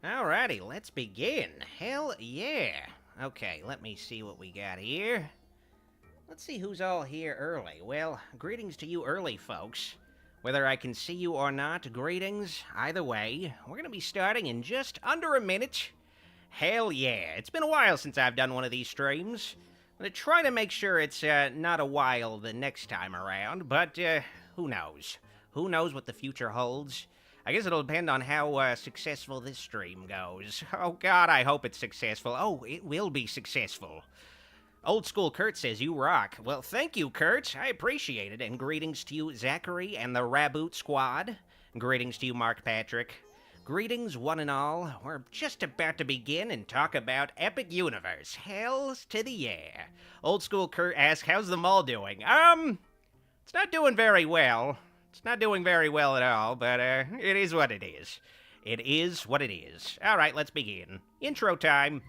Alrighty, let's begin. Hell yeah. Okay, let me see what we got here. Let's see who's all here early. Well, greetings to you early folks. Whether I can see you or not, greetings. Either way, we're gonna be starting in just under a minute. Hell yeah. It's been a while since I've done one of these streams. I'm gonna try to make sure it's not a while the next time around, but who knows? Who knows what the future holds? I guess it'll depend on how successful this stream goes. Oh god, I hope it's successful. Oh, it will be successful. Old School Kurt says, you rock. Well, thank you, Kurt. I appreciate it. And greetings to you, Zachary and the Raboot Squad. Greetings to you, Mark Patrick. Greetings, one and all. We're just about to begin and talk about Epic Universe. Hells to the yeah. Old School Kurt asks, how's the mall doing? It's not doing very well. It's not doing very well at all, but it is what it is. It is what it is. All right, let's begin. Intro time.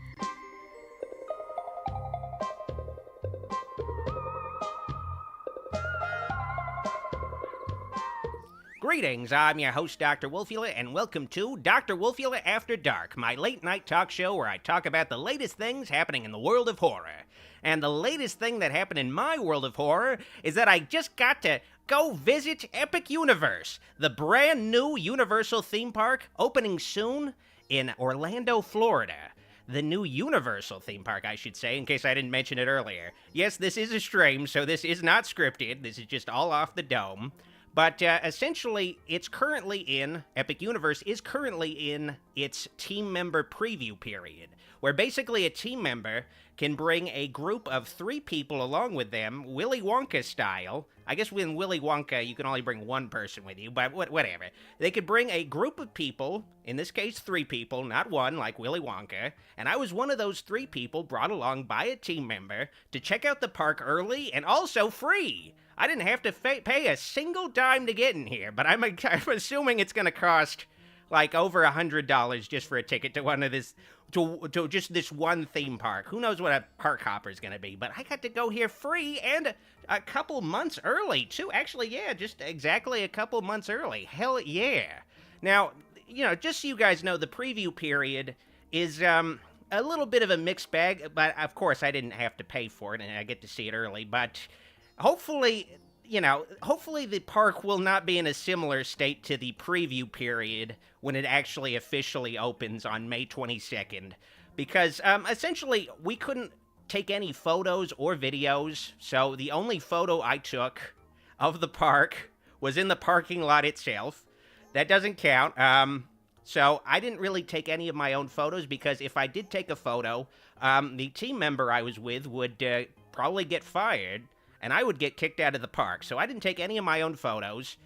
Greetings, I'm your host, Dr. Wolfula, and welcome to Dr. Wolfula After Dark, my late-night talk show where I talk about the latest things happening in the world of horror. And the latest thing that happened in my world of horror is that I just got to go visit Epic Universe, the brand new Universal theme park opening soon in Orlando, Florida. The new Universal theme park, I should say, in case I didn't mention it earlier. Yes, this is a stream, so this is not scripted. This is just all off the dome. But essentially, Epic Universe is currently in its team member preview period, where basically a team member can bring a group of 3 people along with them, Willy Wonka style. I guess with Willy Wonka, you can only bring one person with you, but whatever. They could bring a group of people, in this case 3 people, not one, like Willy Wonka, and I was one of those 3 people brought along by a team member to check out the park early and also free. I didn't have to pay a single dime to get in here, but I'm assuming it's going to cost like over $100 just for a ticket to one of this, to just this one theme park. Who knows what a park hopper is going to be, but I got to go here free and a couple months early too. Actually, yeah, just exactly a couple months early. Hell yeah. Now, you know, just so you guys know, the preview period is a little bit of a mixed bag, but of course I didn't have to pay for it and I get to see it early, but hopefully the park will not be in a similar state to the preview period when it actually officially opens on May 22nd. Because, essentially, we couldn't take any photos or videos, so the only photo I took of the park was in the parking lot itself. That doesn't count. So I didn't really take any of my own photos, because if I did take a photo, the team member I was with would probably get fired, and I would get kicked out of the park. So I didn't take any of my own photos.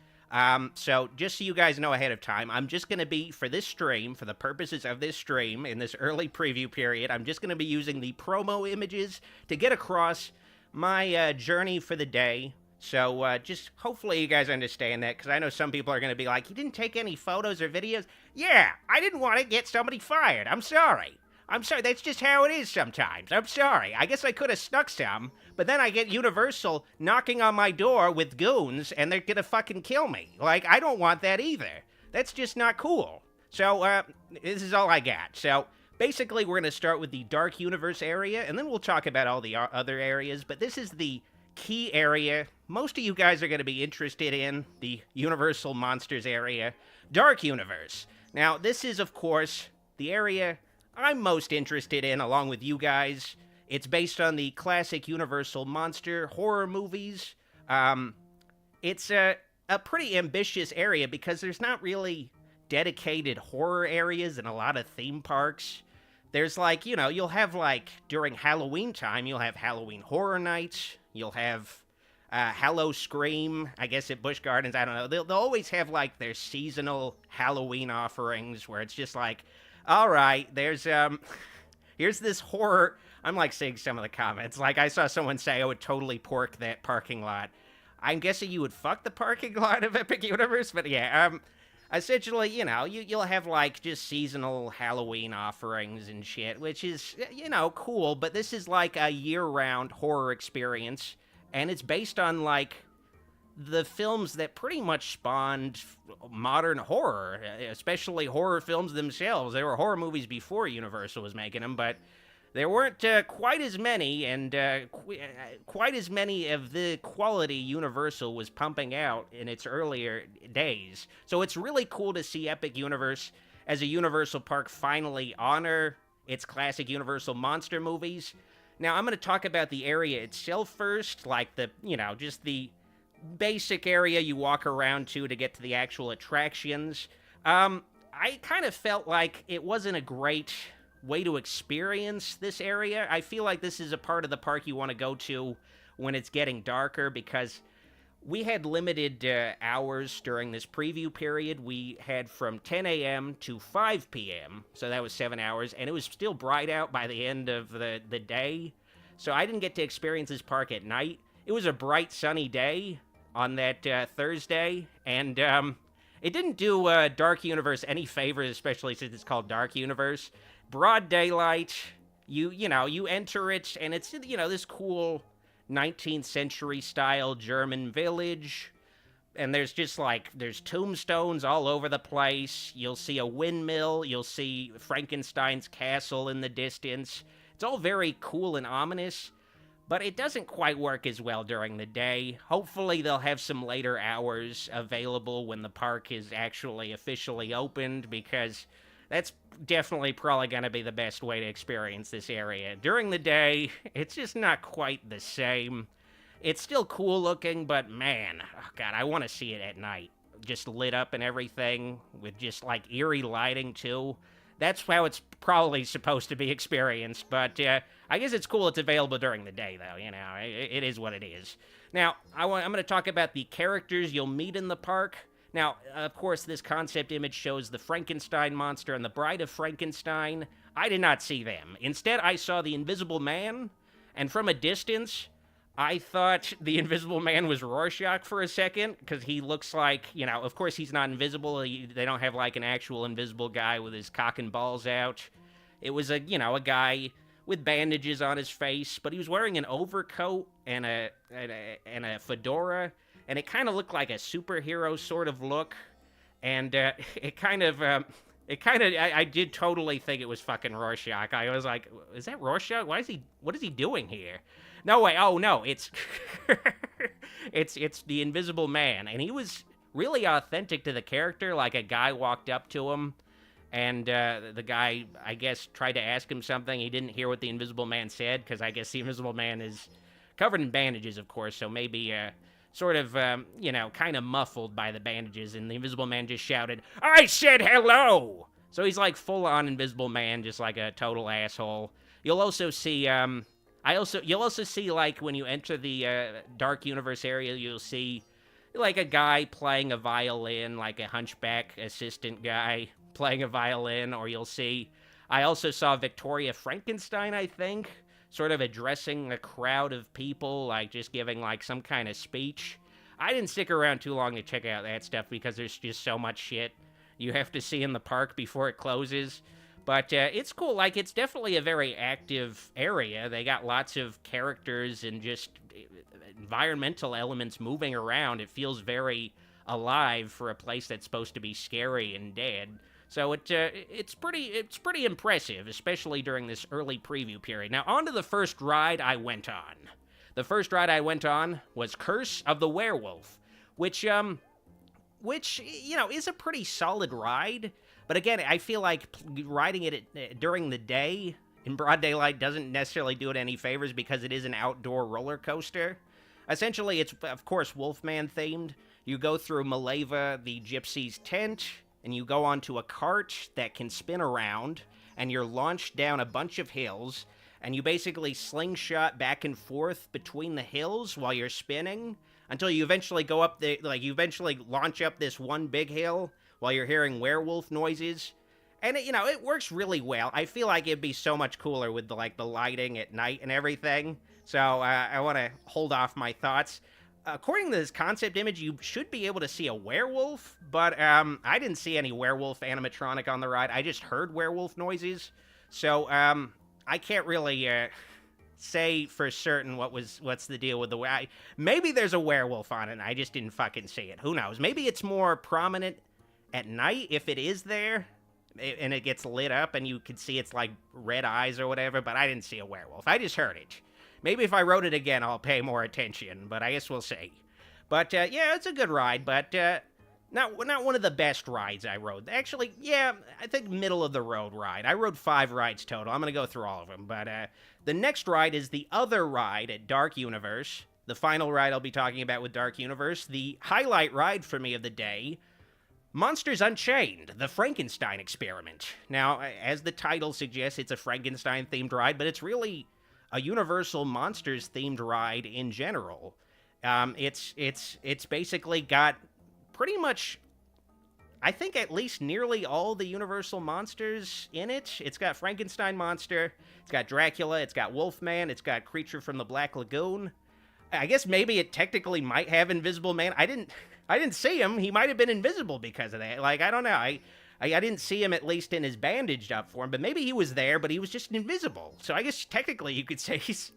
So just so you guys know ahead of time, I'm just going to be, for this stream, for the purposes of this stream, in this early preview period, I'm just going to be using the promo images to get across my journey for the day. So just hopefully you guys understand that, because I know some people are going to be like, you didn't take any photos or videos? Yeah, I didn't want to get somebody fired. I'm sorry. That's just how it is sometimes. I'm sorry. I guess I could have snuck some, but then I get Universal knocking on my door with goons, and they're gonna fucking kill me. Like, I don't want that either. That's just not cool. So, this is all I got. So, basically, we're gonna start with the Dark Universe area, and then we'll talk about all the other areas, but this is the key area most of you guys are gonna be interested in, the Universal Monsters area. Dark Universe. Now, this is, of course, the area I'm most interested in, along with you guys. It's based on the classic Universal monster horror movies. It's a pretty ambitious area because there's not really dedicated horror areas in a lot of theme parks. There's like, you know, you'll have like, during Halloween time, you'll have Halloween Horror Nights. You'll have Hallow Scream, I guess at Busch Gardens, I don't know. They'll always have like their seasonal Halloween offerings where it's just like, all right, here's this horror. I'm like seeing some of the comments. Like I saw someone say, I would totally pork that parking lot. I'm guessing you would fuck the parking lot of Epic Universe, but yeah, essentially, you know, you'll have like just seasonal Halloween offerings and shit, which is, you know, cool, but this is like a year-round horror experience, and it's based on like the films that pretty much spawned modern horror, especially horror films themselves. There were horror movies before Universal was making them, but there weren't quite as many, and quite as many of the quality Universal was pumping out in its earlier days. So it's really cool to see Epic Universe as a Universal park finally honor its classic Universal monster movies. Now, I'm going to talk about the area itself first, like just the basic area you walk around to get to the actual attractions. I kind of felt like it wasn't a great way to experience this area. I feel like this is a part of the park you want to go to when it's getting darker, because we had limited hours during this preview period. We had from 10 a.m. to 5 p.m., so that was 7 hours, and it was still bright out by the end of the day, so I didn't get to experience this park at night. It was a bright, sunny day on that Thursday, and it didn't do Dark Universe any favors, especially since it's called Dark Universe. Broad daylight, you enter it, and it's, this cool 19th century style German village, and there's tombstones all over the place. You'll see a windmill, you'll see Frankenstein's castle in the distance. It's all very cool and ominous, but it doesn't quite work as well during the day. Hopefully they'll have some later hours available when the park is actually officially opened, because that's definitely probably going to be the best way to experience this area. During the day, it's just not quite the same. It's still cool looking, but man, oh God, I want to see it at night. Just lit up and everything, with just eerie lighting too. That's how it's probably supposed to be experienced, but I guess it's cool it's available during the day, though. It is what it is. Now, I'm going to talk about the characters you'll meet in the park. Now, of course, this concept image shows the Frankenstein monster and the Bride of Frankenstein. I did not see them. Instead, I saw the Invisible Man, and from a distance, I thought the Invisible Man was Rorschach for a second, because he looks like, of course he's not invisible. They don't have an actual invisible guy with his cock and balls out. It was a guy with bandages on his face, but he was wearing an overcoat and a fedora, and it kind of looked like a superhero sort of look, and I did totally think it was fucking Rorschach. I was like, is that Rorschach? What is he doing here? No way. Oh no, it's it's the Invisible Man, and he was really authentic to the character. A guy walked up to him, and the guy, I guess, tried to ask him something. He didn't hear what the Invisible Man said, because I guess the Invisible Man is covered in bandages, of course, so maybe kind of muffled by the bandages, and the Invisible Man just shouted, "I said hello!" So he's full on Invisible Man, just a total asshole. You'll also see you'll also see, when you enter the Dark Universe area, you'll see, a guy playing a violin, a hunchback assistant guy playing a violin, or you'll see, I also saw Victoria Frankenstein, I think, sort of addressing a crowd of people, just giving, some kind of speech. I didn't stick around too long to check out that stuff, because there's just so much shit you have to see in the park before it closes. But it's cool. It's definitely a very active area. They got lots of characters and just environmental elements moving around. It feels very alive for a place that's supposed to be scary and dead. So it's pretty impressive, especially during this early preview period. Now, on to the first ride I went on. The first ride I went on was Curse of the Werewolf, which is a pretty solid ride. But again, I feel like riding it during the day in broad daylight doesn't necessarily do it any favors, because it is an outdoor roller coaster. Essentially, it's, of course, Wolfman themed. You go through Maleva, the gypsy's tent, and you go onto a cart that can spin around, and you're launched down a bunch of hills, and you basically slingshot back and forth between the hills while you're spinning, until you eventually go up you eventually launch up this one big hill while you're hearing werewolf noises. And it works really well. I feel like it'd be so much cooler with the lighting at night and everything. So I want to hold off my thoughts. According to this concept image, you should be able to see a werewolf, but I didn't see any werewolf animatronic on the ride. I just heard werewolf noises. So I can't really say for certain what's the deal with the maybe there's a werewolf on it and I just didn't fucking see it. Who knows? Maybe it's more prominent at night if it is there and it gets lit up and you can see it's like red eyes or whatever, but I didn't see a werewolf. I just heard it. Maybe if I wrote it again, I'll pay more attention, but I guess we'll see. But yeah, it's a good ride, but not one of the best rides I rode. Actually, yeah, I think middle of the road ride. I rode 5 rides total. I'm going to go through all of them, but the next ride is the other ride at Dark Universe. The final ride I'll be talking about with Dark Universe. The highlight ride for me of the day, Monsters Unchained, the Frankenstein experiment. Now, as the title suggests, it's a Frankenstein-themed ride, but it's really a Universal Monsters-themed ride in general. It's basically got pretty much, I think, at least nearly all the Universal monsters in it. It's got Frankenstein monster, it's got Dracula, it's got Wolfman, it's got Creature from the Black Lagoon. I guess maybe it technically might have Invisible Man. I didn't see him. He might have been invisible because of that. Like, I don't know. I didn't see him, at least in his bandaged up form, but maybe he was there, but he was just invisible. So I guess technically you could say he's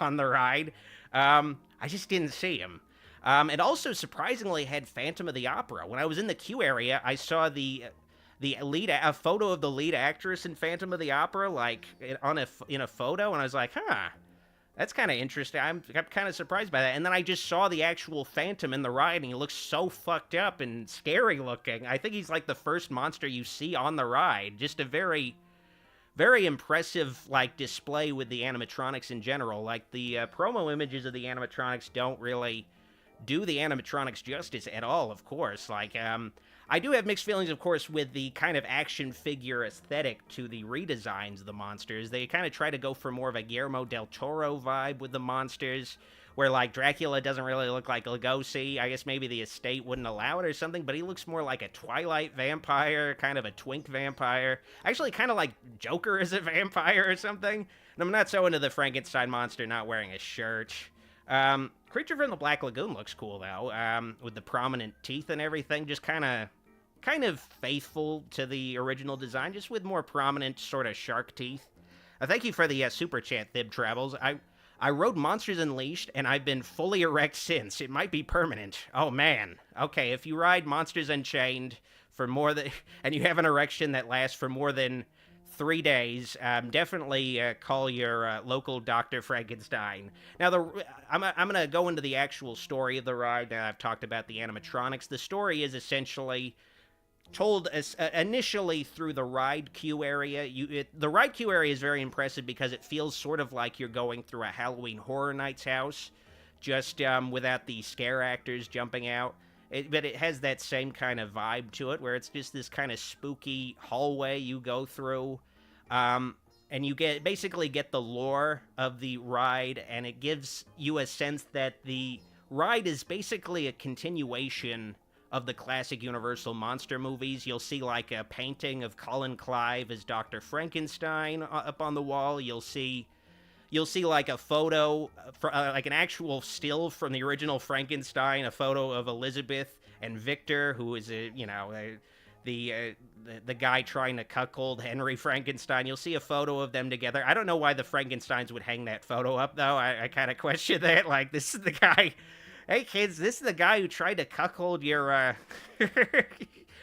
on the ride. I just didn't see him. It also surprisingly had Phantom of the Opera. When I was in the queue area, I saw a photo of the lead actress in Phantom of the Opera, like in a photo, and I was like, huh, that's kind of interesting. I'm kind of surprised by that. And then I just saw the actual Phantom in the ride, and he looks so fucked up and scary looking. I think he's like the first monster you see on the ride. Just a very, very impressive, like, display with the animatronics in general. Like, the promo images of the animatronics don't really do the animatronics justice at all, of course. Like, I do have mixed feelings, of course, with the kind of action figure aesthetic to the redesigns of the monsters. They kind of try to go for more of a Guillermo del Toro vibe with the monsters, where, like, Dracula doesn't really look like Lugosi. I guess maybe the estate wouldn't allow it or something, but he looks more like a Twilight vampire, kind of a twink vampire. Actually, kind of like Joker as a vampire or something. And I'm not so into the Frankenstein monster not wearing a shirt. Creature from the Black Lagoon looks cool, though, with the prominent teeth and everything, just kind of faithful to the original design, just with more prominent sort of shark teeth. Thank you for the super chat, Thib Travels. I rode Monsters Unleashed, and I've been fully erect since. It might be permanent. Oh, man. Okay, if you ride Monsters Unchained for more than, and you have an erection that lasts for more than 3 days, definitely call your local Dr. Frankenstein. Now, I'm going to go into the actual story of the ride. Now, I've talked about the animatronics. The story is essentially told initially through the ride queue area. The ride queue area is very impressive because it feels sort of like you're going through a Halloween Horror Nights house, just without the scare actors jumping out. But it has that same kind of vibe to it, where it's just this kind of spooky hallway you go through, and you basically get the lore of the ride, and it gives you a sense that the ride is basically a continuation of the classic Universal monster movies. You'll see, like, a painting of Colin Clive as Dr. Frankenstein up on the wall. You'll see like a photo, like an actual still from the original Frankenstein, a photo of Elizabeth and Victor, who is the guy trying to cuckold Henry Frankenstein. You'll see a photo of them together. I don't know why the Frankensteins would hang that photo up, though. I kind of question that. Like, this is the guy. Hey, kids, this is the guy who tried to cuckold your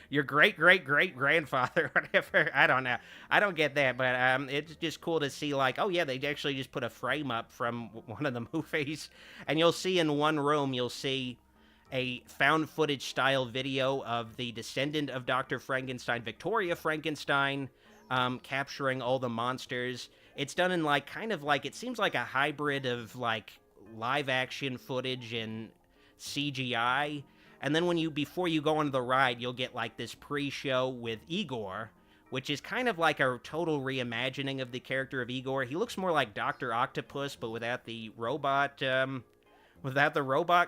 your great-great-great-grandfather, whatever. I don't know. I don't get that, but it's just cool to see, like, oh, yeah, they actually just put a frame up from one of the movies. And you'll see in one room, you'll see a found footage style video of the descendant of Dr. Frankenstein, Victoria Frankenstein, capturing all the monsters. It's done in, like, kind of like, it seems like a hybrid of, like, live action footage and CGI. And then before you go on the ride, you'll get, like, this pre-show with Igor, which is kind of like a total reimagining of the character of Igor. He looks more like Dr. Octopus, but without the robot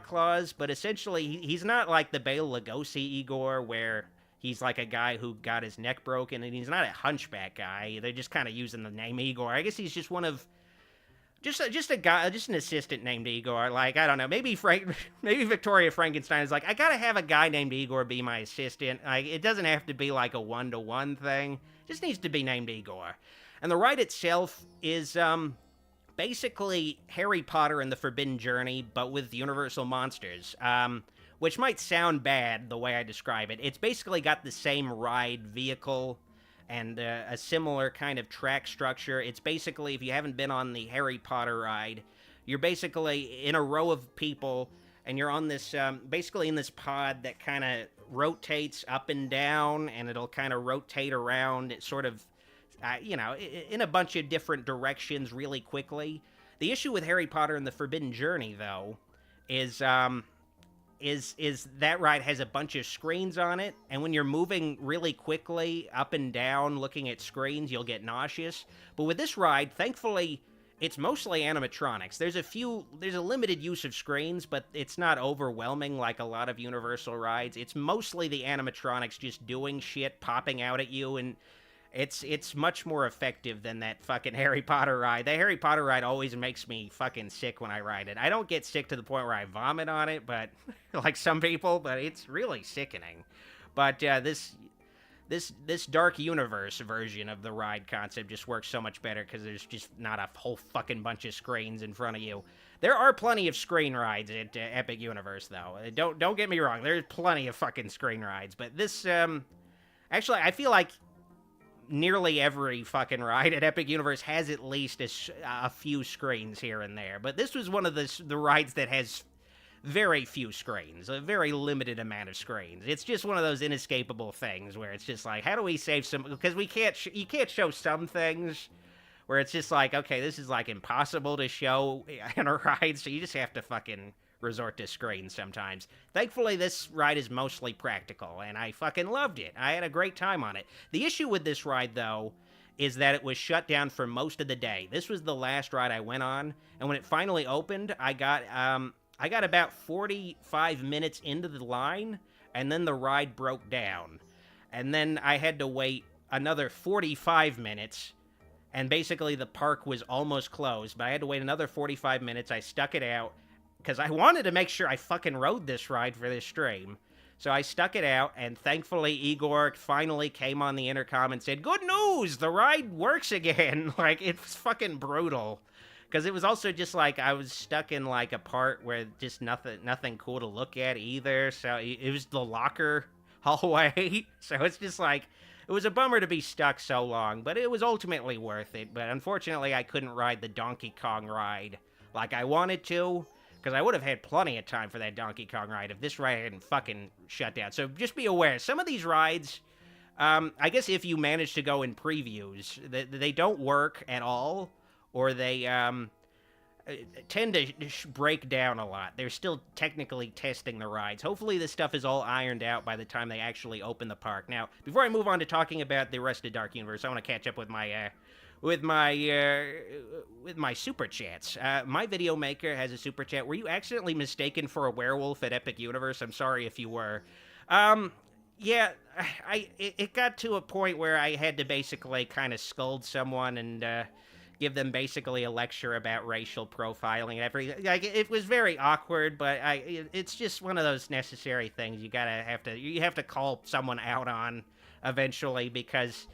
claws. But essentially, he's not like the Bela Lugosi Igor, where he's like a guy who got his neck broken, and he's not a hunchback guy. They're just kind of using the name Igor. I guess he's just one of... Just a guy, just an assistant named Igor. Like, I don't know, maybe Victoria Frankenstein is like, I gotta have a guy named Igor be my assistant. Like, it doesn't have to be like a one-to-one thing. It just needs to be named Igor. And the ride itself is basically Harry Potter and the Forbidden Journey, but with Universal monsters. Which might sound bad the way I describe it. It's basically got the same ride vehicle and a similar kind of track structure. It's basically, if you haven't been on the Harry Potter ride, you're basically in a row of people, and you're on this, basically in this pod that kind of rotates up and down, and it'll kind of rotate around. It sort of, in a bunch of different directions really quickly. The issue with Harry Potter and the Forbidden Journey, though, is that ride has a bunch of screens on it, and when you're moving really quickly up and down looking at screens, you'll get nauseous. But with this ride, thankfully, it's mostly animatronics. There's a limited use of screens, but it's not overwhelming like a lot of Universal rides. It's mostly the animatronics just doing shit, popping out at you, and it's much more effective than that fucking Harry Potter ride. The Harry Potter ride always makes me fucking sick when I ride it. I don't get sick to the point where I vomit on it, but like some people, but it's really sickening. But this Dark Universe version of the ride concept just works so much better because there's just not a whole fucking bunch of screens in front of you. There are plenty of screen rides at Epic Universe, though. Don't get me wrong. There's plenty of fucking screen rides, but this actually, I feel like nearly every fucking ride at Epic Universe has at least a few screens here and there. But this was one of the rides that has very few screens, a very limited amount of screens. It's just one of those inescapable things where it's just like, how do we save some? Because you can't show some things where it's just like, okay, this is like impossible to show in a ride, so you just have to fucking resort to screens sometimes. Thankfully, this ride is mostly practical, and I fucking loved it. I had a great time on it. The issue with this ride, though, is that it was shut down for most of the day. This was the last ride I went on, and when it finally opened, I got about 45 minutes into the line, and then the ride broke down. And then I had to wait another 45 minutes, and basically the park was almost closed, but I had to wait another 45 minutes. I stuck it out, because I wanted to make sure I fucking rode this ride for this stream. So I stuck it out, and thankfully Igor finally came on the intercom and said, "Good news! The ride works again!" Like, it's fucking brutal. Because it was also just like, I was stuck in like a part where just nothing cool to look at either. So it was the locker hallway. So it's just like, it was a bummer to be stuck so long, but it was ultimately worth it. But unfortunately, I couldn't ride the Donkey Kong ride like I wanted to, because I would have had plenty of time for that Donkey Kong ride if this ride hadn't fucking shut down. So just be aware, some of these rides, I guess if you manage to go in previews, they don't work at all, or they tend to break down a lot. They're still technically testing the rides. Hopefully this stuff is all ironed out by the time they actually open the park. Now, before I move on to talking about the rest of Dark Universe, I want to catch up with my super chats. My video maker has a super chat. Were you accidentally mistaken for a werewolf at Epic Universe? I'm sorry if you were. Yeah, it got to a point where I had to basically kind of scold someone and give them basically a lecture about racial profiling and everything. Like, it was very awkward, but it's just one of those necessary things you have to call someone out on eventually, because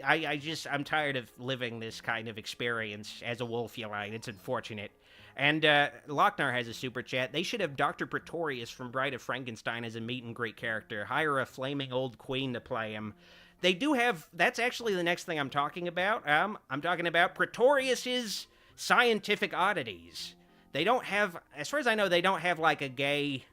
I'm tired of living this kind of experience as a Wolfulite. It's unfortunate. And Lochnar has a super chat. They should have Dr. Pretorius from Bride of Frankenstein as a meet and greet character. Hire a flaming old queen to play him. They do have, that's actually the next thing I'm talking about. I'm talking about Pretorius's Scientific Oddities. They don't have, as far as I know, they don't have like a gay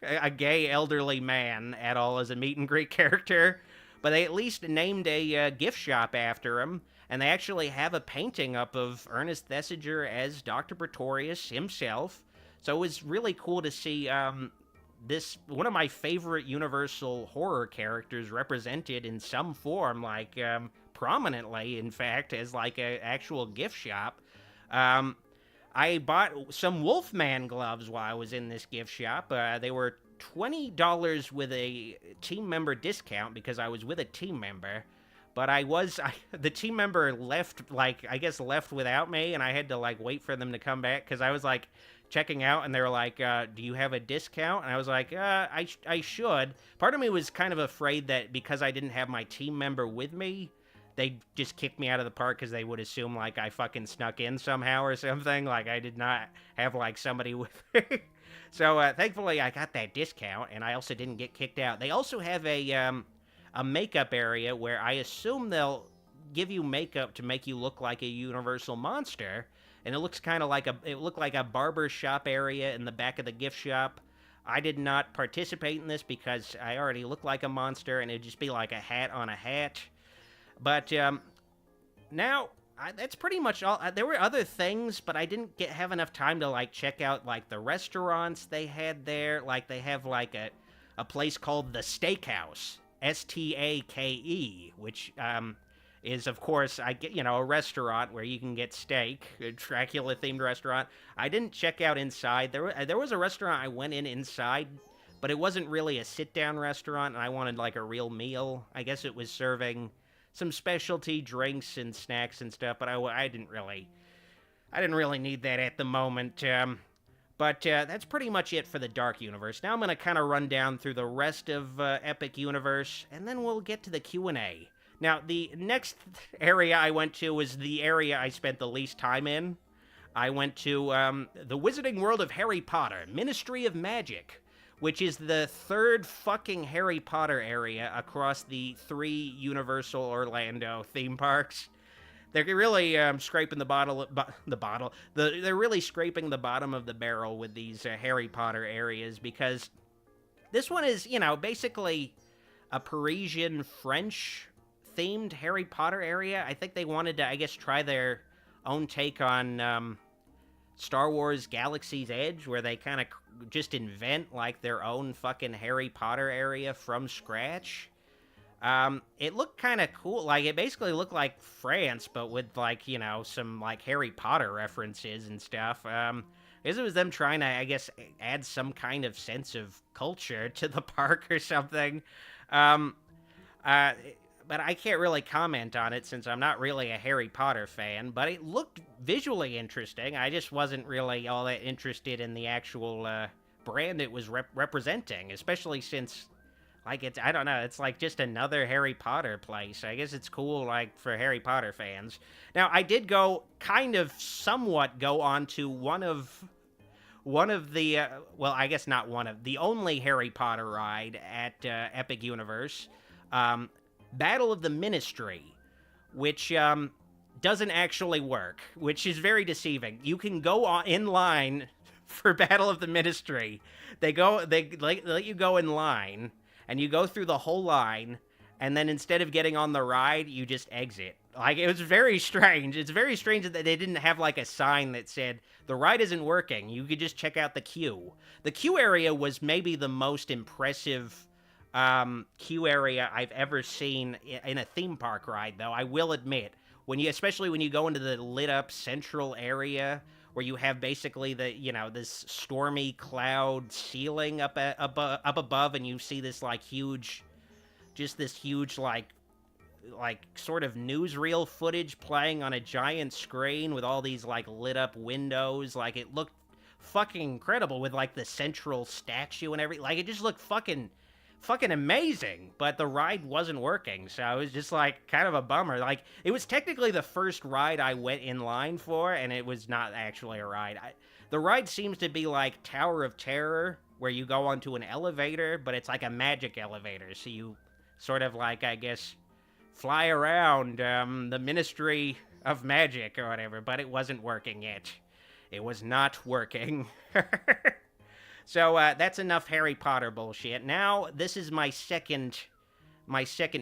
elderly man at all as a meet and greet character. But they at least named a gift shop after him, and they actually have a painting up of Ernest Thesiger as Dr. Pretorius himself. So it was really cool to see this, one of my favorite Universal horror characters, represented in some form, like prominently, in fact, as like an actual gift shop. I bought some Wolfman gloves while I was in this gift shop. They were $20 with a team member discount because I was with a team member, but the team member left without me, and I had to like wait for them to come back because I was like checking out, and they were like, do you have a discount? And I was like, I should. Part of me was kind of afraid that because I didn't have my team member with me, they just kicked me out of the park because they would assume, like, I fucking snuck in somehow or something. Like, I did not have, like, somebody with me. So, thankfully, I got that discount, and I also didn't get kicked out. They also have a makeup area where I assume they'll give you makeup to make you look like a Universal monster, and it looks kind of like it looked like a barber shop area in the back of the gift shop. I did not participate in this because I already look like a monster, and it'd just be like a hat on a hat. But now that's pretty much all. There were other things, but I didn't have enough time to like check out like the restaurants they had there. Like they have like a place called the Steakhouse, Stake, which is of course a restaurant where you can get steak, a Dracula themed restaurant. I didn't check out inside. There was a restaurant I went inside, but it wasn't really a sit down restaurant, and I wanted like a real meal. I guess it was serving some specialty drinks and snacks and stuff, but I didn't really need that at the moment. But that's pretty much it for the Dark Universe. Now I'm going to kind of run down through the rest of Epic Universe, and then we'll get to the Q&A. Now, the next area I went to was the area I spent the least time in. I went to the Wizarding World of Harry Potter, Ministry of Magic, which is the third fucking Harry Potter area across the 3 Universal Orlando theme parks. They're really scraping they're really scraping the bottom of the barrel with these Harry Potter areas, because this one is, basically a Parisian French themed Harry Potter area. I think they wanted to, try their own take on Star Wars Galaxy's Edge, where they kind of just invent like their own fucking Harry Potter area from scratch. It looked kind of cool. Like, it basically looked like France, but with like, some like Harry Potter references and stuff. It was them trying to, add some kind of sense of culture to the park or something. But I can't really comment on it since I'm not really a Harry Potter fan, but it looked visually interesting. I just wasn't really all that interested in the actual brand it was representing, especially since, like, it's like just another Harry Potter place. I guess it's cool, like, for Harry Potter fans. Now, I did somewhat go on to one of the, the only Harry Potter ride at Epic Universe, Battle of the Ministry, which doesn't actually work, which is very deceiving. You can go in line for Battle of the Ministry. They let you go in line, and you go through the whole line, and then instead of getting on the ride, you just exit. Like, it was very strange. It's very strange that they didn't have, like, a sign that said, the ride isn't working. You could just check out the queue. The queue area was maybe the most impressive queue area I've ever seen in a theme park ride, though. I will admit, especially when you go into the lit up central area where you have basically this stormy cloud ceiling up above, and you see this huge sort of newsreel footage playing on a giant screen with all these lit up windows. Like, it looked fucking incredible with the central statue and everything. Like, it just looked fucking amazing, but the ride wasn't working, so it was just kind of a bummer. Like, it was technically the first ride I went in line for, and it was not actually a ride. The ride seems to be like Tower of Terror, where you go onto an elevator, but it's like a magic elevator, so you sort of fly around the Ministry of Magic or whatever, but it wasn't working yet. It was not working. So that's enough Harry Potter bullshit. Now, this is my second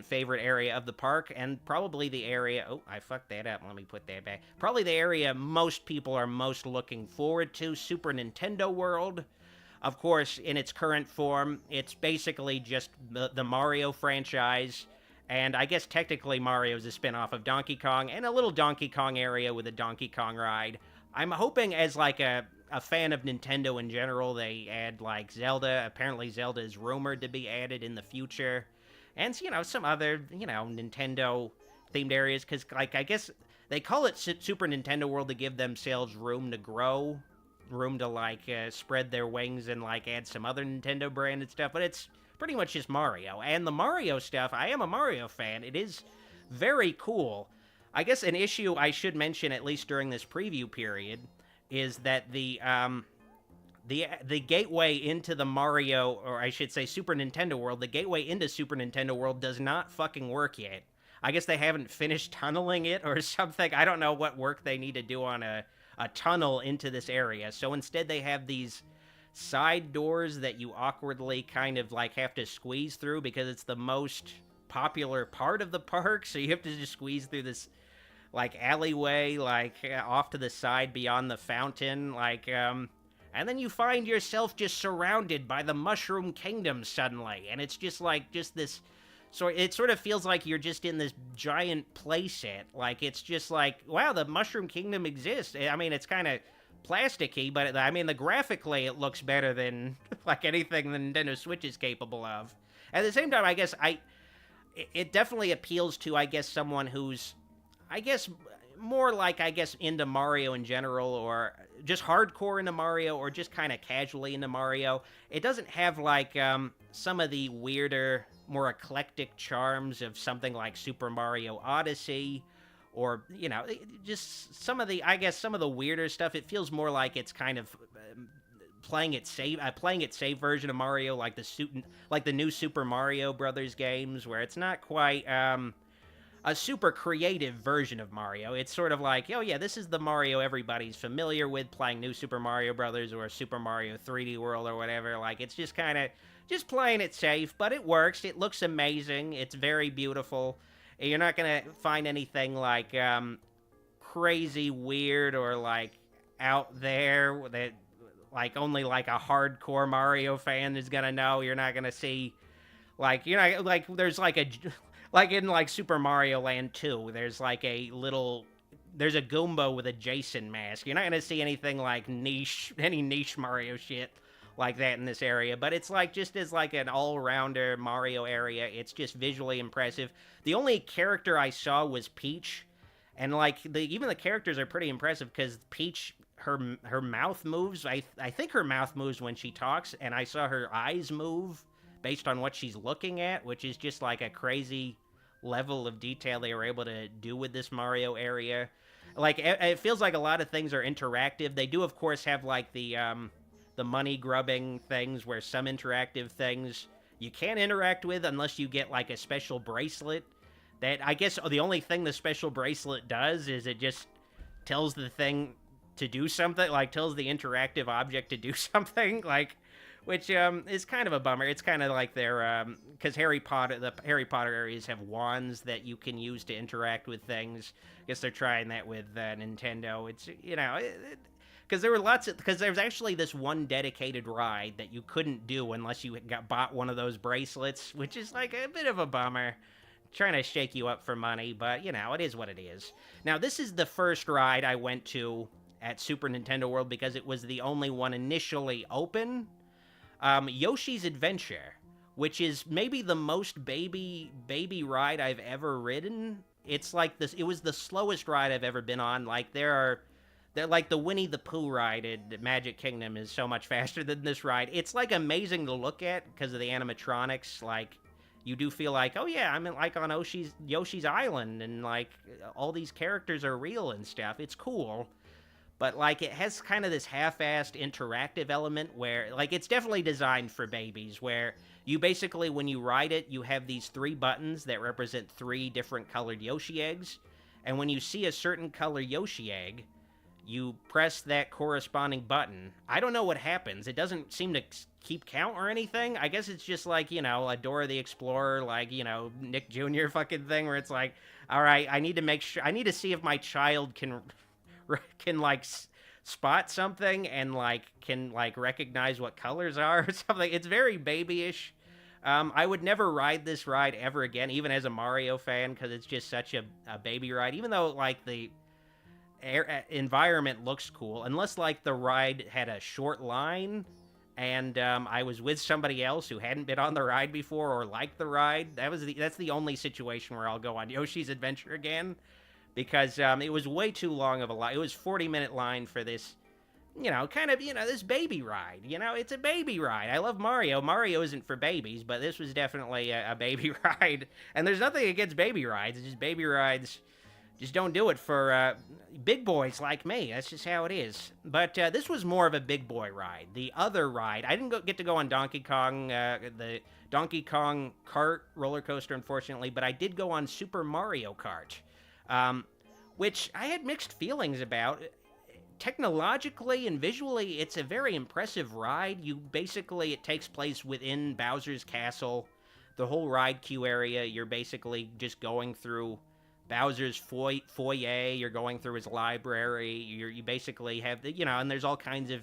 favorite area of the park, and probably the area... Oh, I fucked that up. Let me put that back. Probably the area most people are most looking forward to, Super Nintendo World. Of course, in its current form, it's basically just the Mario franchise, and I guess technically Mario's a spin-off of Donkey Kong, and a little Donkey Kong area with a Donkey Kong ride. I'm hoping as a fan of Nintendo in general, they add Zelda. Apparently Zelda is rumored to be added in the future, and some other Nintendo themed areas, because I guess they call it Super Nintendo World to give themselves room to grow, room to spread their wings and add some other Nintendo branded stuff, but it's pretty much just Mario. And the Mario stuff, I am a Mario fan. It is very cool. I guess an issue I should mention, at least during this preview period, is that the gateway into the Mario, or I should say Super Nintendo world, the gateway into Super Nintendo world does not fucking work yet. I guess they haven't finished tunneling it or something. I don't know what work they need to do on a tunnel into this area. So instead they have these side doors that you awkwardly kind of like have to squeeze through because it's the most popular part of the park. So you have to just squeeze through this like alleyway, like off to the side beyond the fountain, like, and then you find yourself just surrounded by the Mushroom Kingdom suddenly, and it's just like, just this, so it sort of feels like you're just in this giant playset, like, it's just like, wow, the Mushroom Kingdom exists. I mean, it's kind of plasticky, but, I mean, graphically, it looks better than, like, anything the Nintendo Switch is capable of. At the same time, I guess, it definitely appeals to, I guess, someone who's, I guess, more like, I guess, into Mario in general, or just hardcore into Mario, or just kind of casually into Mario. It doesn't have, like, some of the weirder, more eclectic charms of something like Super Mario Odyssey, or, you know, just some of the, I guess, some of the weirder stuff. It feels more like it's kind of playing its safe version of Mario, like the new Super Mario Brothers games, where it's not quite, a super creative version of Mario. It's sort of like, oh yeah, this is the Mario everybody's familiar with, playing New Super Mario Brothers or Super Mario 3D World or whatever. Like, it's just kind of, just playing it safe, but it works. It looks amazing. It's very beautiful. You're not going to find anything like crazy weird or like out there that like only like a hardcore Mario fan is going to know. You're not going to see like, you know, like there's like a, like in like Super Mario Land 2, there's like there's a Goomba with a Jason mask. You're not going to see anything like any niche Mario shit like that in this area, but it's like just as like an all-rounder Mario area. It's just visually impressive. The only character I saw was Peach, and like even the characters are pretty impressive because Peach, her mouth moves. I think her mouth moves when she talks, and I saw her eyes move based on what she's looking at, which is just like a crazy level of detail they were able to do with this Mario area. Like, it feels like a lot of things are interactive. They do, of course, have like the money-grubbing things where some interactive things you can't interact with unless you get like a special bracelet. That, I guess, the only thing the special bracelet does is it just tells the thing to do something, like tells the interactive object to do something, like, which is kind of a bummer. It's kind of like their, because the Harry Potter areas have wands that you can use to interact with things. I guess they're trying that with Nintendo. It's, you know, because there were because there's actually this one dedicated ride that you couldn't do unless you bought one of those bracelets, which is like a bit of a bummer. Trying to shake you up for money, but, you know, it is what it is. Now, this is the first ride I went to at Super Nintendo World because it was the only one initially open. Yoshi's Adventure, which is maybe the most baby ride I've ever ridden. It's like this. It was the slowest ride I've ever been on. Like, they're like the Winnie the Pooh ride at Magic Kingdom is so much faster than this ride. It's like amazing to look at because of the animatronics. Like, you do feel like, oh yeah, I'm like on Yoshi's Island, and like all these characters are real and stuff. It's cool. But, like, it has kind of this half-assed interactive element where, like, it's definitely designed for babies, where you basically, when you ride it, you have these 3 buttons that represent 3 different colored Yoshi eggs. And when you see a certain color Yoshi egg, you press that corresponding button. I don't know what happens. It doesn't seem to keep count or anything. I guess it's just like, you know, a Dora the Explorer, like, you know, Nick Jr. fucking thing, where it's like, all right, I need to see if my child can like spot something and like can like recognize what colors are or something. It's very babyish. I would never ride this ride ever again, even as a Mario fan, because it's just such a baby ride. Even though like the environment looks cool, unless like the ride had a short line and I was with somebody else who hadn't been on the ride before or liked the ride. That's the only situation where I'll go on Yoshi's Adventure again. Because it was way too long of a line. It was 40-minute line for this kind of, this baby ride. It's a baby ride. I love Mario. Mario isn't for babies, but this was definitely a baby ride. And there's nothing against baby rides. It's just baby rides just don't do it for big boys like me. That's just how it is. But this was more of a big boy ride. The other ride, I didn't get to go on Donkey Kong, the Donkey Kong Kart roller coaster, unfortunately, but I did go on Super Mario Kart, which I had mixed feelings about. Technologically and visually, it's a very impressive ride. It takes place within Bowser's castle. The whole ride queue area, you're basically just going through Bowser's foyer, you're going through his library, you basically have and there's all kinds of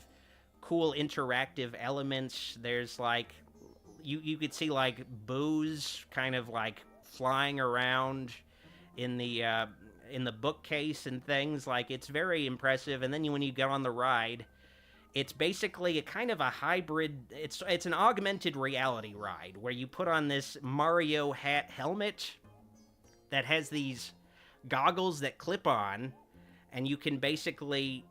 cool interactive elements. There's you could see booze kind of flying around in the bookcase and things. It's very impressive. And then when you get on the ride, it's basically a kind of a hybrid. It's an augmented reality ride where you put on this Mario hat helmet that has these goggles that clip on, and you basically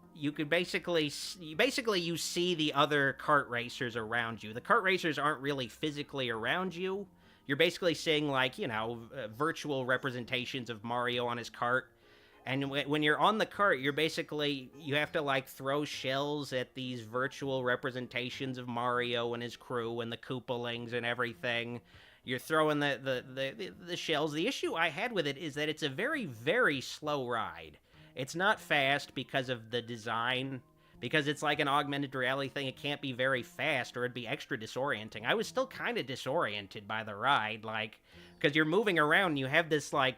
see the other kart racers around you. The kart racers aren't really physically around you. You're basically seeing virtual representations of Mario on his kart. And when you're on the cart, you have to throw shells at these virtual representations of Mario and his crew and the Koopalings and everything. You're throwing the shells. The issue I had with it is that it's a very, very slow ride. It's not fast because of the design, because it's like an augmented reality thing. It can't be very fast or it'd be extra disorienting. I was still kind of disoriented by the ride, because you're moving around and you have this HUD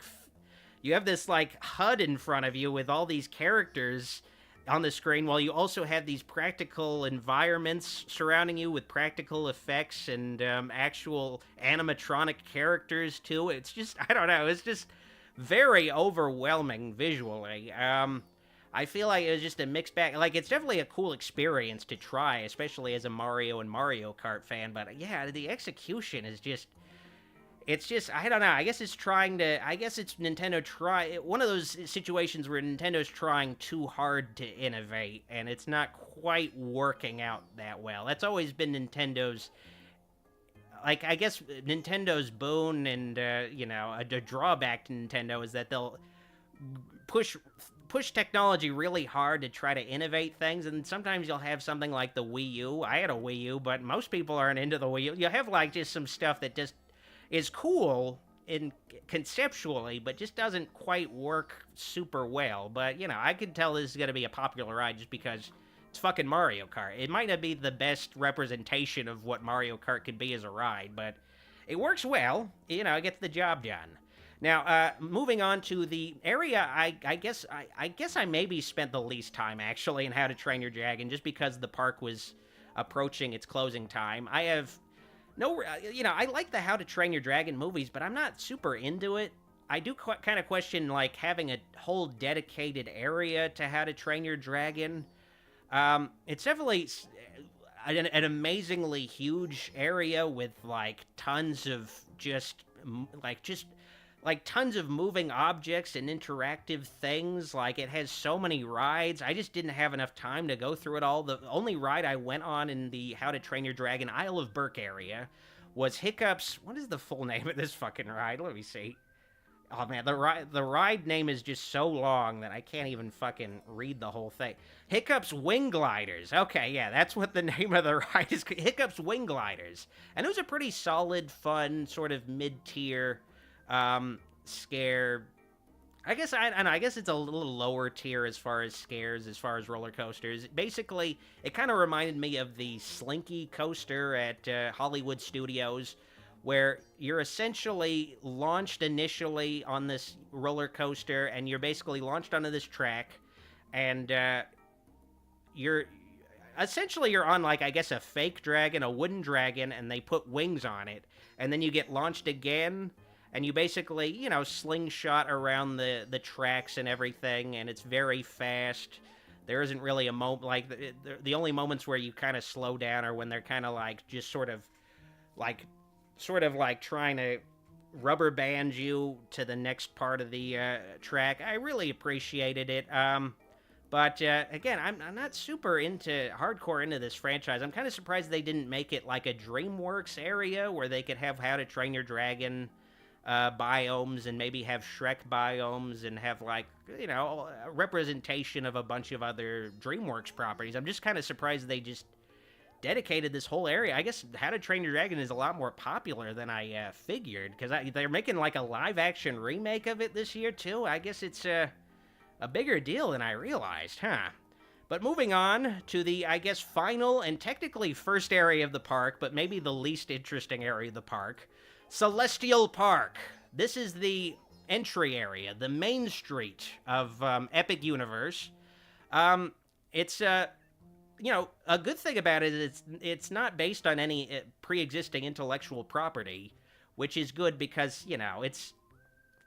in front of you with all these characters on the screen, while you also have these practical environments surrounding you with practical effects and actual animatronic characters too. It's just, I don't know, it's just very overwhelming visually. I feel like it was just a mixed bag. It's definitely a cool experience to try, especially as a Mario and Mario Kart fan, but yeah, the execution is just... It's just, I don't know, I guess it's Nintendo one of those situations where Nintendo's trying too hard to innovate, and it's not quite working out that well. That's always been Nintendo's, I guess Nintendo's boon and, a drawback to Nintendo is that they'll push technology really hard to try to innovate things, and sometimes you'll have something like the Wii U. I had a Wii U, but most people aren't into the Wii U. You have, just some stuff that just is cool conceptually, but just doesn't quite work super well. But, I could tell this is going to be a popular ride just because it's fucking Mario Kart. It might not be the best representation of what Mario Kart could be as a ride, but it works well. It gets the job done. Now, moving on to the area, I guess I maybe spent the least time, actually, in How to Train Your Dragon, just because the park was approaching its closing time. I have... No, I like the How to Train Your Dragon movies, but I'm not super into it. I do kind of question, having a whole dedicated area to How to Train Your Dragon. It's definitely an amazingly huge area with, tons of tons of moving objects and interactive things. It has so many rides. I just didn't have enough time to go through it all. The only ride I went on in the How to Train Your Dragon Isle of Berk area was Hiccup's... What is the full name of this fucking ride? Let me see. Oh, man, the ride name is just so long that I can't even fucking read the whole thing. Hiccup's Wing Gliders. Okay, yeah, that's what the name of the ride is. Hiccup's Wing Gliders. And it was a pretty solid, fun, sort of mid-tier... scare. I guess it's a little lower tier as far as scares, as far as roller coasters. Basically, it kind of reminded me of the Slinky coaster at Hollywood Studios, where you're essentially launched initially on this roller coaster, and you're basically launched onto this track, and you're on, I guess, a fake dragon, a wooden dragon, and they put wings on it, and then you get launched again, and you basically, slingshot around the tracks and everything, and it's very fast. There isn't really a moment, the only moments where you kind of slow down are when they're kind of, just sort of trying to rubber band you to the next part of the track. I really appreciated it. But again, I'm not super hardcore into this franchise. I'm kind of surprised they didn't make it like a DreamWorks area where they could have How to Train Your Dragon biomes and maybe have Shrek biomes and have like, a representation of a bunch of other DreamWorks properties. I'm just kind of surprised they just dedicated this whole area. I guess How to Train Your Dragon is a lot more popular than I figured, because they're making like a live action remake of it this year too. I guess it's a bigger deal than I realized, huh? But moving on to the, I guess, final and technically first area of the park, but maybe the least interesting area of the park, Celestial Park. This is the entry area, the main street of Epic Universe. It's a good thing about it is it's not based on any pre-existing intellectual property, which is good because, it's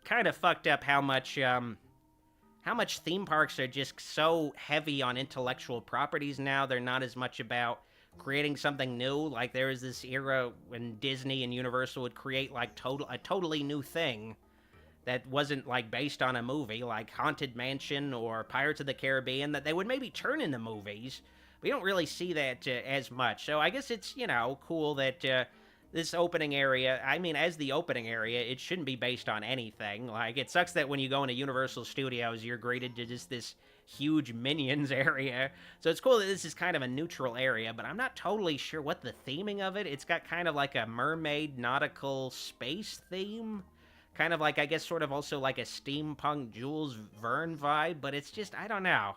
kind of fucked up how much theme parks are just so heavy on intellectual properties now. They're not as much about creating something new. Like, there was this era when Disney and Universal would create like a totally new thing that wasn't like based on a movie, like Haunted Mansion or Pirates of the Caribbean, that they would maybe turn into movies. We don't really see that as much. So I guess it's, cool that this opening area, as the opening area, it shouldn't be based on anything. Like, it sucks that when you go into Universal Studios, you're greeted to just this huge Minions area. So it's cool that this is kind of a neutral area, but I'm not totally sure what the theming of it. It's got kind of like a mermaid nautical space theme. Kind of like, I guess, sort of also like a steampunk Jules Verne vibe, but it's just, I don't know.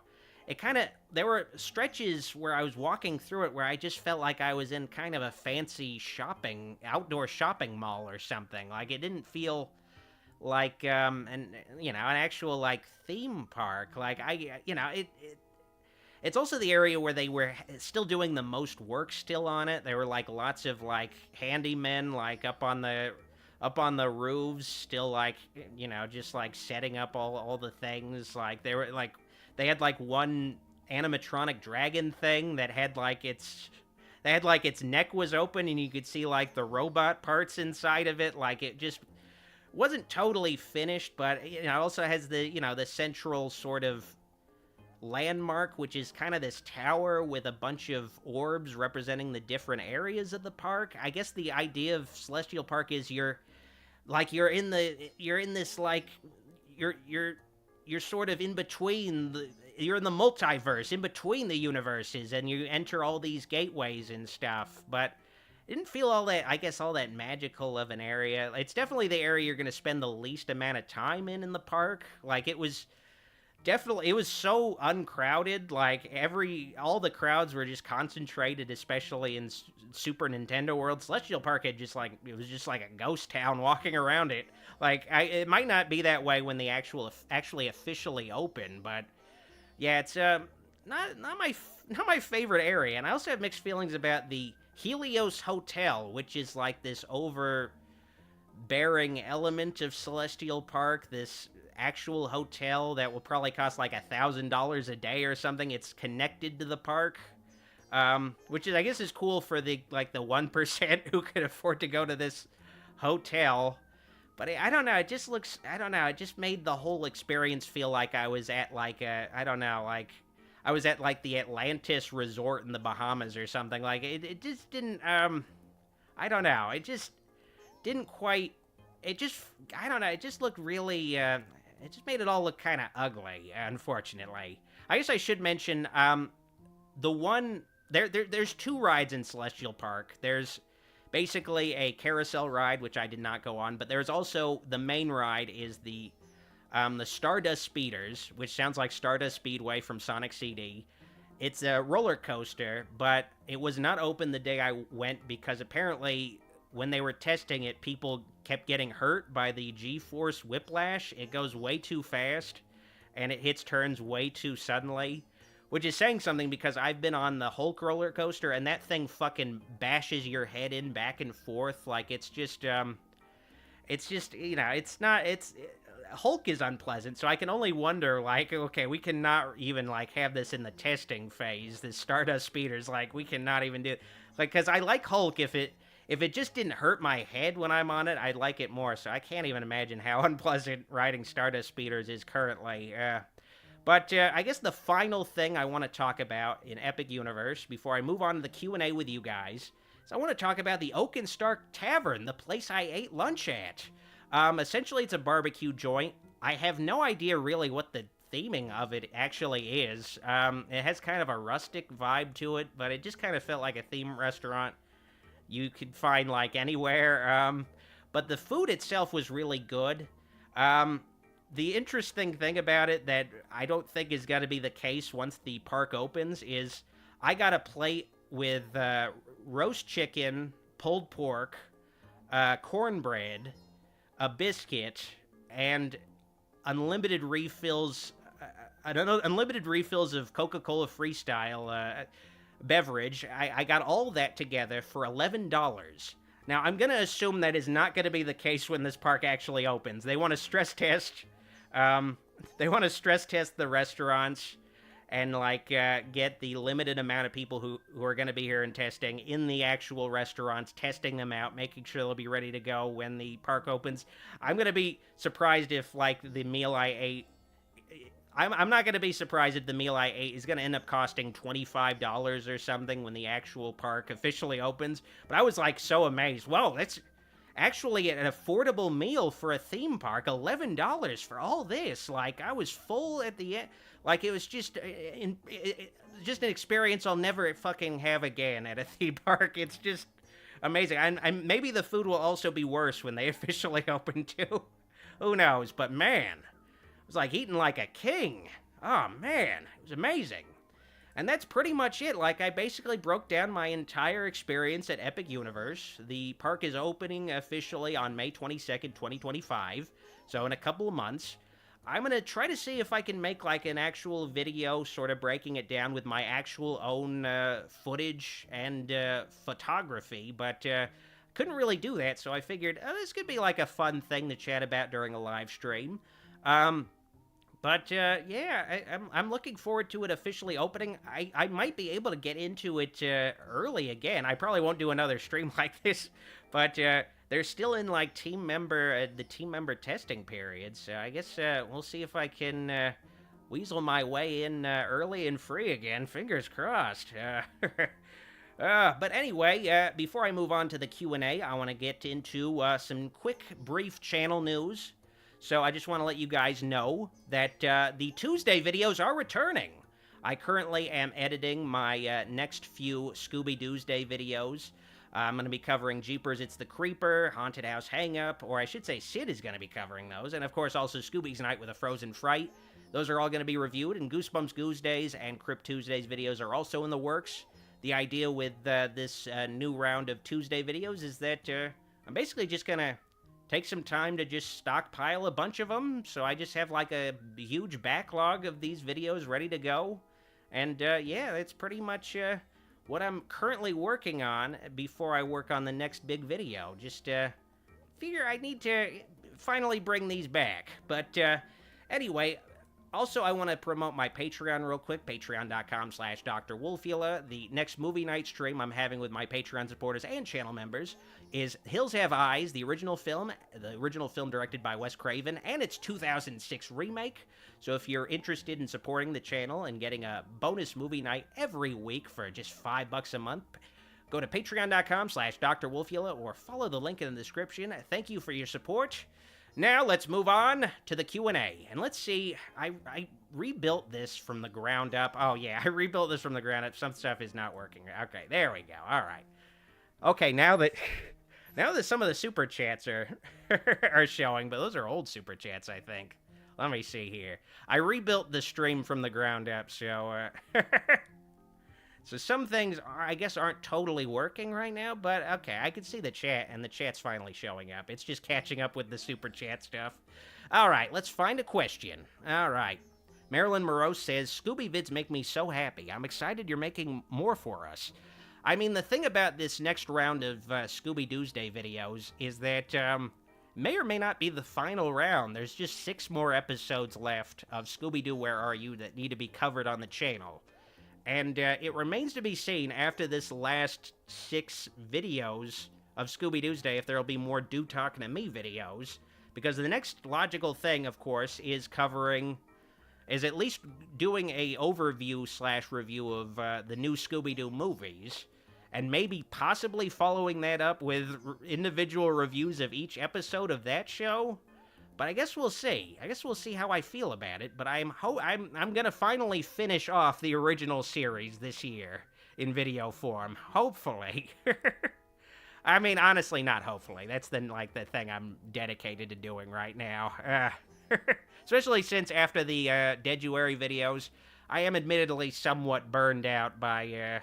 There were stretches where I was walking through it where I just felt like I was in kind of a fancy outdoor shopping mall or something. Like, it didn't feel like, an actual, like, theme park. Like, it's also the area where they were still doing the most work still on it. There were, like, lots of, like, handymen, like, up on the roofs, still, like, just, like, setting up all the things. Like, they had, like, one animatronic dragon thing that had, like, its neck was open and you could see, like, the robot parts inside of it. Like, it just wasn't totally finished, but, it also has the central sort of landmark, which is kind of this tower with a bunch of orbs representing the different areas of the park. I guess the idea of Celestial Park is you're sort of in between you're in the multiverse, in between the universes, and you enter all these gateways and stuff, but it didn't feel all that magical of an area. It's definitely the area you're going to spend the least amount of time in the park. Like, it was so uncrowded. Like, all the crowds were just concentrated, especially in Super Nintendo World. Celestial Park it was just like a ghost town walking around it. Like, it might not be that way when they actually officially open, but yeah, it's not my favorite area. And I also have mixed feelings about the Helios Hotel, which is like this overbearing element of Celestial Park, this actual hotel that will probably cost like $1,000 a day or something. It's connected to the park, which is, I guess, is cool for the 1% who could afford to go to this hotel. But I don't know, it just made the whole experience feel like I was at I was at like the Atlantis Resort in the Bahamas or something. Like, it just didn't, I don't know, it just didn't quite, it just looked really, it just made it all look kind of ugly, unfortunately. I guess I should mention, there's two rides in Celestial Park. There's basically a carousel ride, which I did not go on, but there's also, the main ride is the Stardust Speeders, which sounds like Stardust Speedway from Sonic CD. It's a roller coaster, but it was not open the day I went because apparently when they were testing it, people kept getting hurt by the G-force whiplash. It goes way too fast, and it hits turns way too suddenly, which is saying something because I've been on the Hulk roller coaster, and that thing fucking bashes your head in back and forth. Like, Hulk is unpleasant, so I can only wonder, like, okay, we cannot even, like, have this in the testing phase, this Stardust Speeders, like, we cannot even do it. Like, because I like Hulk, if it just didn't hurt my head when I'm on it, I'd like it more, so I can't even imagine how unpleasant riding Stardust Speeders is currently. But I guess the final thing I want to talk about in Epic Universe before I move on to the Q&A with you guys is I want to talk about the Oak and Stark Tavern, the place I ate lunch at. Essentially, it's a barbecue joint. I have no idea really what the theming of it actually is. It has kind of a rustic vibe to it, but it just kind of felt like a theme restaurant you could find like anywhere. But the food itself was really good. The interesting thing about it that I don't think is going to be the case once the park opens is I got a plate with roast chicken, pulled pork, cornbread, a biscuit, and unlimited refills. Unlimited refills of Coca-Cola Freestyle beverage. I got all that together for $11. Now, I'm going to assume that is not going to be the case when this park actually opens. They want to stress test the restaurants and, like, get the limited amount of people who are going to be here and testing in the actual restaurants, testing them out, making sure they'll be ready to go when the park opens. I'm going to be surprised if, like, the meal I ate... I'm not going to be surprised if the meal I ate is going to end up costing $25 or something when the actual park officially opens. But I was, like, so amazed. Whoa, that's... actually an affordable meal for a theme park, $11 for all this. Like, I was full at the end. Like, it was just just an experience I'll never fucking have again at a theme park. It's just amazing. And maybe the food will also be worse when they officially open too. Who knows? But man, it was like eating like a king. Oh man, it was amazing. And that's pretty much it. Like, I basically broke down my entire experience at Epic Universe. The park is opening officially on May 22nd, 2025, so in a couple of months. I'm going to try to see if I can make, like, an actual video sort of breaking it down with my actual own footage and photography, but couldn't really do that, so I figured, this could be, like, a fun thing to chat about during a live stream. But, yeah, I'm looking forward to it officially opening. I might be able to get into it early again. I probably won't do another stream like this, but they're still in, like, the team member testing period, so I guess we'll see if I can weasel my way in early and free again. Fingers crossed. But anyway, before I move on to the Q&A, I want to get into some quick, brief channel news. So I just want to let you guys know that the Tuesday videos are returning. I currently am editing my next few Scooby-Doosday videos. I'm going to be covering Jeepers It's the Creeper, Haunted House Hang-Up, or I should say Sid is going to be covering those, and of course also Scooby's Night with a Frozen Fright. Those are all going to be reviewed, and Goosebumps Goosdays and Crypt Tuesdays videos are also in the works. The idea with this new round of Tuesday videos is that I'm basically just going to take some time to just stockpile a bunch of them, so I just have like a huge backlog of these videos ready to go. And yeah, that's pretty much what I'm currently working on before I work on the next big video. Just figure I need to finally bring these back. But anyway, also I want to promote my Patreon real quick, patreon.com/drwolfula. The next movie night stream I'm having with my Patreon supporters and channel members is Hills Have Eyes, the original film directed by Wes Craven, and its 2006 remake. So if you're interested in supporting the channel and getting a bonus movie night every week for just $5 a month, go to patreon.com/drwolfula or follow the link in the description. Thank you for your support. Now let's move on to the Q&A. And let's see, I rebuilt this from the ground up. Oh yeah, I rebuilt this from the ground up. Some stuff is not working. Okay, there we go. All right. Okay, now that some of the super chats are are showing, but those are old super chats, I think. Let me see here. I rebuilt the stream from the ground up, so so some things, I guess, aren't totally working right now, but okay, I can see the chat, and the chat's finally showing up. It's just catching up with the super chat stuff. All right, let's find a question. All right. Marilyn Moreau says, Scooby vids make me so happy. I'm excited you're making more for us. I mean, the thing about this next round of Scooby-Doosday videos is that may or may not be the final round. There's just 6 more episodes left of Scooby-Doo Where Are You that need to be covered on the channel. And it remains to be seen after this last 6 videos of Scooby-Doosday if there will be more Do Talking to Me videos. Because the next logical thing, of course, is covering is at least doing a overview / review of the new Scooby-Doo movies, and maybe possibly following that up with individual reviews of each episode of that show. But I guess we'll see. I guess we'll see how I feel about it. But I'm gonna finally finish off the original series this year in video form, hopefully. I mean, honestly, not hopefully. That's the thing I'm dedicated to doing right now. Especially since after the Deaduary videos, I am admittedly somewhat burned out by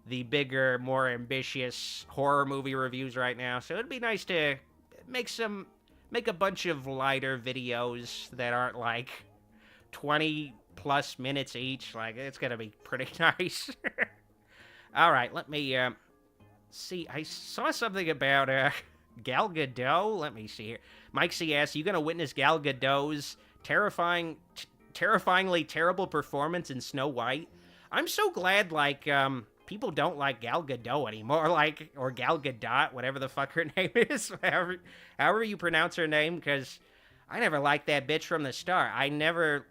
the bigger, more ambitious horror movie reviews right now. So it'd be nice to make a bunch of lighter videos that aren't like 20 plus minutes each. Like, it's gonna be pretty nice. All right, let me see. I saw something about Gal Gadot. Let me see here. Mike C. asks, you gonna witness Gal Gadot's terrifyingly terrible performance in Snow White? I'm so glad, people don't like Gal Gadot anymore, or Gal Gadot, whatever the fuck her name is, however you pronounce her name, because I never liked that bitch from the start. I never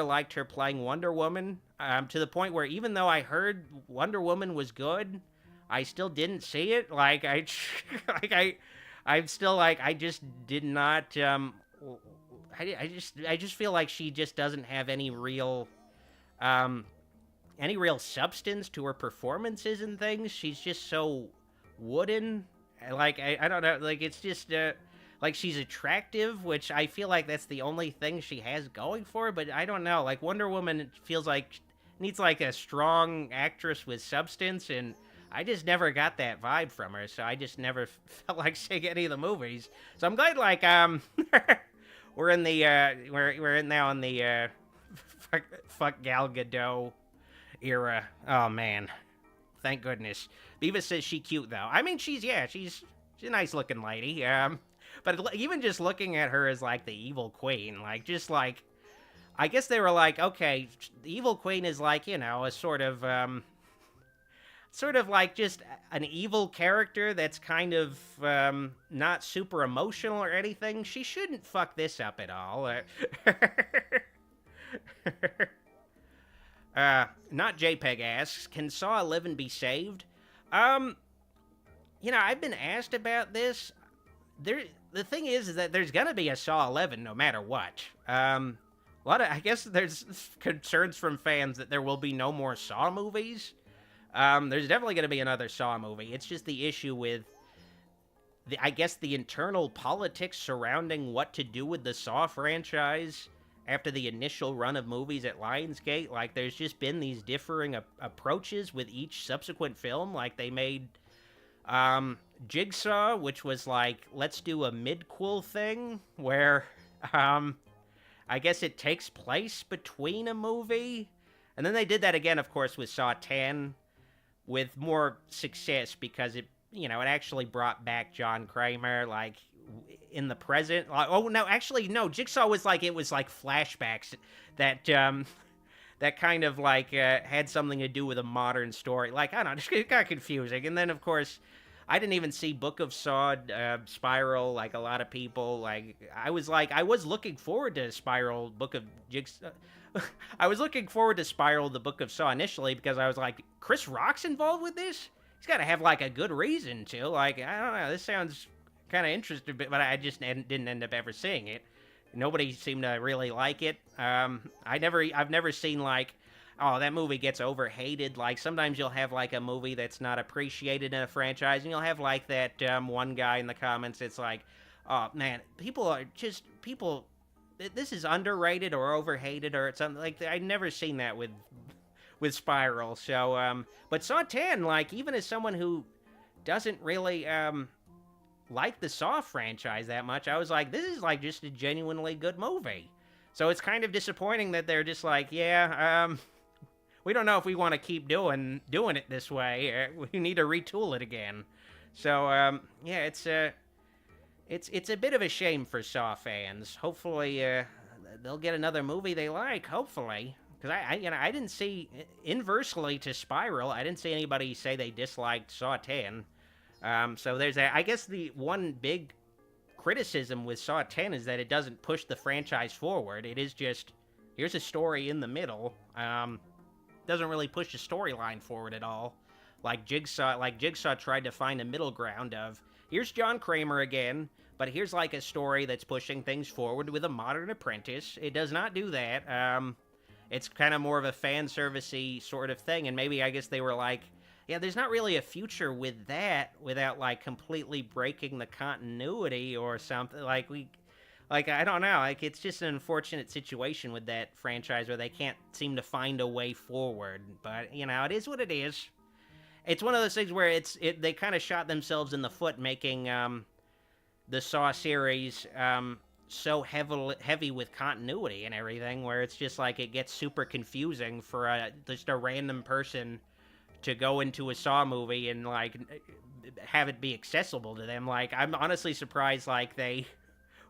liked her playing Wonder Woman, to the point where even though I heard Wonder Woman was good, I still didn't see it. I'm still I just did not. I just feel like she just doesn't have any real substance to her performances and things. She's just so wooden. I don't know. It's just she's attractive, which I feel like that's the only thing she has going for her. But I don't know. Wonder Woman feels like needs a strong actress with substance, and I just never got that vibe from her, so I just never felt like seeing any of the movies. So I'm glad, we're in the, we're now in the, fuck Gal Gadot era. Oh, man. Thank goodness. Beavis says she cute, though. I mean, she's a nice-looking lady, but even just looking at her as, the evil queen, I guess they were okay, the evil queen is a sort of just an evil character that's kind of not super emotional or anything. She shouldn't fuck this up at all. Not JPEG asks, can Saw 11 be saved? I've been asked about this. The thing is that there's gonna be a Saw 11 no matter what. I guess there's concerns from fans that there will be no more Saw movies. There's definitely going to be another Saw movie. It's just the issue with, the internal politics surrounding what to do with the Saw franchise after the initial run of movies at Lionsgate. There's just been these differing approaches with each subsequent film. They made Jigsaw, which was let's do a midquel thing, where, I guess it takes place between a movie. And then they did that again, of course, with Saw 10, with more success because it actually brought back John Kramer, in the present. Jigsaw was it was flashbacks that kind of had something to do with a modern story. I don't know, it got confusing. And then, of course, I didn't even see Book of Saw, Spiral, like a lot of people. I was looking forward to Spiral, Book of Jigsaw. I was looking forward to Spiral, the Book of Saw initially because I was Chris Rock's involved with this? He's got to have a good reason to. I don't know, this sounds kind of interesting, but I just didn't end up ever seeing it. Nobody seemed to really like it. I've never seen oh, that movie gets overhated. Sometimes you'll have a movie that's not appreciated in a franchise, and you'll have that one guy in the comments that's oh man, people this is underrated or overhated or something. I've never seen that with Spiral. So but Saw 10, even as someone who doesn't really like the Saw franchise that much, I was this is just a genuinely good movie. So it's kind of disappointing that they're just we don't know if we want to keep doing it this way. We need to retool it again. So yeah, it's a bit of a shame for Saw fans. Hopefully they'll get another movie they like. Hopefully, because I didn't see, inversely to Spiral, I didn't see anybody say they disliked Saw 10. So there's that. I guess the one big criticism with Saw 10 is that it doesn't push the franchise forward. It is just Here's a story in the middle. Doesn't really push the storyline forward at all. Like Jigsaw tried to find a middle ground of, here's John Kramer again, but here's like a story that's pushing things forward with a modern apprentice. It does not do that. It's kind of more of a fan servicey sort of thing, and maybe I guess they were like, yeah, there's not really a future with that without like completely breaking the continuity or something. Like I don't know, like it's just an unfortunate situation with that franchise where they can't seem to find a way forward. But you know, it is what it is. It's one of those things where they kind of shot themselves in the foot making the Saw series so heavy with continuity and everything, where it's just like it gets super confusing for just a random person to go into a Saw movie and like have it be accessible to them. Like, I'm honestly surprised like they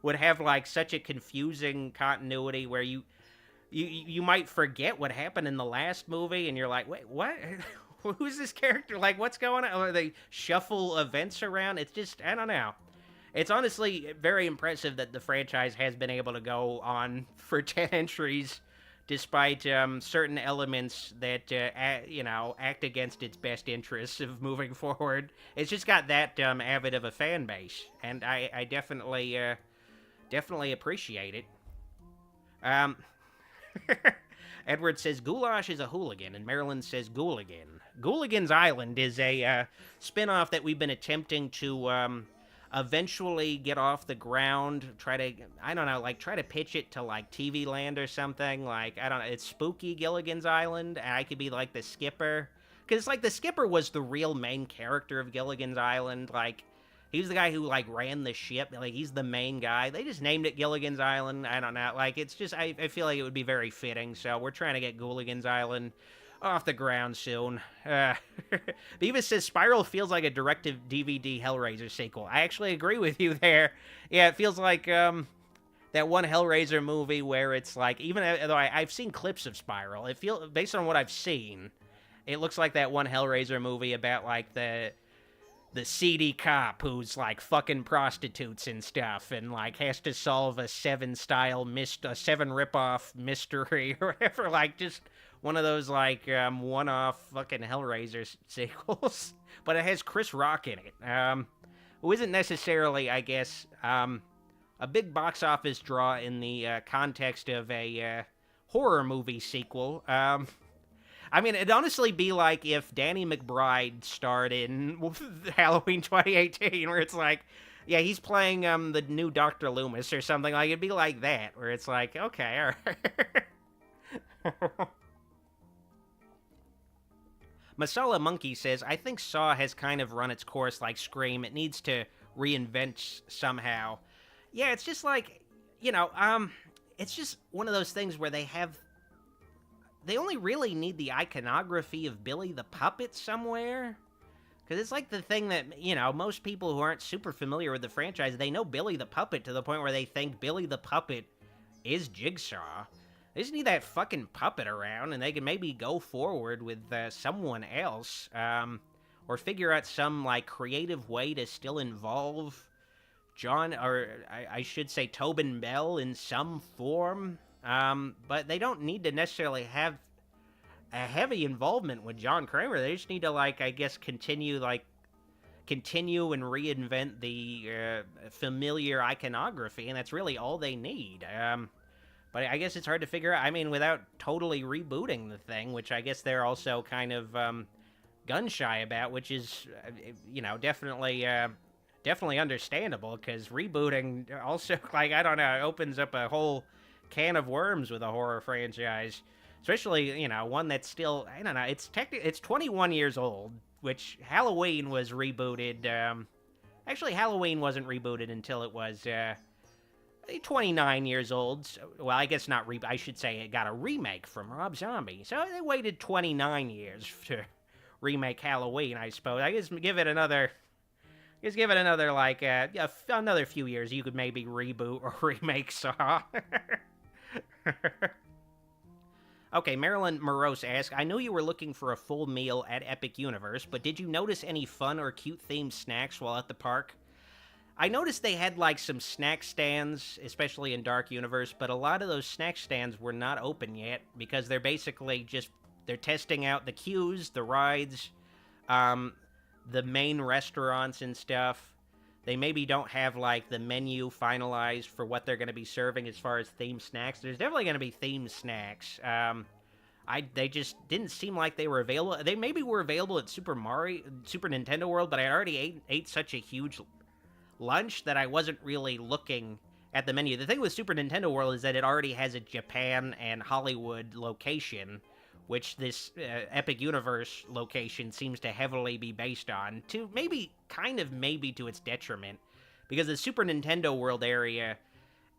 would have like such a confusing continuity where you might forget what happened in the last movie and you're like, wait, what? Who's this character? Like, what's going on? Or they shuffle events around. It's just, I don't know. It's honestly very impressive that the franchise has been able to go on for 10 entries despite certain elements that, act against its best interests of moving forward. It's just got that avid of a fan base, and I definitely appreciate it. Edward says Goulash is a hooligan, and Marilyn says Ghouligan. Ghouligan's Island is a spin-off that we've been attempting to eventually get off the ground, try to pitch it to, like, TV Land or something. Like, I don't know, it's spooky Gilligan's Island, and I could be, like, the skipper. Because, like, the skipper was the real main character of Gilligan's Island. Like, he was the guy who, like, ran the ship. Like, he's the main guy. They just named it Gilligan's Island. I don't know. Like, it's just, I feel like it would be very fitting. So we're trying to get Gilligan's Island off the ground soon. Beavis says Spiral feels like a direct-to-DVD Hellraiser sequel. I actually agree with you there. Yeah, it feels like that one Hellraiser movie where it's like, even though I've seen clips of Spiral, it feels, based on what I've seen, it looks like that one Hellraiser movie about, like, the seedy cop who's, like, fucking prostitutes and stuff and, like, has to solve a Seven rip-off mystery or whatever. Like, just one of those, like, one-off fucking Hellraiser sequels. But it has Chris Rock in it, who isn't necessarily, I guess, a big box office draw in the context of a horror movie sequel. I mean, it'd honestly be like if Danny McBride starred in Halloween 2018, where it's like, yeah, he's playing the new Dr. Loomis or something. Like, it'd be like that, where it's like, okay, all right. Masala Monkey says, I think Saw has kind of run its course like Scream. It needs to reinvent somehow. Yeah, it's just like, it's just one of those things where they only really need the iconography of Billy the Puppet somewhere. Because it's like the thing that, most people who aren't super familiar with the franchise, they know Billy the Puppet to the point where they think Billy the Puppet is Jigsaw. They just need that fucking puppet around, and they can maybe go forward with someone else, or figure out some, like, creative way to still involve John, or I should say Tobin Bell in some form. But they don't need to necessarily have a heavy involvement with John Kramer. They just need to, like, I guess, continue and reinvent the familiar iconography, and that's really all they need. But I guess it's hard to figure out, I mean, without totally rebooting the thing, which I guess they're also kind of gun-shy about, which is, definitely understandable, because rebooting also, like, I don't know, opens up a whole can of worms with a horror franchise, especially, one that's still, I don't know, it's 21 years old, which Halloween was rebooted. Actually, Halloween wasn't rebooted until it was 29 years old. So, well, I guess not. I should say it got a remake from Rob Zombie. So they waited 29 years to remake Halloween, I suppose. I guess give it another like another few years. You could maybe reboot or remake Saw. Okay, Marilyn Morose asks, I know you were looking for a full meal at Epic Universe, but did you notice any fun or cute themed snacks while at the park? I noticed they had like some snack stands, especially in Dark Universe, but a lot of those snack stands were not open yet because they're basically they're testing out the queues, the rides, the main restaurants and stuff. They maybe don't have like the menu finalized for what they're going to be serving as far as themed snacks. There's definitely going to be themed snacks. They just didn't seem like they were available. They maybe were available at Super Nintendo World, but I already ate such a huge lunch that I wasn't really looking at the menu. The thing with Super Nintendo World is that it already has a Japan and Hollywood location, which this Epic Universe location seems to heavily be based on, to maybe to its detriment, because the Super Nintendo World area,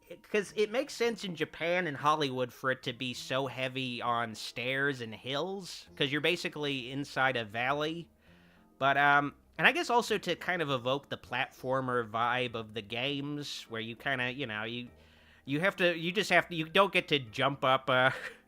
because it makes sense in Japan and Hollywood for it to be so heavy on stairs and hills, because you're basically inside a valley, but and I guess also to kind of evoke the platformer vibe of the games, where you kind of, you don't get to jump up,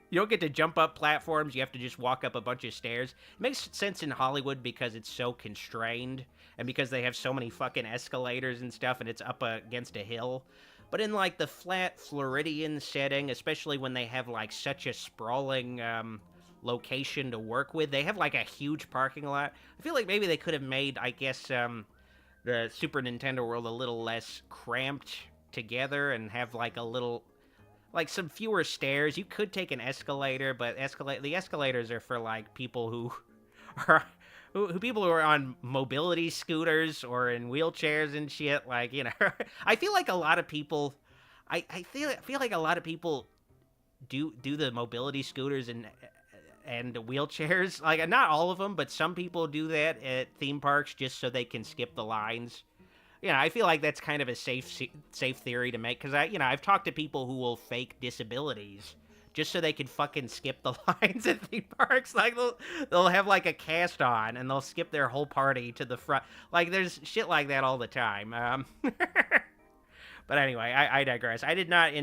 you don't get to jump up platforms, you have to just walk up a bunch of stairs. It makes sense in Hollywood because it's so constrained, and because they have so many fucking escalators and stuff, and it's up against a hill. But in, like, the flat Floridian setting, especially when they have, like, such a sprawling, location to work with. They have like a huge parking lot. I feel like maybe they could have made, I guess, the Super Nintendo World a little less cramped together and have like a little, like some fewer stairs. You could take an escalator, but the escalators are for like people who are people who are on mobility scooters or in wheelchairs and shit. Like, I feel like a lot of people, I feel like a lot of people do the mobility scooters and wheelchairs. Like, not all of them, but some people do that at theme parks just so they can skip the lines. I feel like that's kind of a safe theory to make, because I've talked to people who will fake disabilities just so they can fucking skip the lines at theme parks. Like, they'll have like a cast on and they'll skip their whole party to the front. Like, there's shit like that all the time. But anyway, I digress. I did not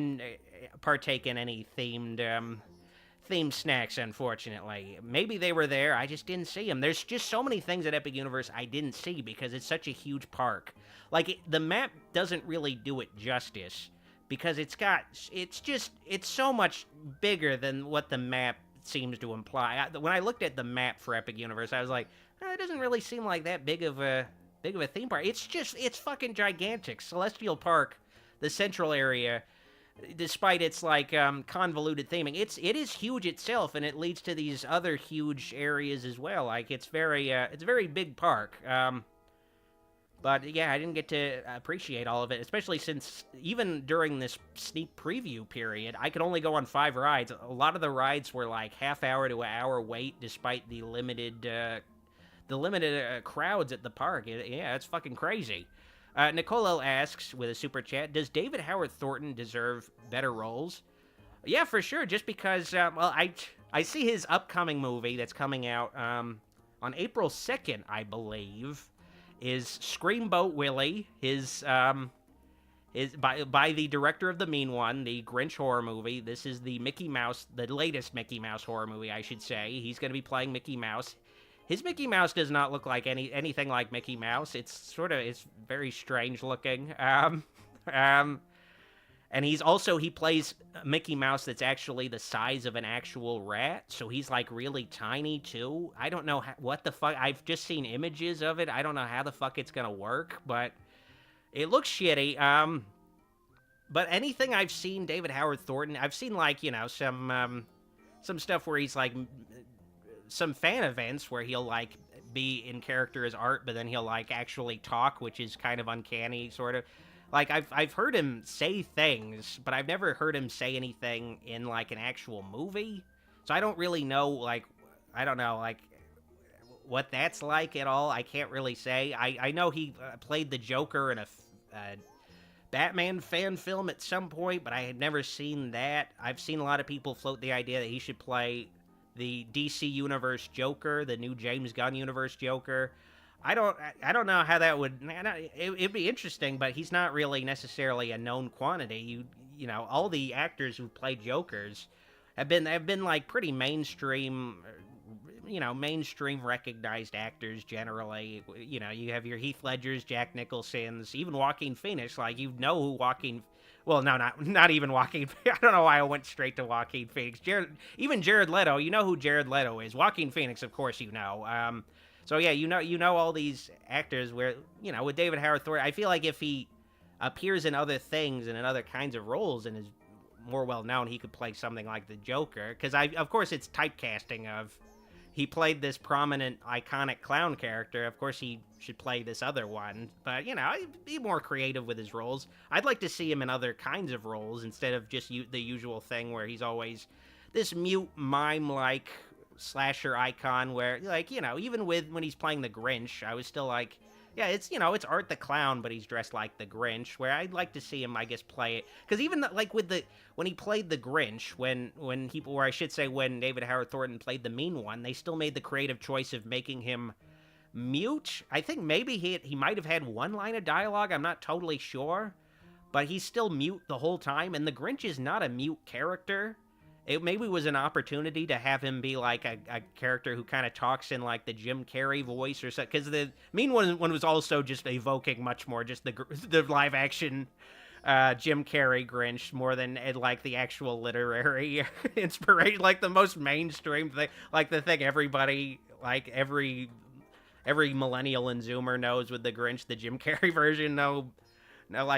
partake in any themed snacks, unfortunately. Maybe they were there, I just didn't see them. There's just so many things at Epic Universe I didn't see because it's such a huge park. Like, the map doesn't really do it justice, because it's so much bigger than what the map seems to imply. When I looked at the map for Epic Universe, I was like, it doesn't really seem like that big of a theme park. It's fucking gigantic. Celestial Park, the central area, despite its like convoluted theming, it is huge itself, and it leads to these other huge areas as well. Like, it's a very big park. But yeah, I didn't get to appreciate all of it, especially since even during this sneak preview period, I could only go on 5 rides. A lot of the rides were like half-hour to an hour wait, despite the limited crowds at the park. It's fucking crazy. Nicolo asks with a super chat, does David Howard Thornton deserve better roles? Yeah, for sure, just because, I see his upcoming movie that's coming out on April 2nd, I believe, is Screamboat Willie, is by the director of The Mean One, the Grinch horror movie. This is the latest Mickey Mouse horror movie, I should say. He's going to be playing Mickey Mouse. His Mickey Mouse does not look like anything like Mickey Mouse. It's very strange looking. And he plays Mickey Mouse that's actually the size of an actual rat, so he's like really tiny too. I don't know what the fuck. I've just seen images of it. I don't know how the fuck it's gonna work, but it looks shitty. But anything I've seen David Howard Thornton, I've seen like, some stuff where he's like, some fan events where he'll like be in character as art, but then he'll like actually talk, which is kind of uncanny, sort of. Like, I've heard him say things, but I've never heard him say anything in like an actual movie. So I don't really know, like, I don't know, like, what that's like at all. I can't really say. I know he played the Joker in a Batman fan film at some point, but I had never seen that. I've seen a lot of people float the idea that he should play the DC Universe Joker, the new James Gunn Universe Joker. I don't know how that would. It'd be interesting, but he's not really necessarily a known quantity. All the actors who play Jokers have been like pretty mainstream, mainstream recognized actors generally. You have your Heath Ledgers, Jack Nicholsons, even Joaquin Phoenix. Like, you know who Joaquin... Well, no, not even Joaquin. I don't know why I went straight to Joaquin Phoenix. Even Jared Leto, you know who Jared Leto is. Joaquin Phoenix, of course, you know. So yeah, you know all these actors where, with David Howard Thornton, I feel like if he appears in other things and in other kinds of roles and is more well known, he could play something like the Joker. Because of course it's typecasting of, he played this prominent, iconic clown character. Of course he should play this other one. But, be more creative with his roles. I'd like to see him in other kinds of roles instead of just the usual thing where he's always this mute, mime-like slasher icon where, even when he's playing the Grinch, I was still like, yeah, it's Art the Clown, but he's dressed like the Grinch, where I'd like to see him, I guess, play it. Because even, when he played the Grinch, when David Howard Thornton played the mean one, they still made the creative choice of making him mute. I think maybe he might have had one line of dialogue, I'm not totally sure, but he's still mute the whole time, and the Grinch is not a mute character. It maybe was an opportunity to have him be like a character who kind of talks in like the Jim Carrey voice or something. Because the mean one was also just evoking much more just the live action Jim Carrey Grinch more than like the actual literary inspiration, like the most mainstream thing, like the thing everybody, like every millennial and Zoomer knows with the Grinch, the Jim Carrey version. No,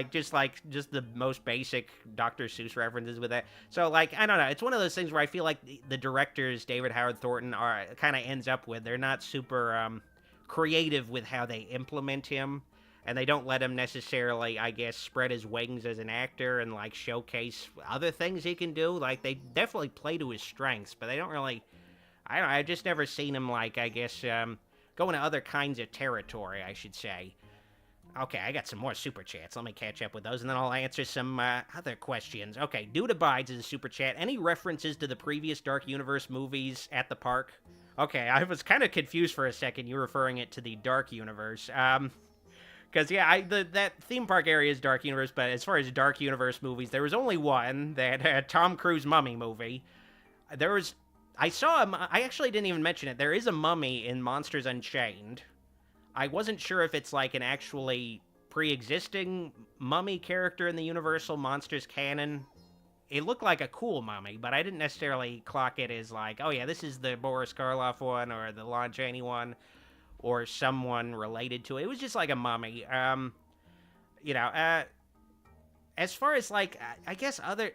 just the most basic Dr. Seuss references with that. So, I don't know. It's one of those things where I feel like the directors, David Howard Thornton, kind of ends up with, they're not super creative with how they implement him, and they don't let him necessarily, I guess, spread his wings as an actor and, showcase other things he can do. They definitely play to his strengths, but they don't really, I don't know, I've just never seen him, I guess, go into other kinds of territory, I should say. Okay, I got some more super chats. Let me catch up with those, and then I'll answer some other questions. Okay, Dude Abides is a super chat. Any references to the previous Dark Universe movies at the park? Okay, I was kind of confused for a second. You were referring it to the Dark Universe. Because, yeah, that theme park area is Dark Universe, but as far as Dark Universe movies, there was only one, that Tom Cruise Mummy movie. I saw I actually didn't even mention it. There is a mummy in Monsters Unchained. I wasn't sure if it's an actually pre-existing mummy character in the Universal Monsters canon. It looked like a cool mummy, but I didn't necessarily clock it as oh yeah, this is the Boris Karloff one or the Lon Chaney one or someone related to it. It was just a mummy. As far as I guess other,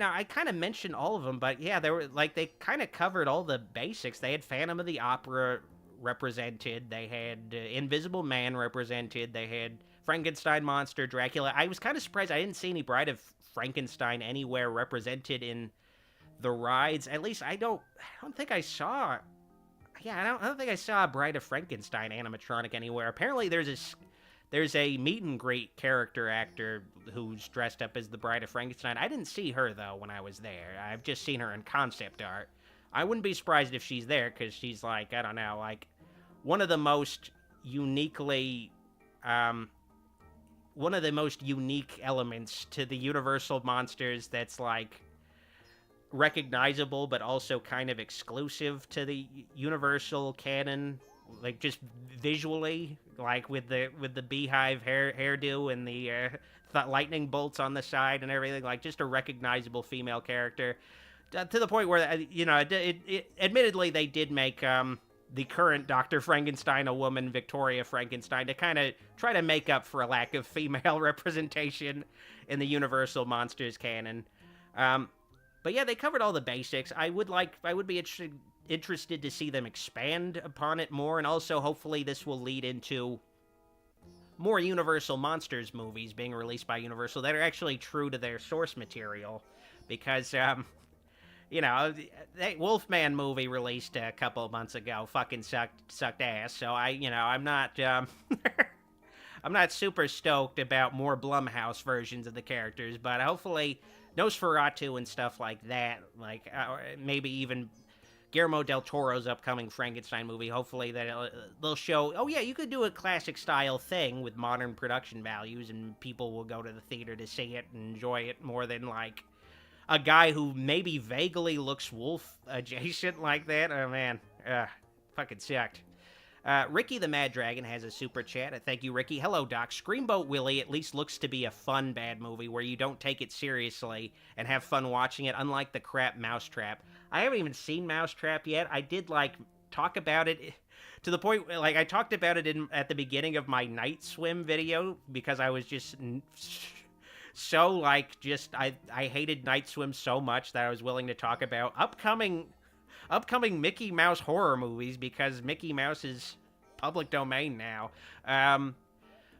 I kind of mentioned all of them, but yeah, they were they kind of covered all the basics. They had Phantom of the Opera represented, they had Invisible Man represented, they had Frankenstein monster, Dracula. I was kind of surprised I didn't see any Bride of Frankenstein anywhere represented in the rides. At least I don't think I saw. Yeah, I don't think I saw a Bride of Frankenstein animatronic anywhere. Apparently there's a meet and greet character actor who's dressed up as the Bride of Frankenstein. I didn't see her though when I was there. I've just seen her in concept art. I wouldn't be surprised if she's there, because she's I don't know, one of the most unique elements to the Universal monsters that's recognizable but also kind of exclusive to the Universal canon, just visually, with the beehive hairdo and the lightning bolts on the side and everything, just a recognizable female character. To the point where, admittedly, they did make the current Dr. Frankenstein a woman, Victoria Frankenstein, to kind of try to make up for a lack of female representation in the Universal Monsters canon. But yeah, they covered all the basics. I would be interested to see them expand upon it more, and also hopefully this will lead into more Universal Monsters movies being released by Universal that are actually true to their source material, because Wolfman movie released a couple of months ago fucking sucked ass. So I'm not I'm not super stoked about more Blumhouse versions of the characters, but hopefully Nosferatu and stuff like that, maybe even Guillermo del Toro's upcoming Frankenstein movie, hopefully that they'll show, oh yeah, you could do a classic style thing with modern production values and people will go to the theater to see it and enjoy it more than a guy who maybe vaguely looks wolf adjacent like that. Oh man, Fucking sucked. Ricky the Mad Dragon has a super chat. Thank you, Ricky. Hello, Doc. Screamboat Willie at least looks to be a fun bad movie where you don't take it seriously and have fun watching it, unlike the crap Mousetrap. I haven't even seen Mousetrap yet. I did, talk about it to the point, I talked about it at the beginning of my Night Swim video because I was just so, I hated Night Swim so much that I was willing to talk about upcoming Mickey Mouse horror movies because Mickey Mouse is public domain now.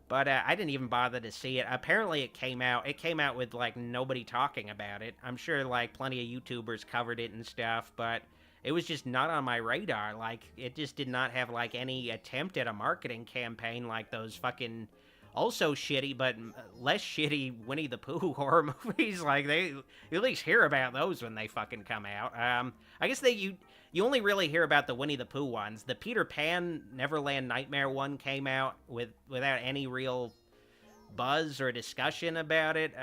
But I didn't even bother to see it. Apparently it came out. It came out with, nobody talking about it. I'm sure, plenty of YouTubers covered it and stuff, but it was just not on my radar. It just did not have, any attempt at a marketing campaign like those fucking also shitty, but less shitty Winnie the Pooh horror movies. You at least hear about those when they fucking come out. I guess you only really hear about the Winnie the Pooh ones. The Peter Pan Neverland Nightmare one came out without any real buzz or discussion about it.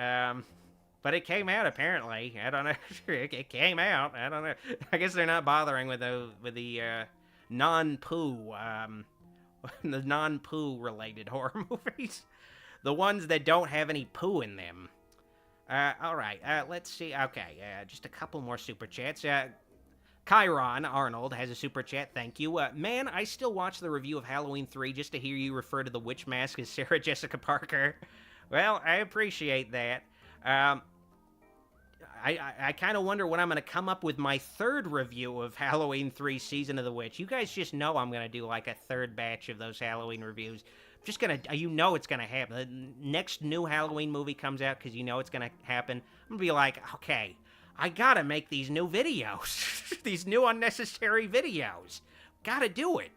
But it came out apparently. I don't know. It came out. I don't know. I guess they're not bothering with the non-Pooh the non-poo related horror movies. The ones that don't have any poo in them. Alright, let's see. Okay, just a couple more super chats. Chiron Arnold has a super chat, thank you. Man, I still watch the review of Halloween 3 just to hear you refer to the witch mask as Sarah Jessica Parker. Well, I appreciate that. I kind of wonder when I'm going to come up with my third review of Halloween 3 Season of the Witch. You guys just know I'm going to do a third batch of those Halloween reviews. I'm just going to, it's going to happen. The next new Halloween movie comes out because it's going to happen. I'm going to be like, okay, I got to make these new videos. These new unnecessary videos. Got to do it.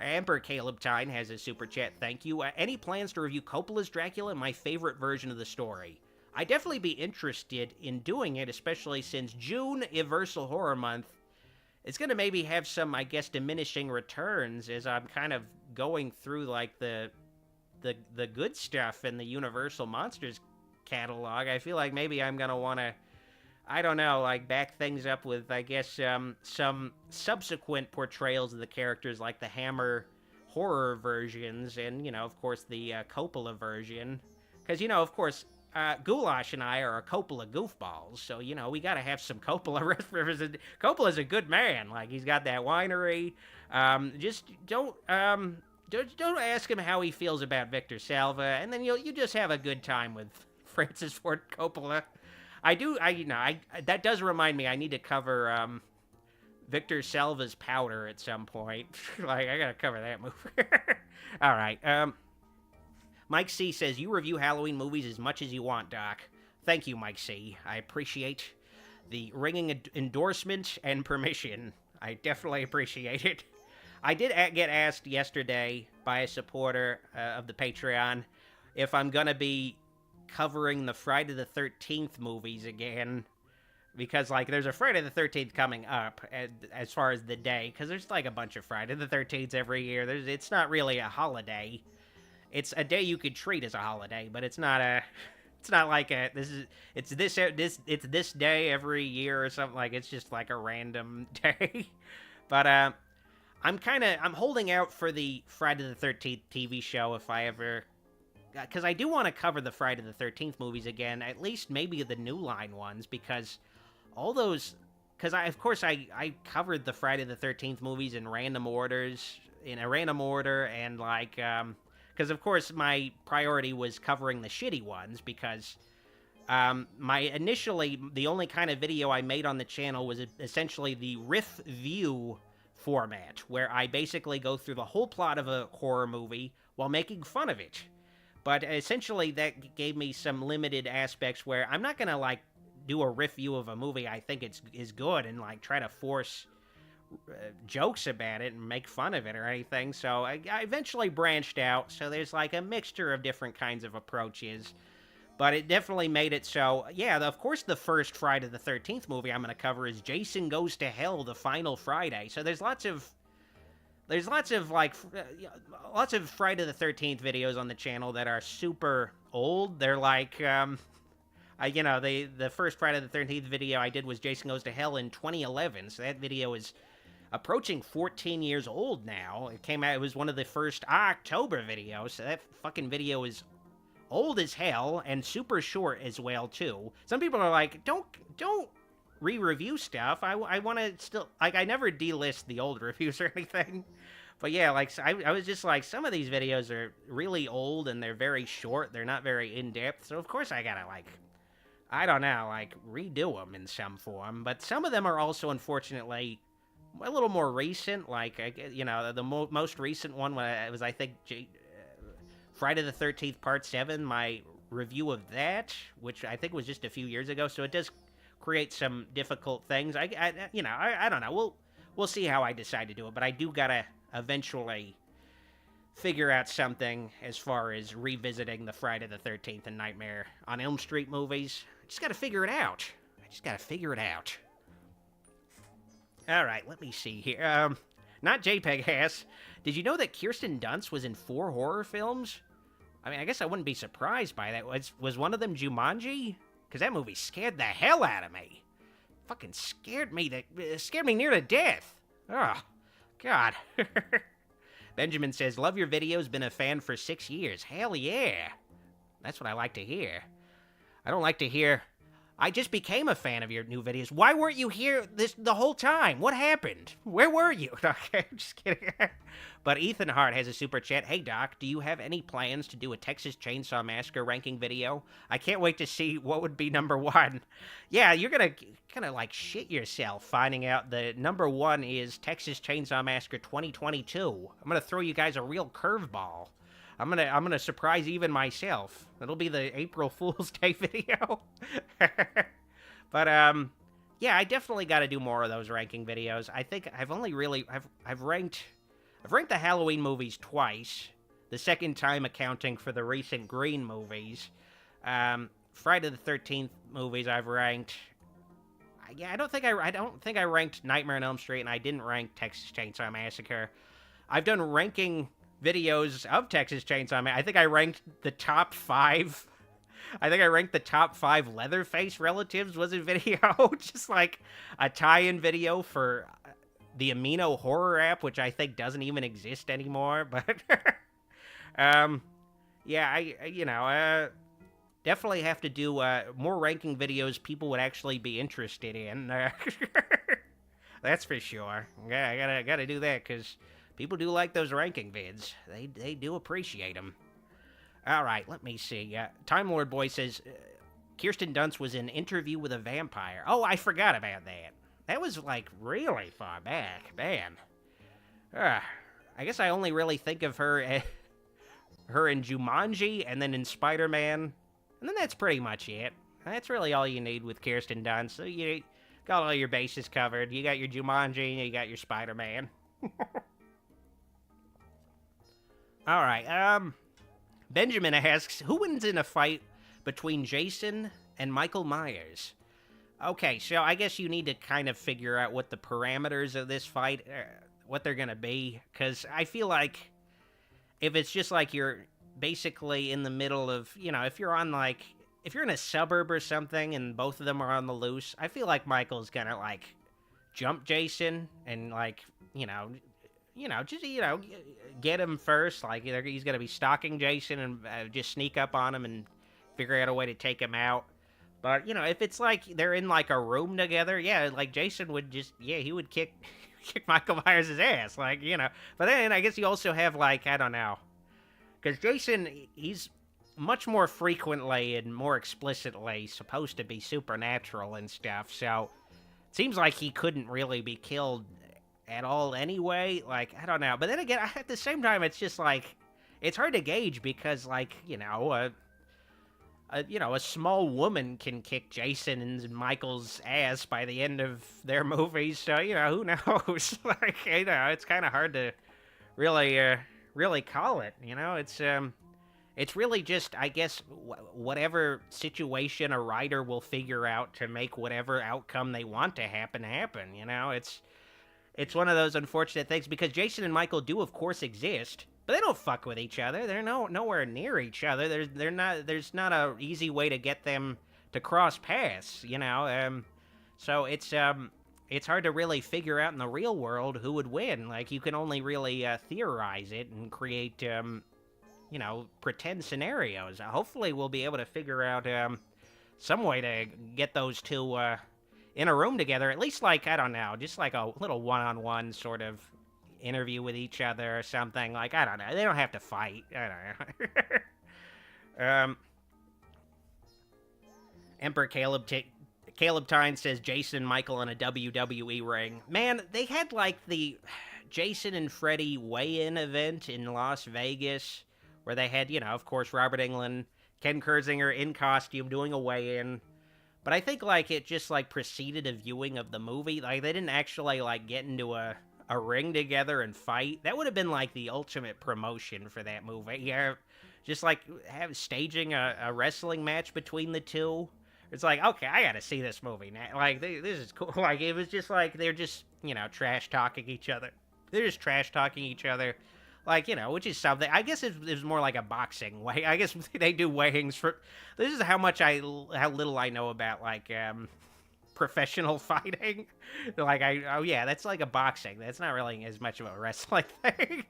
Amber Caleb Tyne has a super chat, thank you. Any plans to review Coppola's Dracula, my favorite version of the story? I'd definitely be interested in doing it, especially since June, Universal Horror Month, is going to maybe have some, I guess, diminishing returns as I'm kind of going through, the good stuff in the Universal Monsters catalog. I feel like maybe I'm going to want to, I don't know, back things up with, I guess, some subsequent portrayals of the characters, like the Hammer horror versions and, of course, the Coppola version. Because, of course, Goulash and I are a Coppola goofballs, so, we gotta have some Coppola representation. Coppola's a good man, he's got that winery. Just don't ask him how he feels about Victor Salva, and then you just have a good time with Francis Ford Coppola. That does remind me, I need to cover, Victor Salva's Powder at some point. I gotta cover that movie. Alright, Mike C says, you review Halloween movies as much as you want, Doc. Thank you, Mike C. I appreciate the ringing endorsement and permission. I definitely appreciate it. I did get asked yesterday by a supporter of the Patreon if I'm going to be covering the Friday the 13th movies again. Because, there's a Friday the 13th coming up as far as the day. Because there's, a bunch of Friday the 13th every year. It's not really a holiday. It's a day you could treat as a holiday, but it's not it's this day every year or something. It's just a random day. But I'm holding out for the Friday the 13th TV show if I ever, because I do want to cover the Friday the 13th movies again, at least maybe the New Line ones, because all those, because I covered the Friday the 13th movies in a random order, and because, of course, my priority was covering the shitty ones, because the only kind of video I made on the channel was essentially the riff view format, where I basically go through the whole plot of a horror movie while making fun of it. But essentially, that gave me some limited aspects where I'm not going to, do a riff view of a movie I think is good and, try to force jokes about it and make fun of it or anything. So I eventually branched out, so there's a mixture of different kinds of approaches, but it definitely made it so, yeah, of course the first Friday the 13th movie I'm going to cover is Jason Goes to Hell, the final Friday. So there's lots of Friday the 13th videos on the channel that are super old. They're the first Friday the 13th video I did was Jason Goes to Hell in 2011, so that video is approaching 14 years old now. It came out, it was one of the first October videos, so that fucking video is old as hell and super short as well, too. Some people are like, don't re-review stuff. I want to still, like, I never delist the old reviews or anything. But yeah, like, I was just like, some of these videos are really old and they're very short. They're not very in-depth. So, of course, I gotta, like, I don't know, like, redo them in some form. But some of them are also, unfortunately, a little more recent. Like, you know, the most recent one was, I think, Friday the 13th Part 7, my review of that, which I think was just a few years ago. So it does create some difficult things. I don't know. We'll see how I decide to do it. But I do gotta eventually figure out something as far as revisiting the Friday the 13th and Nightmare on Elm Street movies. I just gotta figure it out. All right, let me see here. Not JPEG ass. Did you know that Kirsten Dunst was in 4 horror films? I mean, I guess I wouldn't be surprised by that. Was one of them Jumanji? Because that movie scared the hell out of me. Fucking scared me near to death. Oh, God. Benjamin says, love your videos, been a fan for 6 years. Hell yeah. That's what I like to hear. I don't like to hear, I just became a fan of your new videos. Why weren't you here the whole time? What happened? Where were you? Okay, I'm just kidding. But Ethan Hart has a super chat. Hey, Doc, do you have any plans to do a Texas Chainsaw Massacre ranking video? I can't wait to see what would be number 1. Yeah, you're gonna kind of like shit yourself finding out the number 1 is Texas Chainsaw Massacre 2022. I'm gonna throw you guys a real curveball. I'm gonna surprise even myself. It'll be the April Fool's Day video. But yeah, I definitely got to do more of those ranking videos. I think I've only really I've ranked the Halloween movies twice. The second time accounting for the recent Green movies. Friday the 13th movies I've ranked. Yeah, I don't think I ranked Nightmare on Elm Street, and I didn't rank Texas Chainsaw Massacre. I've done ranking videos of Texas Chainsaw Massacre. I think I ranked the top 5. I think I ranked the top 5 Leatherface relatives was a video. Just like a tie-in video for the Amino horror app, which I think doesn't even exist anymore. But, yeah, I definitely have to do more ranking videos people would actually be interested in. That's for sure. Yeah, I gotta do that, because people do like those ranking vids. They do appreciate them. All right, let me see. Time Lord Boy says, Kirsten Dunst was in Interview with a Vampire. Oh, I forgot about that. That was, like, really far back. Man. I guess I only really think of her in Jumanji and then in Spider-Man. And then that's pretty much it. That's really all you need with Kirsten Dunst. So you got all your bases covered. You got your Jumanji and you got your Spider-Man. All right, Benjamin asks, who wins in a fight between Jason and Michael Myers? Okay, so I guess you need to kind of figure out what the parameters of this fight, what they're gonna be, because I feel like if it's just like you're basically in the middle of, you know, if you're in a suburb or something and both of them are on the loose, I feel like Michael's gonna, like, jump Jason and, like, just get him first. Like, he's gonna be stalking Jason and just sneak up on him and figure out a way to take him out. But, if it's like they're in, like, a room together, yeah, like, Jason would just, yeah, he would kick Michael Myers' ass, like, But then I guess you also have, like, I don't know. Because Jason, he's much more frequently and more explicitly supposed to be supernatural and stuff, so it seems like he couldn't really be killed at all anyway. Like, I don't know. But then again, at the same time, it's just, like, it's hard to gauge because, like, a small woman can kick Jason and Michael's ass by the end of their movies, so, who knows? Like, it's kind of hard to really call it, it's really just, I guess, whatever situation a writer will figure out to make whatever outcome they want to happen. It's one of those unfortunate things, because Jason and Michael do, of course, exist, but they don't fuck with each other. They're nowhere near each other. There's not a easy way to get them to cross paths, So it's it's hard to really figure out in the real world who would win. Like, you can only really theorize it and create, you know, pretend scenarios. Hopefully we'll be able to figure out some way to get those two in a room together. At least, like, I don't know, just like a little one-on-one sort of interview with each other or something. Like, I don't know. They don't have to fight. I don't know. Emperor Caleb Tyne says Jason Michael in a WWE ring. Man, they had like the Jason and Freddy weigh-in event in Las Vegas where they had, you know, of course, Robert Englund, Ken Kersinger in costume doing a weigh-in. But I think like it just like preceded a viewing of the movie. Like they didn't actually like get into a ring together and fight. That would have been like the ultimate promotion for that movie. Yeah, just like staging a wrestling match between the two. It's like, okay, I gotta see this movie now. Like, this is cool. Like, it was just like, they're just, you know, trash-talking each other. They're just trash-talking each other. Like, you know, which is something. I guess it was more like a boxing way. I guess they do weighings for... This is how little I know about, like, professional fighting. Like, oh yeah, that's like a boxing. That's not really as much of a wrestling thing.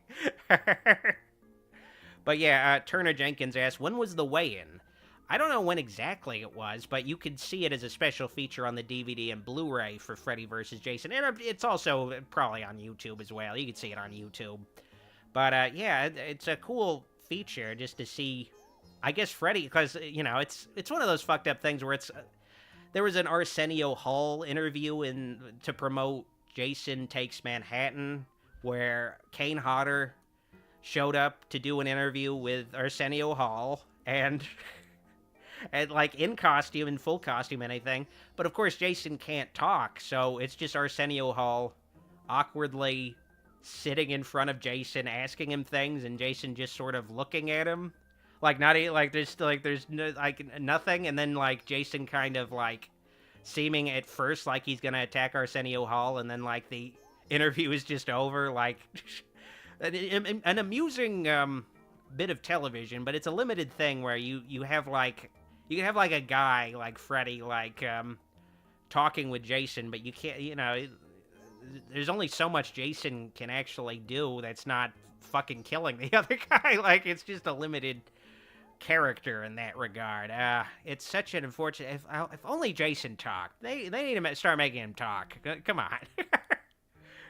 But yeah, Turner Jenkins asked, when was the weigh-in? I don't know when exactly it was, but you could see it as a special feature on the DVD and Blu-ray for Freddy vs. Jason. And it's also probably on YouTube as well. You can see it on YouTube. But, yeah, it's a cool feature just to see, I guess, Freddy, because, you know, it's one of those fucked up things where there was an Arsenio Hall interview to promote Jason Takes Manhattan, where Kane Hodder showed up to do an interview with Arsenio Hall, and like in costume, in full costume, anything. But of course, Jason can't talk, so it's just Arsenio Hall awkwardly sitting in front of Jason, asking him things, and Jason just sort of looking at him, like there's no, like nothing, and then like Jason kind of like seeming at first like he's gonna attack Arsenio Hall, and then like the interview is just over. Like an amusing bit of television, but it's a limited thing where you have like. You can have, like, a guy, like Freddy, like, talking with Jason, but you can't, you know, there's only so much Jason can actually do that's not fucking killing the other guy. Like, it's just a limited character in that regard. It's such an unfortunate... If only Jason talked. They need to start making him talk. Come on.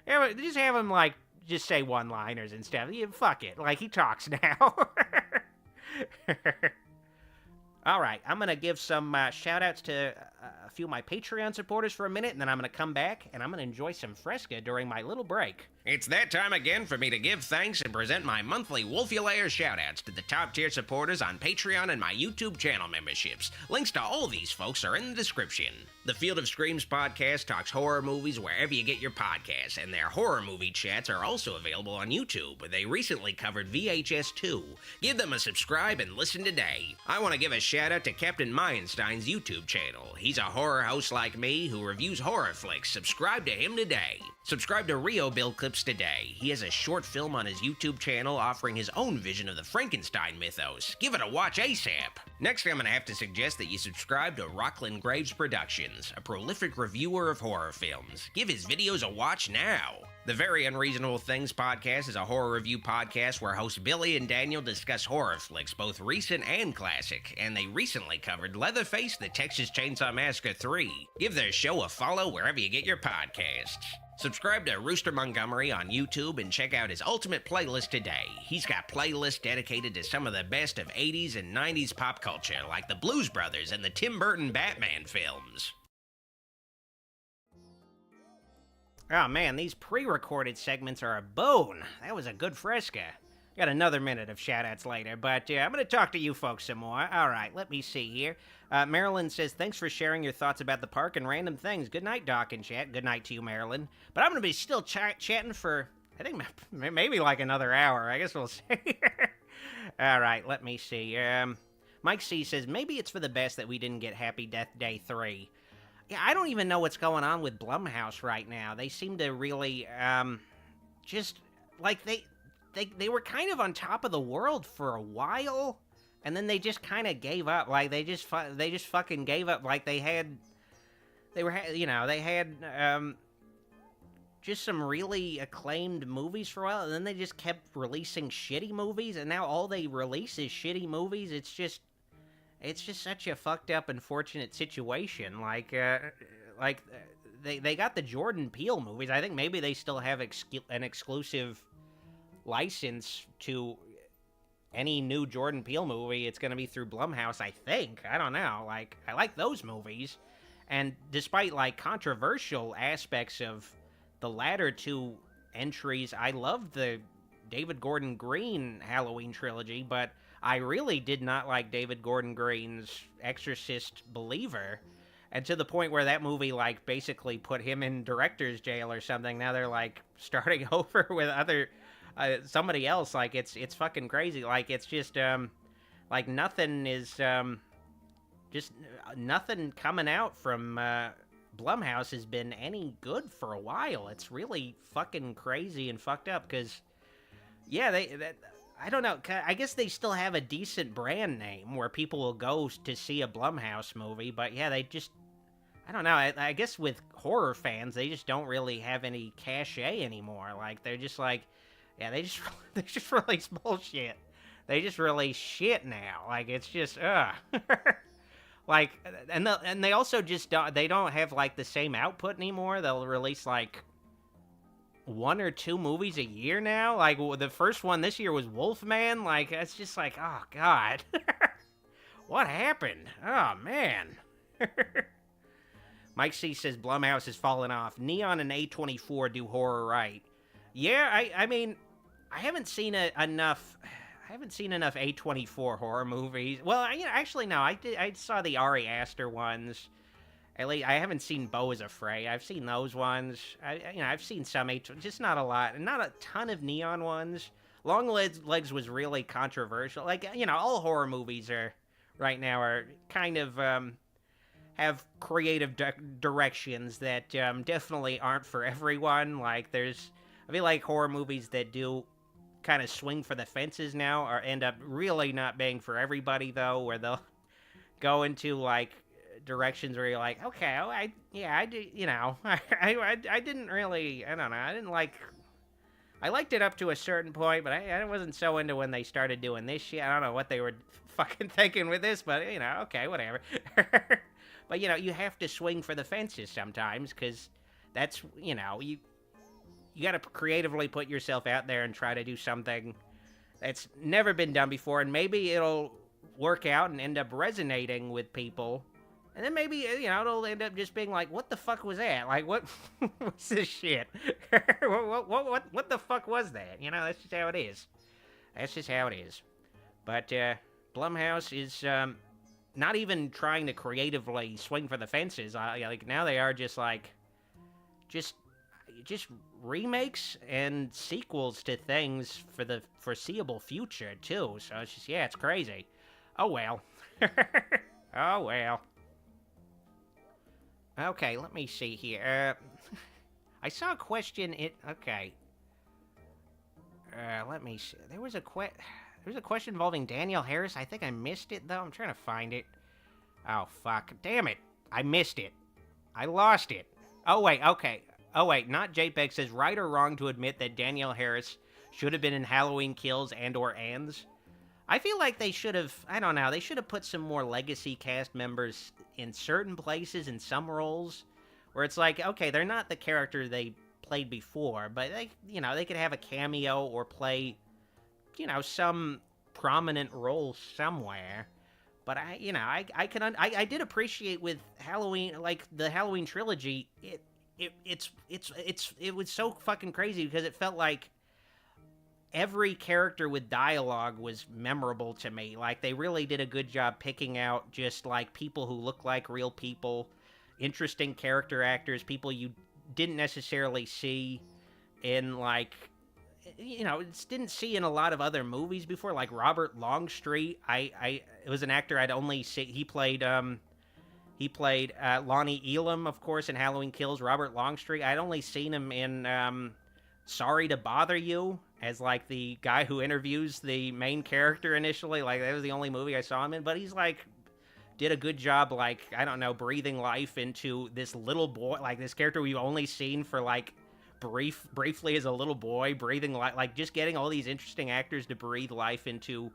Yeah, just have him, like, just say one-liners and stuff. Yeah, fuck it. Like, he talks now. All right, I'm going to give some shout-outs to a few of my Patreon supporters for a minute, and then I'm going to come back, and I'm going to enjoy some Fresca during my little break. It's that time again for me to give thanks and present my monthly Wolfulair shout-outs to the top-tier supporters on Patreon and my YouTube channel memberships. Links to all these folks are in the description. The Field of Screams podcast talks horror movies wherever you get your podcasts, and their horror movie chats are also available on YouTube. They recently covered VHS 2. Give them a subscribe and listen today. I want to give a shout-out to Captain Meilenstein's YouTube channel. He's a horror host like me who reviews horror flicks. Subscribe to him today. Subscribe to Rio Build Clips today. He has a short film on his YouTube channel offering his own vision of the Frankenstein mythos. Give it a watch ASAP. Next, I'm going to have to suggest that you subscribe to Rockland Graves Productions, a prolific reviewer of horror films. Give his videos a watch now. The Very Unreasonable Things podcast is a horror review podcast where hosts Billy and Daniel discuss horror flicks, both recent and classic, and they recently covered Leatherface, The Texas Chainsaw Massacre 3. Give their show a follow wherever you get your podcasts. Subscribe to Rooster Montgomery on YouTube and check out his ultimate playlist today. He's got playlists dedicated to some of the best of 80s and 90s pop culture, like the Blues Brothers and the Tim Burton Batman films. Oh man, these pre-recorded segments are a bone. That was a good Fresca. Got another minute of shoutouts later, but I'm going to talk to you folks some more. All right, let me see here. Marilyn says, thanks for sharing your thoughts about the park and random things. Good night, Doc and chat. Good night to you, Marilyn. But I'm going to be still chatting for, I think, maybe like another hour. I guess we'll see. All right, let me see. Mike C says, maybe it's for the best that we didn't get Happy Death Day 3. Yeah, I don't even know what's going on with Blumhouse right now. They seem to really, just, like, they were kind of on top of the world for a while, and then they just kind of gave up. Like, they just fucking gave up. Like, they had just some really acclaimed movies for a while, and then they just kept releasing shitty movies, and now all they release is shitty movies. It's just such a fucked up, unfortunate situation. They got the Jordan Peele movies. I think maybe they still have an exclusive license to any new Jordan Peele movie. It's going to be through Blumhouse, I think. I don't know. Like, I like those movies. And despite, like, controversial aspects of the latter two entries, I love the David Gordon Green Halloween trilogy, but I really did not like David Gordon Green's Exorcist Believer. And to the point where that movie, like, basically put him in director's jail or something. Now they're, like, starting over with somebody else. Like, it's fucking crazy. Like, it's just, like, nothing is, just nothing coming out from, Blumhouse has been any good for a while. It's really fucking crazy and fucked up, because, yeah, I don't know, I guess they still have a decent brand name where people will go to see a Blumhouse movie, but yeah, they just, I don't know, I guess with horror fans, they just don't really have any cachet anymore. Like, they're just like, yeah, they just release bullshit. They just release shit now. Like, it's just, like, and they also just they don't have, like, the same output anymore. They'll release, like, 1 or 2 movies a year now. Like, the first one this year was Wolfman. Like, it's just like, oh, God. What happened? Oh, man. Mike C says Blumhouse has fallen off. Neon and A24 do horror right. Yeah, I mean, I haven't seen enough A24 horror movies. Well, actually, no, I saw the Ari Aster ones. At least, I haven't seen Beau is Afraid. I've seen those ones. I've seen some, just not a lot. And not a ton of Neon ones. Long Legs was really controversial. Like, all horror movies right now are kind of, have creative directions that, definitely aren't for everyone. Like, I feel like horror movies that do kind of swing for the fences now end up really not being for everybody, though, where they'll go into, like, directions where you're like, okay, I didn't really, I don't know, I liked it up to a certain point, but I wasn't so into when they started doing this shit. I don't know what they were fucking thinking with this, but, okay, whatever. But, you have to swing for the fences sometimes, because that's, you gotta creatively put yourself out there and try to do something that's never been done before, and maybe it'll work out and end up resonating with people. And then maybe, it'll end up just being like, what the fuck was that? Like, what's this shit? what the fuck was that? That's just how it is. That's just how it is. But, Blumhouse is, not even trying to creatively swing for the fences. Like, now they are just, like, just remakes and sequels to things for the foreseeable future, too. So it's just, yeah, it's crazy. Oh, well. Oh, well. Okay, let me see here. I saw a question. Okay. Let me see. There was a question involving Danielle Harris. I think I missed it, though. I'm trying to find it. Oh, fuck. Damn it. I missed it. I lost it. Oh, wait. Okay. Oh, wait. Not JPEG says, right or wrong to admit that Danielle Harris should have been in Halloween Kills and/or Ends? I feel like they should have, I don't know, they should have put some more legacy cast members in certain places in some roles, where it's like, okay, they're not the character they played before, but they could have a cameo or play, some prominent role somewhere. But I did appreciate with Halloween, like the Halloween trilogy, it was so fucking crazy because it felt like every character with dialogue was memorable to me. Like, they really did a good job picking out just, like, people who look like real people, interesting character actors, people you didn't necessarily see in, like, didn't see in a lot of other movies before. Like, Robert Longstreet, it was an actor I'd only see, he played Lonnie Elam, of course, in Halloween Kills. Robert Longstreet, I'd only seen him in, Sorry to Bother You, as, like, the guy who interviews the main character initially. Like, that was the only movie I saw him in. But he's, like, did a good job, like, I don't know, breathing life into this little boy, like, this character we've only seen for, like, briefly as a little boy, breathing like just getting all these interesting actors to breathe life into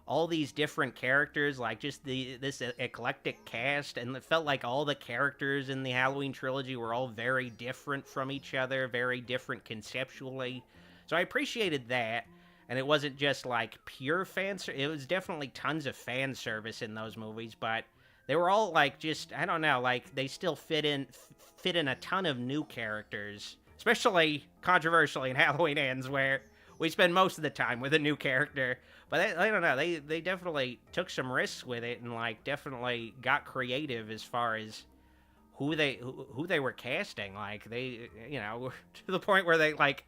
all these different characters, like just this eclectic cast, and it felt like all the characters in the Halloween trilogy were all very different from each other, very different conceptually. So I appreciated that, and it wasn't just like pure it was definitely tons of fan service in those movies, but they were all like just, I don't know, like they still fit in a ton of new characters, especially controversially in Halloween Ends, where we spend most of the time with a new character. But I don't know, they definitely took some risks with it and like definitely got creative as far as who they were casting. Like they, you know, to the point where they like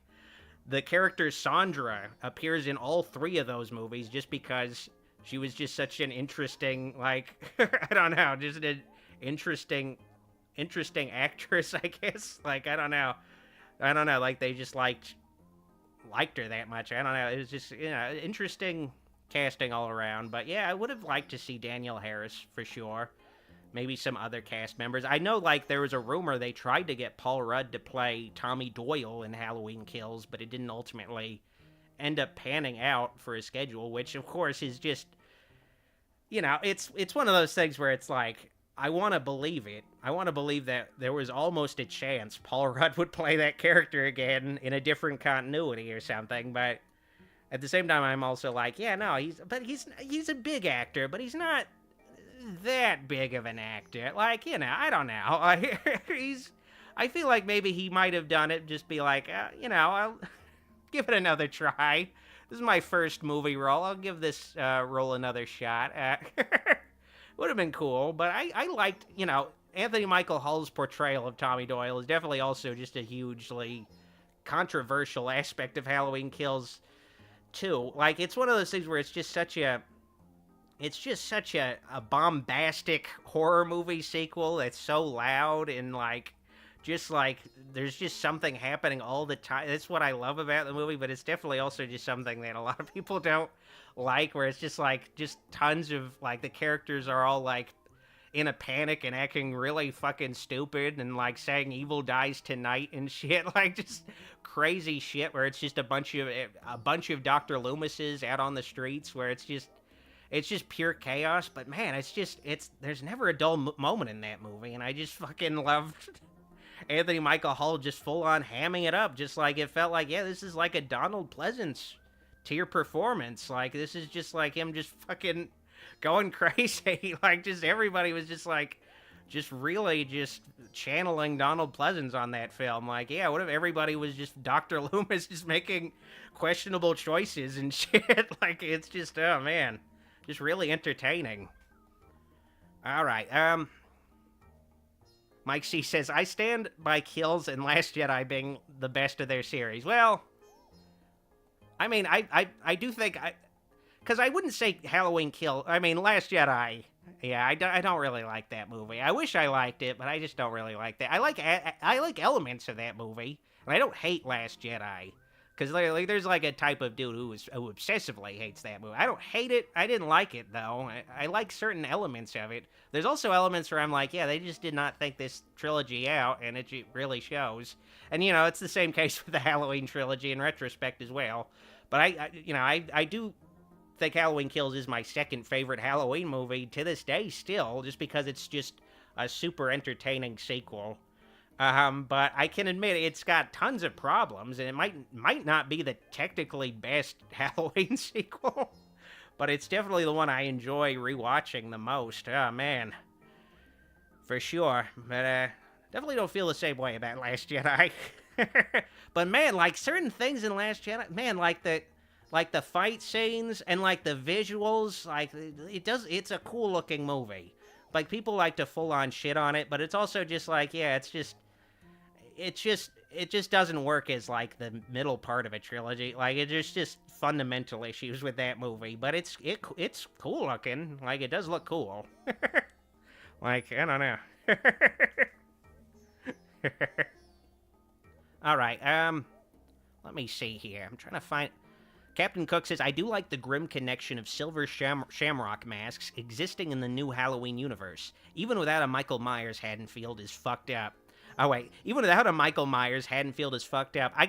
the character Sandra appears in all three of those movies just because she was just such an interesting, like, I don't know, just an interesting actress, I guess. Like, I don't know, like they just liked her that much. I don't know, it was just, you know, interesting casting all around. But yeah, I would have liked to see Danielle Harris for sure. Maybe some other cast members. I know, like, there was a rumor they tried to get Paul Rudd to play Tommy Doyle in Halloween Kills, but it didn't ultimately end up panning out for his schedule, which of course is just, you know, it's one of those things where it's like, I want to believe it. I want to believe that there was almost a chance Paul Rudd would play that character again in a different continuity or something, but at the same time, I'm also like, yeah, no, he's a big actor, but he's not that big of an actor. Like, you know, I don't know. I feel like maybe he might have done it, just be like, you know, I'll give it another try. This is my first movie role. I'll give this role another shot. Would have been cool, but I liked, you know, Anthony Michael Hall's portrayal of Tommy Doyle is definitely also just a hugely controversial aspect of Halloween Kills, too. Like, it's one of those things where it's just such a bombastic horror movie sequel that's so loud and, like, just, like, there's just something happening all the time. That's what I love about the movie, but it's definitely also just something that a lot of people don't like, where it's just, like, just tons of, like, the characters are all, like, in a panic and acting really fucking stupid and, like, saying evil dies tonight and shit. Like, just crazy shit where it's just a bunch of Dr. Loomises out on the streets where it's just pure chaos. But, man, there's never a dull moment in that movie, and I just fucking loved Anthony Michael Hall just full-on hamming it up, just like it felt like, yeah, this is like a Donald Pleasance tier performance. Like, this is just like him just fucking going crazy. Like, just everybody was just like, just really just channeling Donald Pleasance on that film. Like, yeah, what if everybody was just Dr. Loomis just making questionable choices and shit? Like, it's just, oh man, just really entertaining. All right, Mike C says, I stand by Kills and Last Jedi being the best of their series. Well, I mean, I do think, because I wouldn't say Halloween Kill, I mean, Last Jedi, yeah, I don't really like that movie. I wish I liked it, but I just don't really like that. I like elements of that movie, and I don't hate Last Jedi, because like, there's like a type of dude who obsessively hates that movie. I don't hate it. I didn't like it, though. I like certain elements of it. There's also elements where I'm like, yeah, they just did not think this trilogy out, and it really shows. And, you know, it's the same case with the Halloween trilogy in retrospect as well. But I do think Halloween Kills is my second favorite Halloween movie to this day still, just because it's just a super entertaining sequel. But I can admit it's got tons of problems, and it might not be the technically best Halloween sequel, but it's definitely the one I enjoy rewatching the most. Oh, man. For sure. But, definitely don't feel the same way about Last Jedi. But, man, like, certain things in Last Jedi, man, like the fight scenes and, like, the visuals, like, it's a cool-looking movie. Like, people like to full-on shit on it, but it's also just like, yeah, it just doesn't work as, like, the middle part of a trilogy. Like, there's just fundamental issues with that movie, but it's cool looking. Like, it does look cool. Like, I don't know. All right, let me see here. I'm trying to find... Captain Cook says, I do like the grim connection of silver shamrock masks existing in the new Halloween universe. Even without a Michael Myers, Haddonfield is fucked up. Oh wait, even without a Michael Myers, Haddonfield is fucked up. I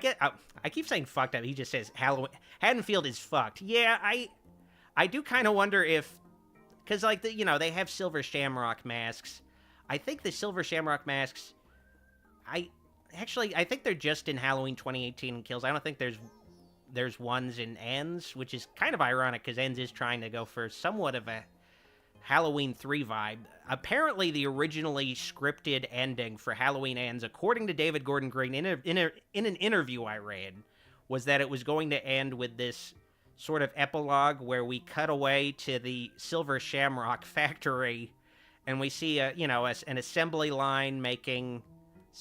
keep saying fucked up. He just says Halloween. Haddonfield is fucked. Yeah, I do kind of wonder if, because like they have silver shamrock masks. I think the silver shamrock masks. I think they're just in Halloween 2018 Kills. I don't think there's ones in Ends, which is kind of ironic because Ends is trying to go for somewhat of a Halloween 3 vibe. Apparently, the originally scripted ending for Halloween Ends, according to David Gordon Green, in an interview I read, was that it was going to end with this sort of epilogue where we cut away to the Silver Shamrock factory, and we see an assembly line making,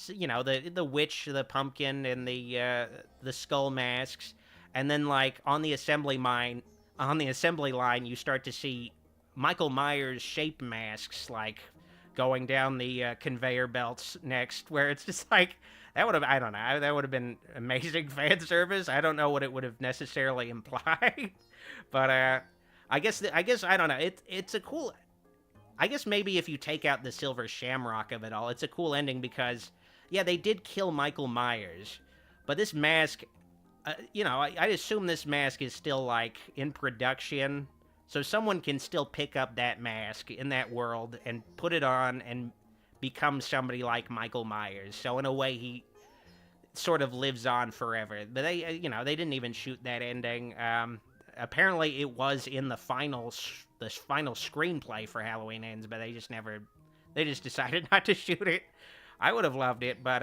the witch, the pumpkin, and the skull masks, and then like on the assembly line, you start to see Michael Myers shape masks, like, going down the conveyor belts next, where it's just like, that would have been amazing fan service. I don't know what it would have necessarily implied, but I guess, I don't know, it's a cool, I guess maybe if you take out the silver shamrock of it all, it's a cool ending because, yeah, they did kill Michael Myers, but this mask, I assume this mask is still, like, in production. So someone can still pick up that mask in that world and put it on and become somebody like Michael Myers. So in a way, he sort of lives on forever. But they didn't even shoot that ending. Apparently, it was in the final screenplay for Halloween Ends, but they just decided not to shoot it. I would have loved it, but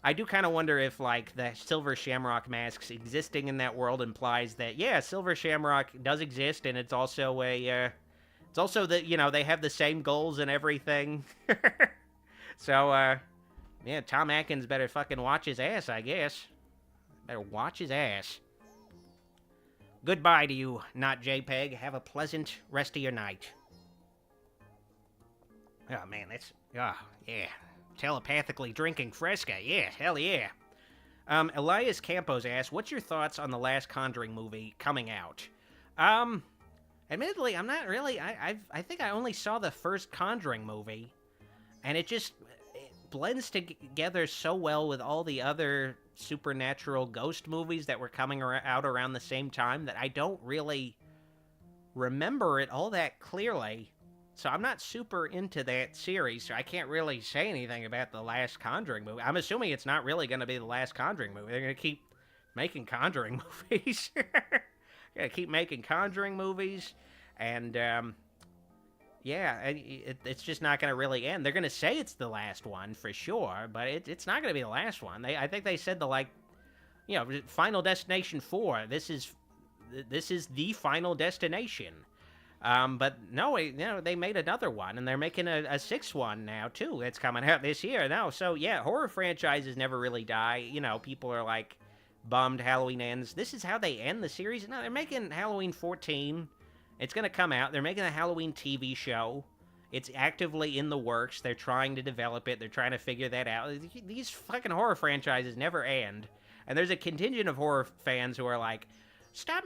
I do kind of wonder if, like, the Silver Shamrock masks existing in that world implies that, yeah, Silver Shamrock does exist, and it's also that, they have the same goals and everything. So, yeah, Tom Atkins better fucking watch his ass, I guess. Better watch his ass. Goodbye to you, not JPEG. Have a pleasant rest of your night. Oh, man, yeah. Telepathically drinking Fresca. Yeah, hell yeah. Elias Campos asks, what's your thoughts on the last Conjuring movie coming out? Admittedly, I'm not really, I think I only saw the first Conjuring movie, and it blends together so well with all the other supernatural ghost movies that were coming out around the same time that I don't really remember it all that clearly. So I'm not super into that series, so I can't really say anything about the last Conjuring movie. I'm assuming it's not really going to be the last Conjuring movie. They're going to keep making Conjuring movies. Going to keep making Conjuring movies, and yeah, it's just not going to really end. They're going to say it's the last one for sure, but it's not going to be the last one. I think they said Final Destination 4. This is the Final Destination. But no, they made another one, and they're making a sixth one now, too. It's coming out this year now. So, yeah, horror franchises never really die. People are, like, bummed Halloween ends. This is how they end the series. No, they're making Halloween 14. It's going to come out. They're making a Halloween TV show. It's actively in the works. They're trying to develop it. They're trying to figure that out. These fucking horror franchises never end. And there's a contingent of horror fans who are like, stop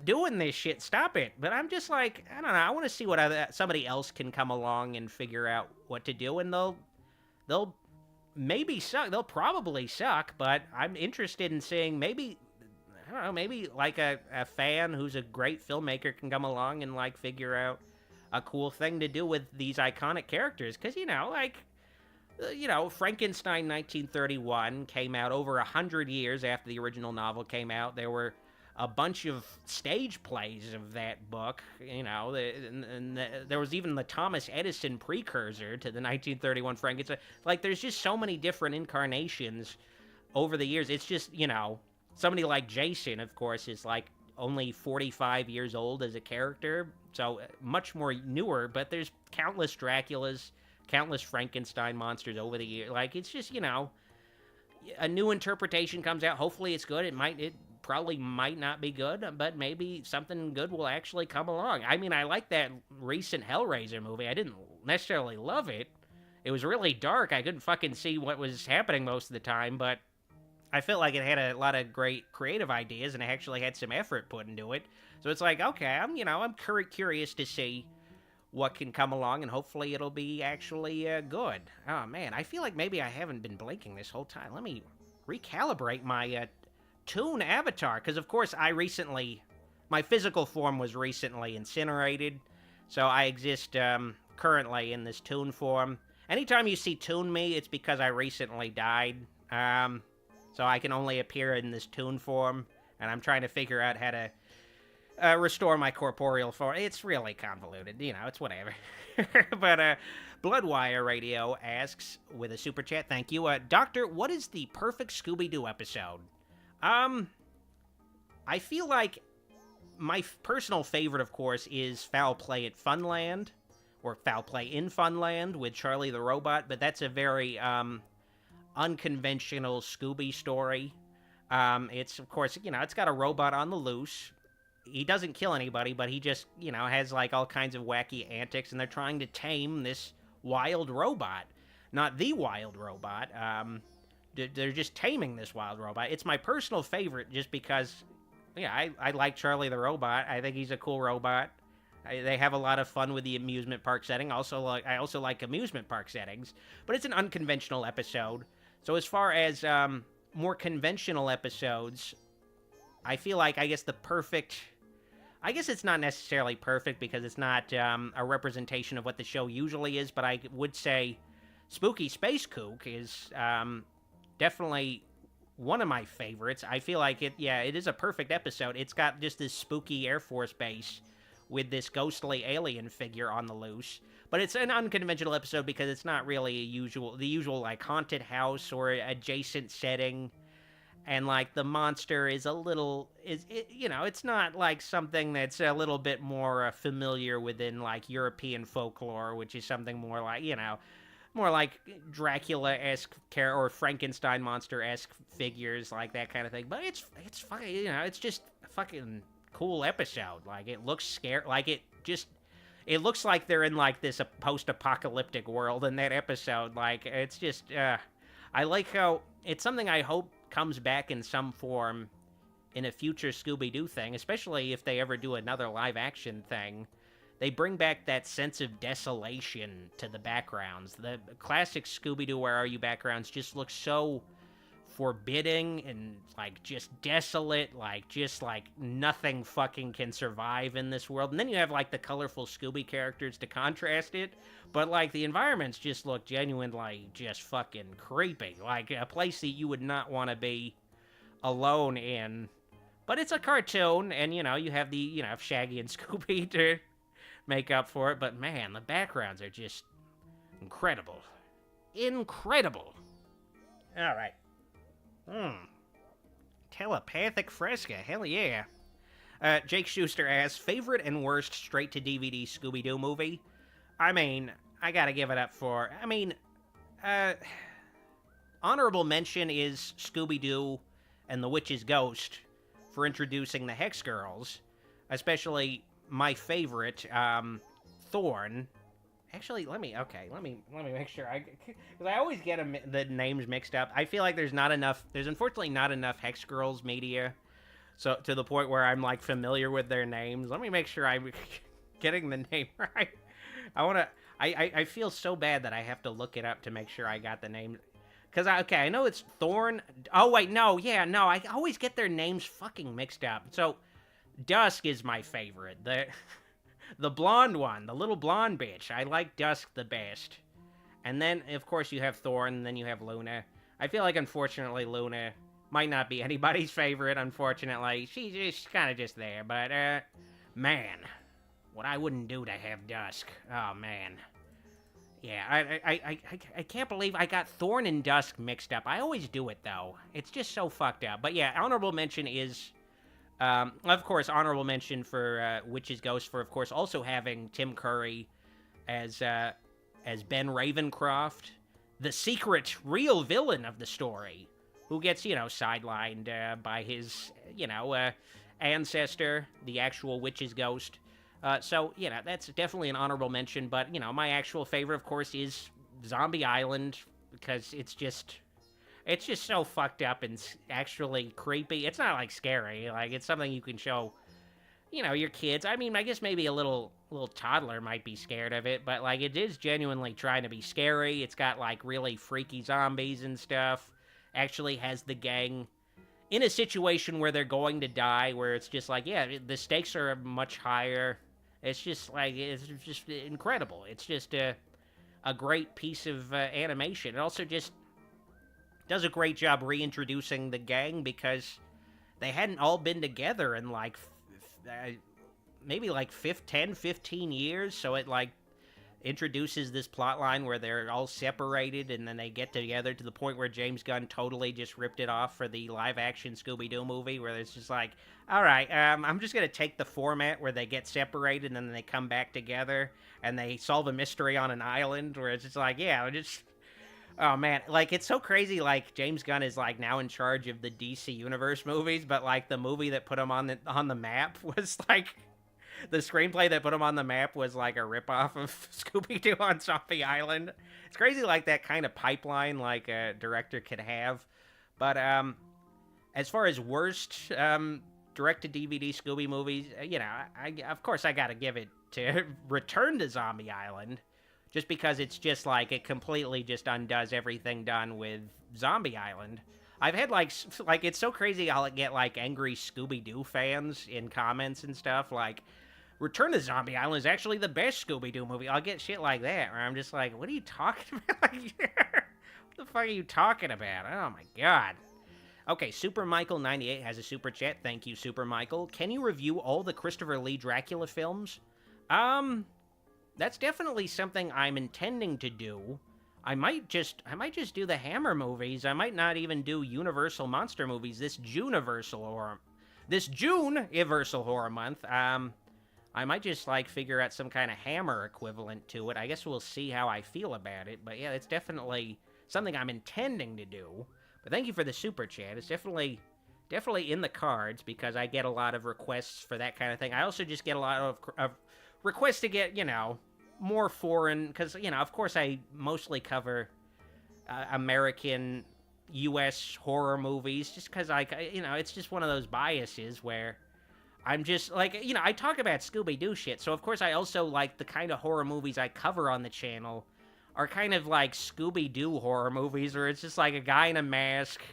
doing this shit, stop it. But I'm just like, I don't know, I want to see what somebody else can come along and figure out what to do, and they'll maybe suck, they'll probably suck, but I'm interested in seeing maybe like a fan who's a great filmmaker can come along and, like, figure out a cool thing to do with these iconic characters, because, Frankenstein 1931 came out over 100 years after the original novel came out. There were a bunch of stage plays of that book, and there was even the Thomas Edison precursor to the 1931 Frankenstein. Like, there's just so many different incarnations over the years. It's just, somebody like Jason, of course, is, like, only 45 years old as a character, so much more newer, but there's countless Draculas, countless Frankenstein monsters over the years. Like, it's just, a new interpretation comes out. Hopefully it's good. It probably might not be good, but maybe something good will actually come along. I mean, I like that recent Hellraiser movie. I didn't necessarily love it. It was really dark. I couldn't fucking see what was happening most of the time, but I felt like it had a lot of great creative ideas, and it actually had some effort put into it. So it's like, okay, I'm curious to see what can come along, and hopefully it'll be actually good. Oh man, I feel like maybe I haven't been blinking this whole time. Let me recalibrate my Toon avatar, because of course my physical form was recently incinerated, so I exist currently in this Toon form. Anytime you see Toon me, it's because I recently died, so I can only appear in this Toon form, and I'm trying to figure out how to restore my corporeal form. It's really convoluted, it's whatever. But Bloodwire Radio asks, with a super chat, thank you, Doctor, what is the perfect Scooby-Doo episode? I feel like my personal favorite, of course, is Foul Play at Funland, or Foul Play in Funland with Charlie the Robot, but that's a very unconventional Scooby story. It's, of course, it's got a robot on the loose. He doesn't kill anybody, but he just, has, like, all kinds of wacky antics, and they're trying to tame this wild robot. Not the wild robot. They're just taming this wild robot. It's my personal favorite just because, I like Charlie the Robot. I think he's a cool robot. They have a lot of fun with the amusement park setting. I also like amusement park settings, but it's an unconventional episode. So as far as more conventional episodes, I feel like, I guess it's not necessarily perfect because it's not a representation of what the show usually is, but I would say Spooky Space Kook is definitely one of my favorites. I feel like it is a perfect episode. It's got just this spooky Air Force base with this ghostly alien figure on the loose. But it's an unconventional episode because it's not really the usual like haunted house or adjacent setting. And, like, the monster is it's not, like, something that's a little bit more familiar within, like, European folklore, which is something more like, more like Dracula-esque or Frankenstein monster-esque figures, like that kind of thing. But it's fucking, it's just a fucking cool episode. Like, it looks scary, like, it looks like they're in, like, this post-apocalyptic world in that episode. Like, it's just, I like how, it's something I hope comes back in some form in a future Scooby-Doo thing, especially if they ever do another live-action thing. They bring back that sense of desolation to the backgrounds. The classic Scooby-Doo Where Are You backgrounds just look so forbidding and, like, just desolate, like, just, like, nothing fucking can survive in this world. And then you have, like, the colorful Scooby characters to contrast it, but, like, the environments just look genuinely just fucking creepy. Like, a place that you would not want to be alone in. But it's a cartoon, and, you have Shaggy and Scooby to make up for it, but, man, the backgrounds are just incredible. Incredible! Alright. Telepathic Fresca, hell yeah. Jake Schuster asks, favorite and worst straight-to-DVD Scooby-Doo movie? I mean, I gotta give it up for, honorable mention is Scooby-Doo and the Witch's Ghost for introducing the Hex Girls, especially my favorite, Thorn. Actually, let me make sure, because I always get the names mixed up. I feel like there's unfortunately not enough Hex Girls media, so to the point where I'm, like, familiar with their names. Let me make sure I'm getting the name right. I feel so bad that I have to look it up to make sure I got the name. Because, I know it's Thorn. Oh, wait, no, I always get their names fucking mixed up. So, Dusk is my favorite. The blonde one, the little blonde bitch. I like Dusk the best. And then, of course, you have Thorn, and then you have Luna. I feel like, unfortunately, Luna might not be anybody's favorite, unfortunately. She's kind of just there, but, man, what I wouldn't do to have Dusk. Oh, man. Yeah, I can't believe I got Thorn and Dusk mixed up. I always do it, though. It's just so fucked up. But, yeah, honorable mention is... of course, honorable mention for Witch's Ghost for, of course, also having Tim Curry as Ben Ravencroft, the secret, real villain of the story, who gets, sidelined by his, ancestor, the actual Witch's Ghost. So, that's definitely an honorable mention, but, my actual favorite, of course, is Zombie Island, because it's just so fucked up and actually creepy. It's not, like, scary. Like, it's something you can show you know, your kids. I mean, I guess maybe a little toddler might be scared of it, but like it is genuinely trying to be scary. It's got like really freaky zombies and stuff. Actually has the gang in a situation where they're going to die, where it's just like, yeah, the stakes are much higher. It's just like, it's just incredible. It's just a great piece of animation. It also just does a great job reintroducing the gang because they hadn't all been together in like maybe like 10, 15 years. So it like introduces this plot line where they're all separated and then they get together to the point where James Gunn totally just ripped it off for the live-action Scooby-Doo movie, where it's just like, all right, I'm just going to take the format where they get separated and then they come back together and they solve a mystery on an island, where it's just like, yeah, just... Oh, man, like, it's so crazy, like, James Gunn is, like, now in charge of the DC Universe movies, but, like, the movie that put him on the map was, like... The screenplay that put him on the map was like a ripoff of Scooby-Doo on Zombie Island. It's crazy, like, that kind of pipeline, like, a director could have. But, as far as worst, direct-to-DVD Scooby movies, you know, of course I gotta give it to Return to Zombie Island. Just because it's just, like, it completely just undoes everything done with Zombie Island. I've had, like, it's so crazy I'll get, like, angry Scooby-Doo fans in comments and stuff, like... Return to Zombie Island is actually the best Scooby-Doo movie. I'll get shit like that, where I'm just like, what are you talking about? Like, what the fuck are you talking about? Oh my god. Okay, Super Michael 98 has a super chat. Thank you, Super Michael. Can you review all the Christopher Lee Dracula films? That's definitely something I'm intending to do. I might just do the Hammer movies. I might not even do Universal monster movies this June-iversal horror month. I might just, like, figure out some kind of Hammer equivalent to it. I guess we'll see how I feel about it. But, yeah, it's definitely something I'm intending to do. But thank you for the super chat. It's definitely in the cards, because I get a lot of requests for that kind of thing. I also just get a lot of requests to get, you know, more foreign... Because, you know, of course I mostly cover American, U.S. horror movies. Just because, you know, it's just one of those biases where... I'm just, like, you know, I talk about Scooby-Doo shit, so of course I also like the kind of horror movies I cover on the channel are kind of like Scooby-Doo horror movies, where it's just like a guy in a mask,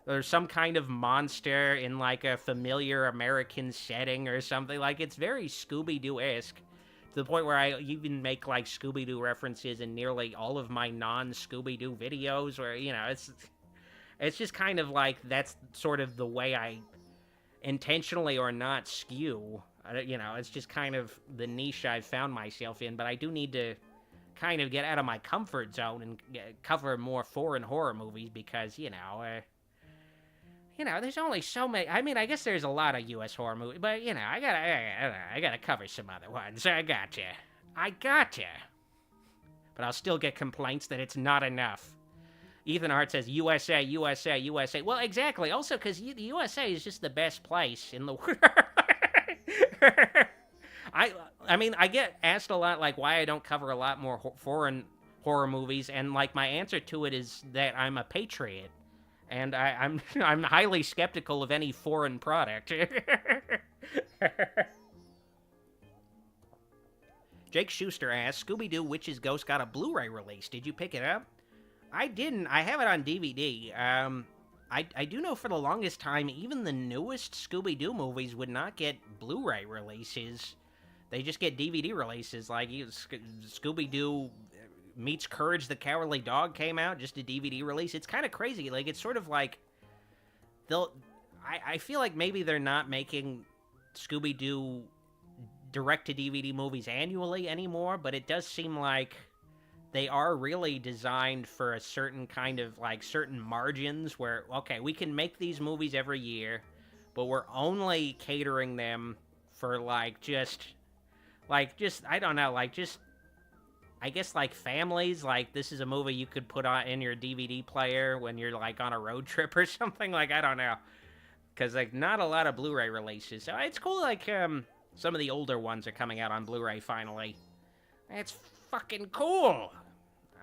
or some kind of monster in, like, a familiar American setting or something. Like, it's very Scooby-Doo-esque, to the point where I even make, like, Scooby-Doo references in nearly all of my non-Scooby-Doo videos, where, you know, it's just kind of like, that's sort of the way I... intentionally or not skew. You know, it's just kind of the niche I've found myself in, but I do need to kind of get out of my comfort zone and cover more foreign horror movies, because, you know, there's only so many. I mean, I guess there's a lot of U.S. horror movies, but, you know, I gotta cover some other ones. I gotcha. But I'll still get complaints that it's not enough. Ethan Hart says, USA, USA, USA. Well, exactly. Also, because the USA is just the best place in the world. I mean, I get asked a lot, like, why I don't cover a lot more foreign horror movies, and, like, my answer to it is that I'm a patriot. And I'm highly skeptical of any foreign product. Jake Schuster asks, Scooby-Doo Witch's Ghost got a Blu-ray release. Did you pick it up? I didn't. I have it on DVD. I do know for the longest time, even the newest Scooby-Doo movies would not get Blu-ray releases. They just get DVD releases. Like, Scooby-Doo Meets Courage the Cowardly Dog came out, just a DVD release. It's kind of crazy. Like, it's sort of like... I feel like maybe they're not making Scooby-Doo direct-to-DVD movies annually anymore, but it does seem like... they are really designed for a certain kind of, like, certain margins where, okay, we can make these movies every year, but we're only catering them for, like, I don't know, like, just, I guess, like, families. Like, this is a movie you could put on in your DVD player when you're, like, on a road trip or something. Like, I don't know. Because, like, not a lot of Blu-ray releases. So it's cool, like, some of the older ones are coming out on Blu-ray finally. That's fucking cool.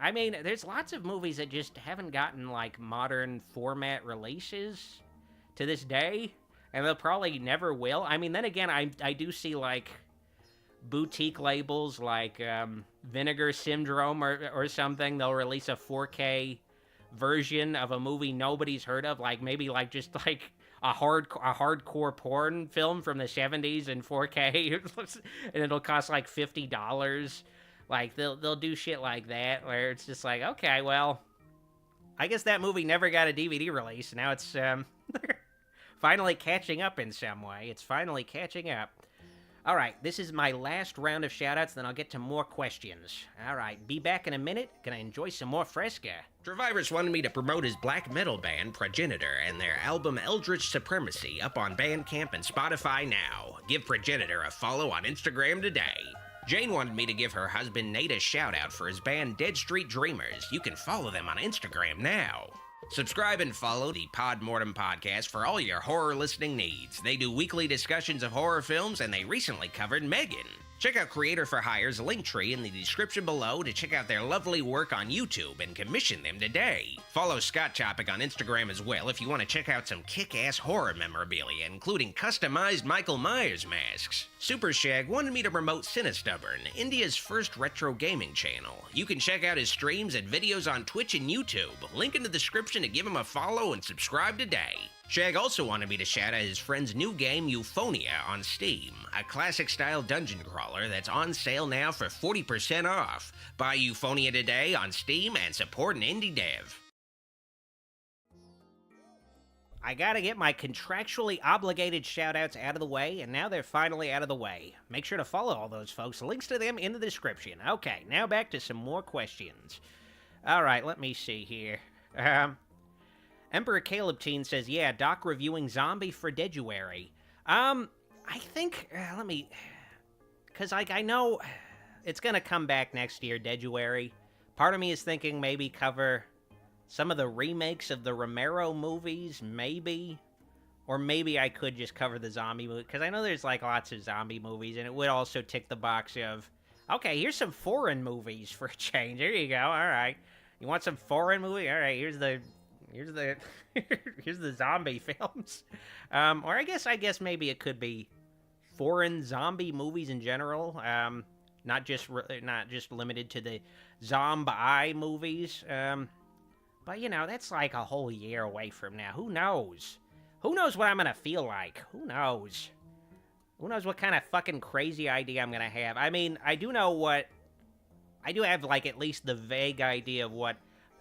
I mean, there's lots of movies that just haven't gotten, like, modern format releases to this day. and they'll probably never will. I mean, then again, I do see, like, boutique labels like Vinegar Syndrome or something. They'll release a 4K version of a movie nobody's heard of, like maybe like just like a hardcore porn film from the 70s in 4K, and it'll cost like $50. Like they'll do shit like that where it's just like, okay, well, I guess that movie never got a DVD release. Now it's finally catching up in some way. It's finally catching up. All right, this is my last round of shoutouts, then I'll get to more questions. All right, be back in a minute. Gonna enjoy some more Fresca. Survivors wanted me to promote his black metal band, Progenitor, and their album Eldritch Supremacy up on Bandcamp and Spotify now. Give Progenitor a follow on Instagram today. Jane wanted me to give her husband Nate a shoutout for his band deadstreetdreamers. You can follow them on Instagram now. Subscribe and follow the Podmortem podcast for all your horror listening needs. They do weekly discussions of horror films, and they recently covered Megan. Check out Creator for Hire's Linktree in the description below to check out their lovely work on YouTube and commission them today. Follow Scott Topic on Instagram as well if you want to check out some kick-ass horror memorabilia, including customized Michael Myers masks. Super Shag wanted me to promote Cinestubborn, India's first retro gaming channel. You can check out his streams and videos on Twitch and YouTube. Link in the description to give him a follow and subscribe today. Shag also wanted me to shout out his friend's new game, Euphonia, on Steam, a classic-style dungeon crawler that's on sale now for 40% off. Buy Euphonia today on Steam and support an indie dev. I gotta get my contractually obligated shoutouts out of the way, and now they're finally out of the way. Make sure to follow all those folks. Links to them in the description. Okay, now back to some more questions. Alright, let me see here. Emperor Caleb Teen says, yeah, Doc reviewing Zombie for Dejuary. I think, let me, because, like, I know it's gonna come back next year, Dejuary. Part of me is thinking maybe cover some of the remakes of the Romero movies, maybe. Or maybe I could just cover the zombie movie, because I know there's, like, lots of zombie movies, and it would also tick the box of, okay, here's some foreign movies for a change. There you go, alright. You want some foreign movie? Alright, here's the here's the zombie films. Or I guess maybe it could be foreign zombie movies in general. Not just limited to the zombie movies. But you know, that's like a whole year away from now. Who knows? Who knows what I'm gonna feel like? Who knows? Who knows what kind of fucking crazy idea I'm gonna have? I mean, I do have like at least the vague idea of what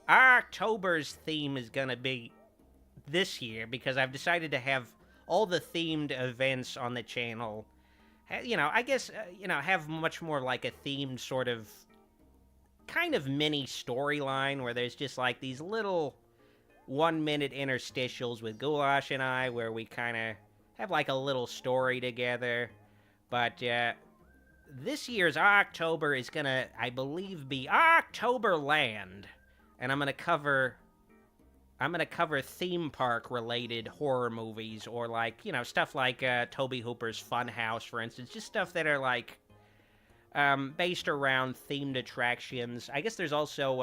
October's theme is gonna be this year, because I've decided to have all the themed events on the channel, you know, I guess, you know, have much more like a themed sort of kind of mini storyline where there's just like these little 1-minute interstitials with Goulash and I where we kind of have like a little story together. But this year's October is gonna, I believe, be Octoberland. And I'm gonna cover theme park related horror movies, or like, you know, stuff like Tobe Hooper's Funhouse, for instance, just stuff that are like based around themed attractions. I guess there's also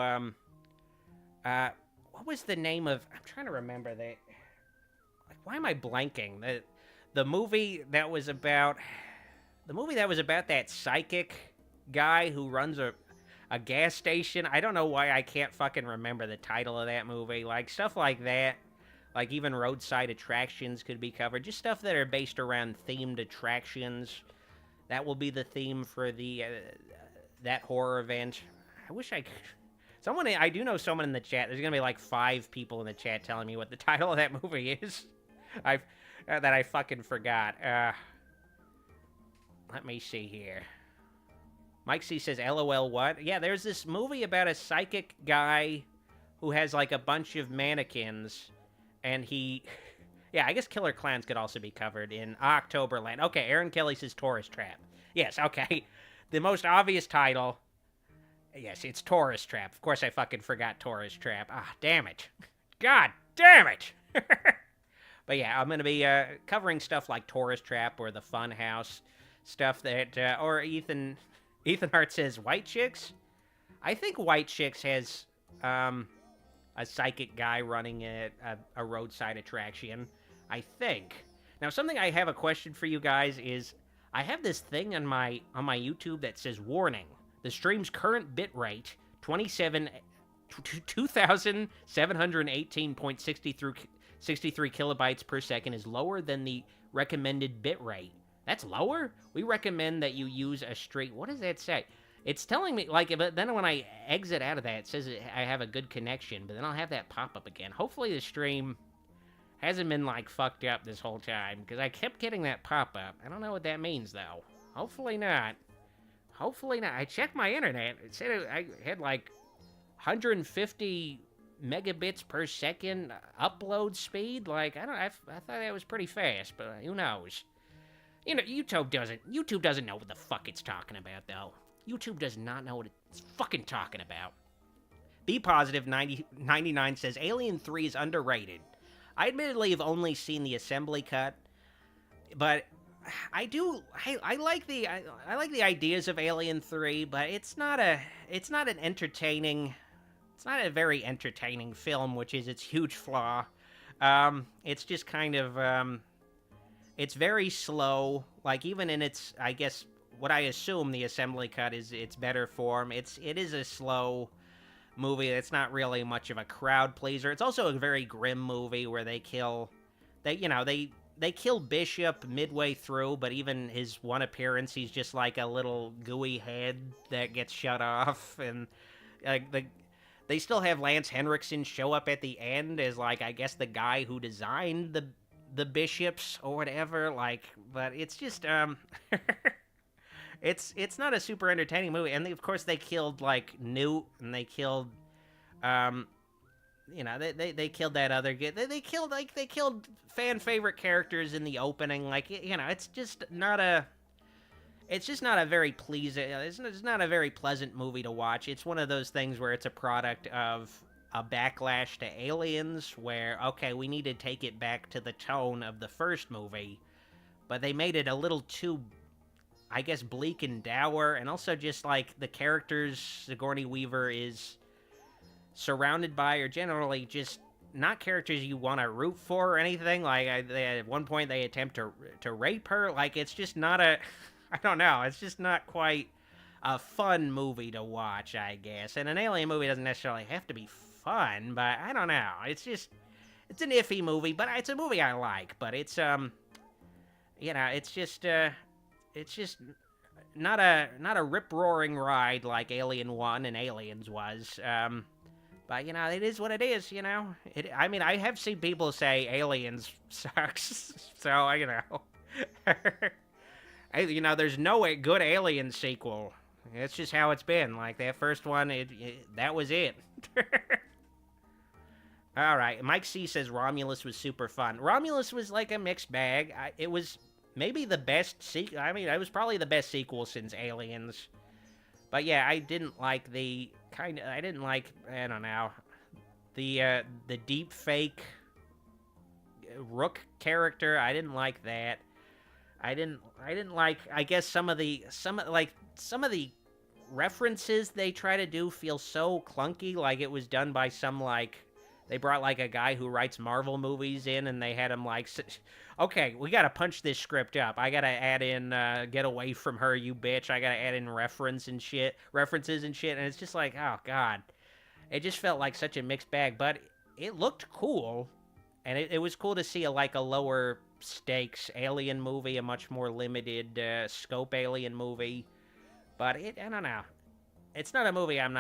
what was the name of, I'm trying to remember that. Like, why am I blanking? The movie that was about that psychic guy who runs a gas station. I don't know why I can't fucking remember the title of that movie. Like, stuff like that. Like, even roadside attractions could be covered. Just stuff that are based around themed attractions. That will be the theme for the that horror event. I wish I could... I do know someone in the chat. There's gonna be like 5 people in the chat telling me what the title of that movie is. That I fucking forgot. Let me see here. Mike C says, LOL, what? Yeah, there's this movie about a psychic guy who has, like, a bunch of mannequins, and he... Yeah, I guess Killer Clowns could also be covered in Octoberland. Okay, Aaron Kelly says Tourist Trap. Yes, okay. The most obvious title... Yes, it's Tourist Trap. Of course I fucking forgot Tourist Trap. Ah, damn it. God damn it! But yeah, I'm gonna be covering stuff like Tourist Trap or the Funhouse, stuff that... or Ethan Hart says, White Chicks? I think White Chicks has a psychic guy running a roadside attraction. I think. Now, something I have a question for you guys is, I have this thing on my YouTube that says, warning, the stream's current bitrate, 2,718.63 kilobytes per second, is lower than the recommended bitrate. That's lower? We recommend that you use a straight... What does that say? It's telling me, like, but then when I exit out of that, it says I have a good connection, but then I'll have that pop up again. Hopefully the stream hasn't been, like, fucked up this whole time, because I kept getting that pop up. I don't know what that means, though. Hopefully not. Hopefully not. I checked my internet. It said I had, like, 150 megabits per second upload speed. Like, I thought that was pretty fast, but who knows? You know, YouTube doesn't know what the fuck it's talking about, though. YouTube does not know what it's fucking talking about. Be Positive 99 says, Alien 3 is underrated. I admittedly have only seen the assembly cut, but I like the ideas of Alien 3, but it's not a very entertaining film, which is its huge flaw. It's just kind of it's very slow. Like, even in its, I guess, what I assume the assembly cut is its better form, it is a slow movie. It's not really much of a crowd pleaser. It's also a very grim movie where they kill Bishop midway through, but even his one appearance, he's just like a little gooey head that gets shut off, and they still have Lance Henriksen show up at the end as, like, I guess the guy who designed the bishops or whatever, like, but it's just It's not a super entertaining movie, and of course they killed, like, Newt, and they killed, they killed that other guy. They killed fan favorite characters in the opening. Like, it's just not a very pleasing. It's not a very pleasant movie to watch. It's one of those things where it's a product of a backlash to Aliens, where, okay, we need to take it back to the tone of the first movie, but they made it a little too, I guess, bleak and dour, and also just, like, the characters Sigourney Weaver is surrounded by are generally just not characters you want to root for or anything. Like, at one point they attempt to rape her. Like, it's just not I don't know, it's just not quite a fun movie to watch, I guess. And an Alien movie doesn't necessarily have to be fun, but I don't know. It's an iffy movie, but it's a movie I like. But it's it's just not a rip-roaring ride like Alien 1 and Aliens was. But, it is what it is, I mean, I have seen people say Aliens sucks, so, there's no good Alien sequel. It's just how it's been. Like, that first one, that was it. Alright, Mike C says Romulus was super fun. Romulus was like a mixed bag. It was maybe the best sequel. I mean, it was probably the best sequel since Aliens. But yeah, I didn't like the I don't know, the deep fake Rook character. I didn't like that. I didn't like, I guess, some of the references they try to do feel so clunky, like it was done by some, like, they brought, like, a guy who writes Marvel movies in, and they had him, like, okay, we gotta punch this script up. I gotta add in, get away from her, you bitch. I gotta add in references and shit, and it's just like, oh, God. It just felt like such a mixed bag, but it looked cool, and it was cool to see a lower stakes Alien movie, a much more limited scope Alien movie, but I don't know. It's not a movie I'm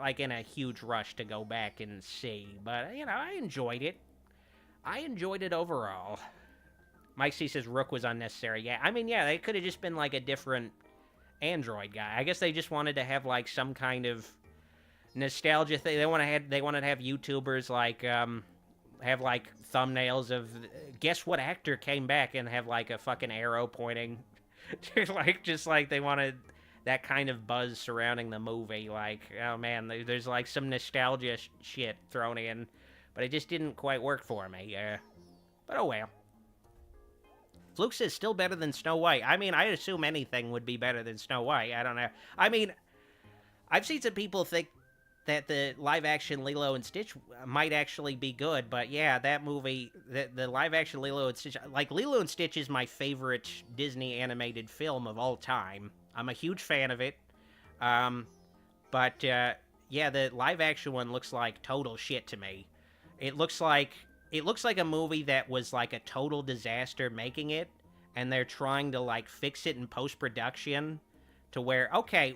like in a huge rush to go back and see, but, I enjoyed it. I enjoyed it overall. Mike C says Rook was unnecessary. Yeah, I mean, yeah, they could have just been, like, a different android guy. I guess they just wanted to have, like, some kind of nostalgia thing. They wanted to have YouTubers, like, have, like, thumbnails of, guess what actor came back, and have, like, a fucking arrow pointing. just like they wanted that kind of buzz surrounding the movie. Like, oh man, there's like some nostalgia shit thrown in, but it just didn't quite work for me. But oh well. Fluke says still better than Snow White. I mean, I assume anything would be better than Snow White. I don't know. I mean, I've seen some people think that the live-action Lilo and Stitch might actually be good. But yeah, that movie, the live-action Lilo and Stitch, like Lilo and Stitch is my favorite Disney animated film of all time. I'm a huge fan of it. But yeah, the live-action one looks like total shit to me. It looks like a movie that was like a total disaster making it, and they're trying to like fix it in post-production to where, okay,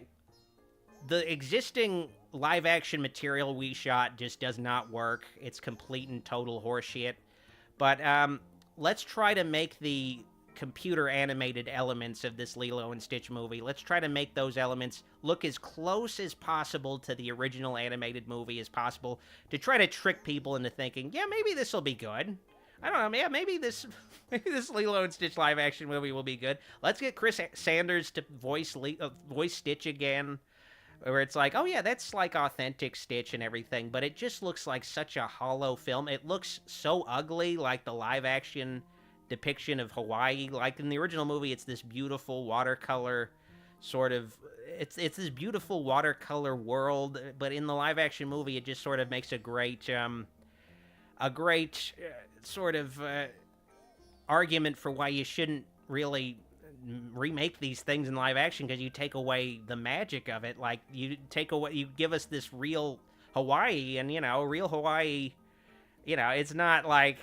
the existing live-action material we shot just does not work. It's complete and total horseshit. But let's try to make the computer animated elements of this Lilo and Stitch movie, let's try to make those elements look as close as possible to the original animated movie as possible to try to trick people into thinking, yeah, maybe this will be good. I don't know, yeah, maybe this Lilo and Stitch live action movie will be good. Let's get Chris Sanders to voice Stitch again, where it's like, oh yeah, that's like authentic Stitch and everything, but it just looks like such a hollow film. It looks so ugly, like the live action depiction of Hawaii. Like in the original movie, it's this beautiful watercolor sort of, it's this beautiful watercolor world, but in the live action movie, it just sort of makes a great sort of argument for why you shouldn't really remake these things in live action, because you take away the magic of it. Like, you give us this real Hawaii, and real Hawaii, it's not like,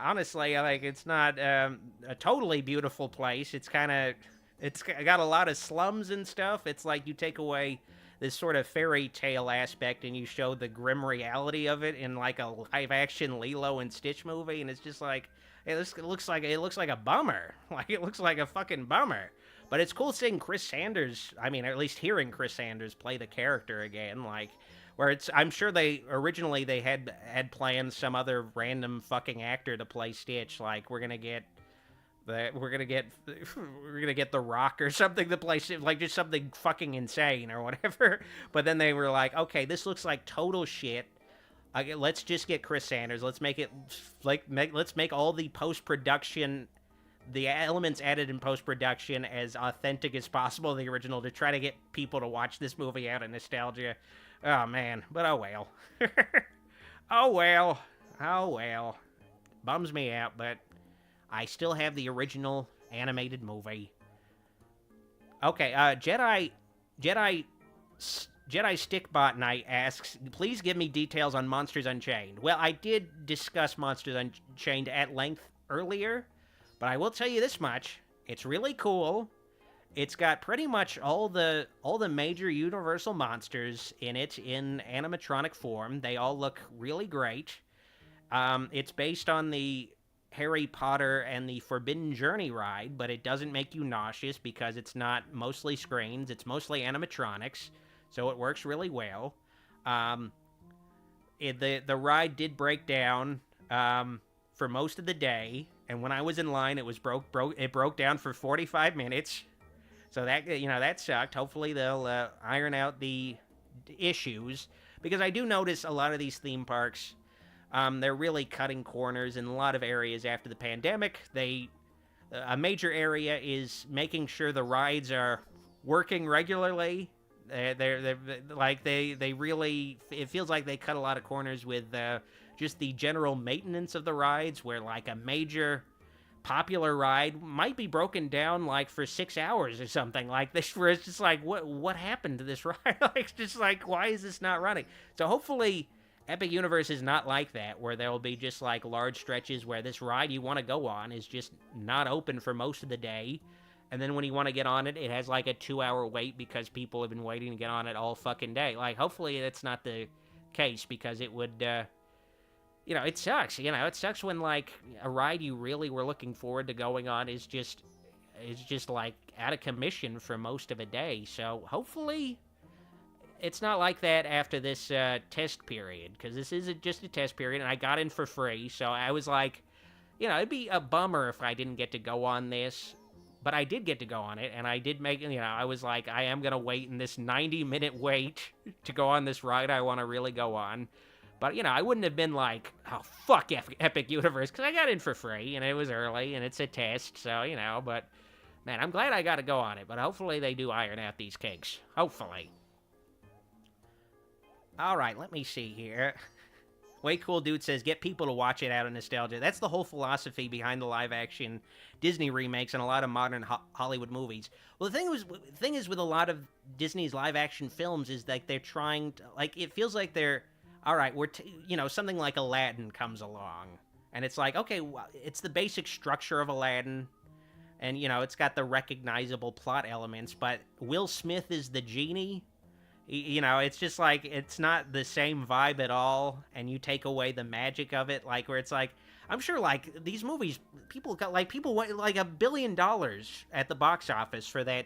honestly, like, it's not a totally beautiful place. It's got a lot of slums and stuff. It's like you take away this sort of fairy tale aspect and you show the grim reality of it in like a live action Lilo and Stitch movie, and it's just like, it looks like a bummer. Like, it looks like a fucking bummer. But it's cool seeing Chris Sanders, I mean, at least hearing Chris Sanders play the character again, like, where I'm sure they originally had planned some other random fucking actor to play Stitch. Like, we're gonna get The Rock or something to play, like, just something fucking insane or whatever. But then they were like, okay, this looks like total shit. Let's just get Chris Sanders. Let's make it let's make all the post-production, the elements added in post-production, as authentic as possible to the original, to try to get people to watch this movie out of nostalgia. Oh man, but oh well. oh well. Bums me out, but I still have the original animated movie. Okay, Jedi Stickbot Knight asks, please give me details on Monsters Unchained. Well, I did discuss Monsters Unchained at length earlier, but I will tell you this much. It's really cool. It's got pretty much all the major Universal monsters in it in animatronic form. They all look really great. It's based on the Harry Potter and the Forbidden Journey ride, but it doesn't make you nauseous because it's not mostly screens. It's mostly animatronics, so it works really well. The ride did break down for most of the day, and when I was in line, it broke down for 45 minutes. So that sucked. Hopefully they'll iron out the issues, because I do notice a lot of these theme parks, they're really cutting corners in a lot of areas after the pandemic. A major area is making sure the rides are working regularly. They really, it feels like they cut a lot of corners with just the general maintenance of the rides, where like a major popular ride might be broken down like for 6 hours or something like this, where it's just like, what happened to this ride? Like, it's just like, why is this not running? So hopefully Epic Universe is not like that, where there will be just like large stretches where this ride you want to go on is just not open for most of the day, and then when you want to get on it, it has like a 2-hour wait because people have been waiting to get on it all fucking day. Like, hopefully that's not the case, because it would it sucks. It sucks when like a ride you really were looking forward to going on is just like out of commission for most of a day. So hopefully it's not like that after this test period, because this is just a test period, and I got in for free. So I was like, it'd be a bummer if I didn't get to go on this, but I did get to go on it, and I did make, I was like, I am gonna wait in this 90-minute wait to go on this ride I want to really go on. But, I wouldn't have been like, oh, fuck Epic Universe, because I got in for free, and it was early, and it's a test, so, but, man, I'm glad I got to go on it, but hopefully they do iron out these kinks. Hopefully. All right, let me see here. Way Cool Dude says, get people to watch it out of nostalgia. That's the whole philosophy behind the live-action Disney remakes and a lot of modern Hollywood movies. Well, thing is with a lot of Disney's live-action films is that they're trying to, like, it feels like they're, all right, something like Aladdin comes along. And it's like, okay, it's the basic structure of Aladdin. And, it's got the recognizable plot elements. But Will Smith is the genie. It's just like, it's not the same vibe at all, and you take away the magic of it, like, where it's like, I'm sure, like, these movies, people want, like, $1 billion at the box office for that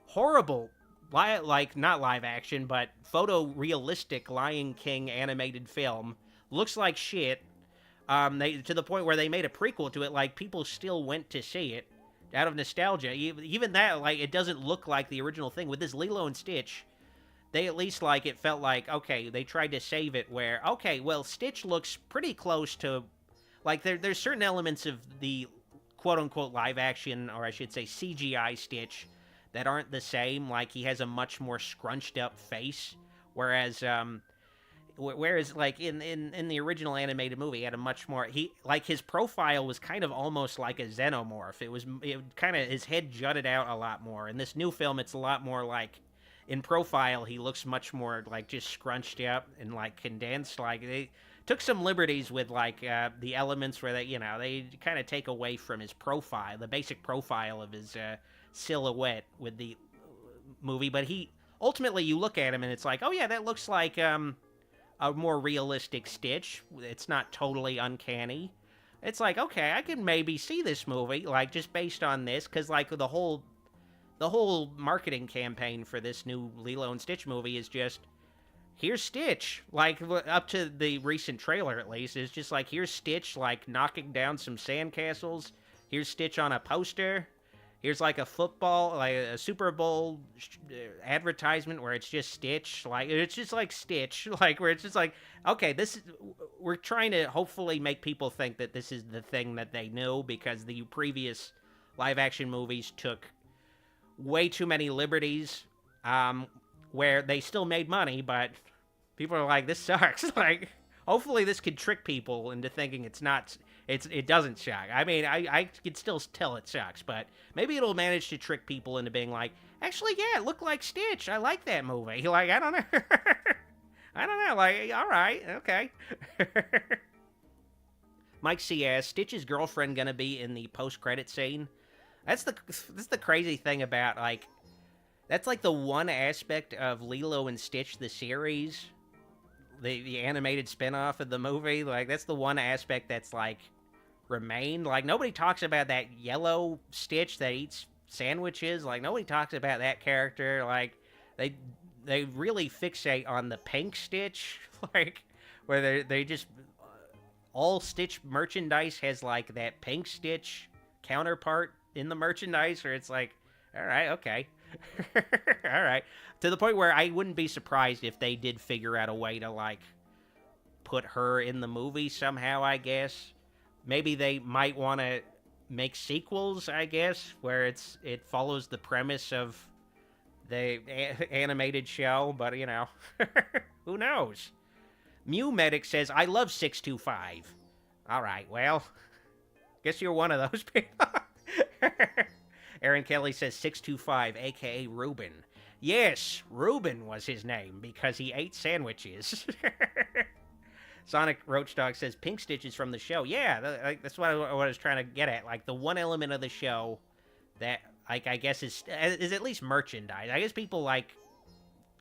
horrible, like, not live action, but photorealistic Lion King animated film. Looks like shit, to the point where they made a prequel to it, like, people still went to see it, out of nostalgia. Even that, like, it doesn't look like the original thing. With this Lilo and Stitch, they at least, like, it felt like, okay, they tried to save it where, okay, well, Stitch looks pretty close to, like, there's certain elements of the quote-unquote live-action, or I should say CGI Stitch, that aren't the same. Like, he has a much more scrunched-up face, whereas, like, in the original animated movie, he had a much more, his profile was kind of almost like a xenomorph. His head jutted out a lot more. In this new film, it's a lot more like, in profile, he looks much more, like, just scrunched up and, like, condensed. Like, they took some liberties with, like, the elements where they kind of take away from his profile, the basic profile of his silhouette with the movie. But ultimately, you look at him and it's like, oh, yeah, that looks like a more realistic Stitch. It's not totally uncanny. It's like, okay, I can maybe see this movie, like, just based on this, because, like, the whole marketing campaign for this new Lilo and Stitch movie is just, here's Stitch. Like, up to the recent trailer, at least, is just like, here's Stitch, like, knocking down some sandcastles. Here's Stitch on a poster. Here's, like, a football, like, a Super Bowl advertisement where it's just Stitch. Like, it's just like Stitch. Like, where it's just like, okay, we're trying to hopefully make people think that this is the thing that they knew, because the previous live-action movies took way too many liberties, where they still made money, but people are like, this sucks. Like, hopefully this could trick people into thinking it doesn't suck. I mean, I can still tell it sucks, but maybe it'll manage to trick people into being like, actually, yeah, it looked like Stitch. I like that movie. Like, I don't know. I don't know. Like, all right, okay. Mike C. asks, Stitch's girlfriend gonna be in the post-credit scene? That's the crazy thing about, like, that's, like, the one aspect of Lilo and Stitch, the series, the animated spinoff of the movie. Like, that's the one aspect that's, like, remained. Like, nobody talks about that yellow Stitch that eats sandwiches. Like, nobody talks about that character. Like, they really fixate on the pink Stitch, like, where they just, all Stitch merchandise has, like, that pink Stitch counterpart in the merchandise, where it's like, all right, okay. All right. To the point where I wouldn't be surprised if they did figure out a way to, like, put her in the movie somehow, I guess. Maybe they might want to make sequels, I guess, where it follows the premise of the animated show, but, who knows? Mew Medic says, I love 625. All right, well, guess you're one of those people. Aaron Kelly says 625, a.k.a. Reuben. Yes, Reuben was his name because he ate sandwiches. Sonic Roach Dog says Pink Stitch is from the show. Yeah, that's what I was trying to get at. Like, the one element of the show that, like, I guess is at least merchandise. I guess people like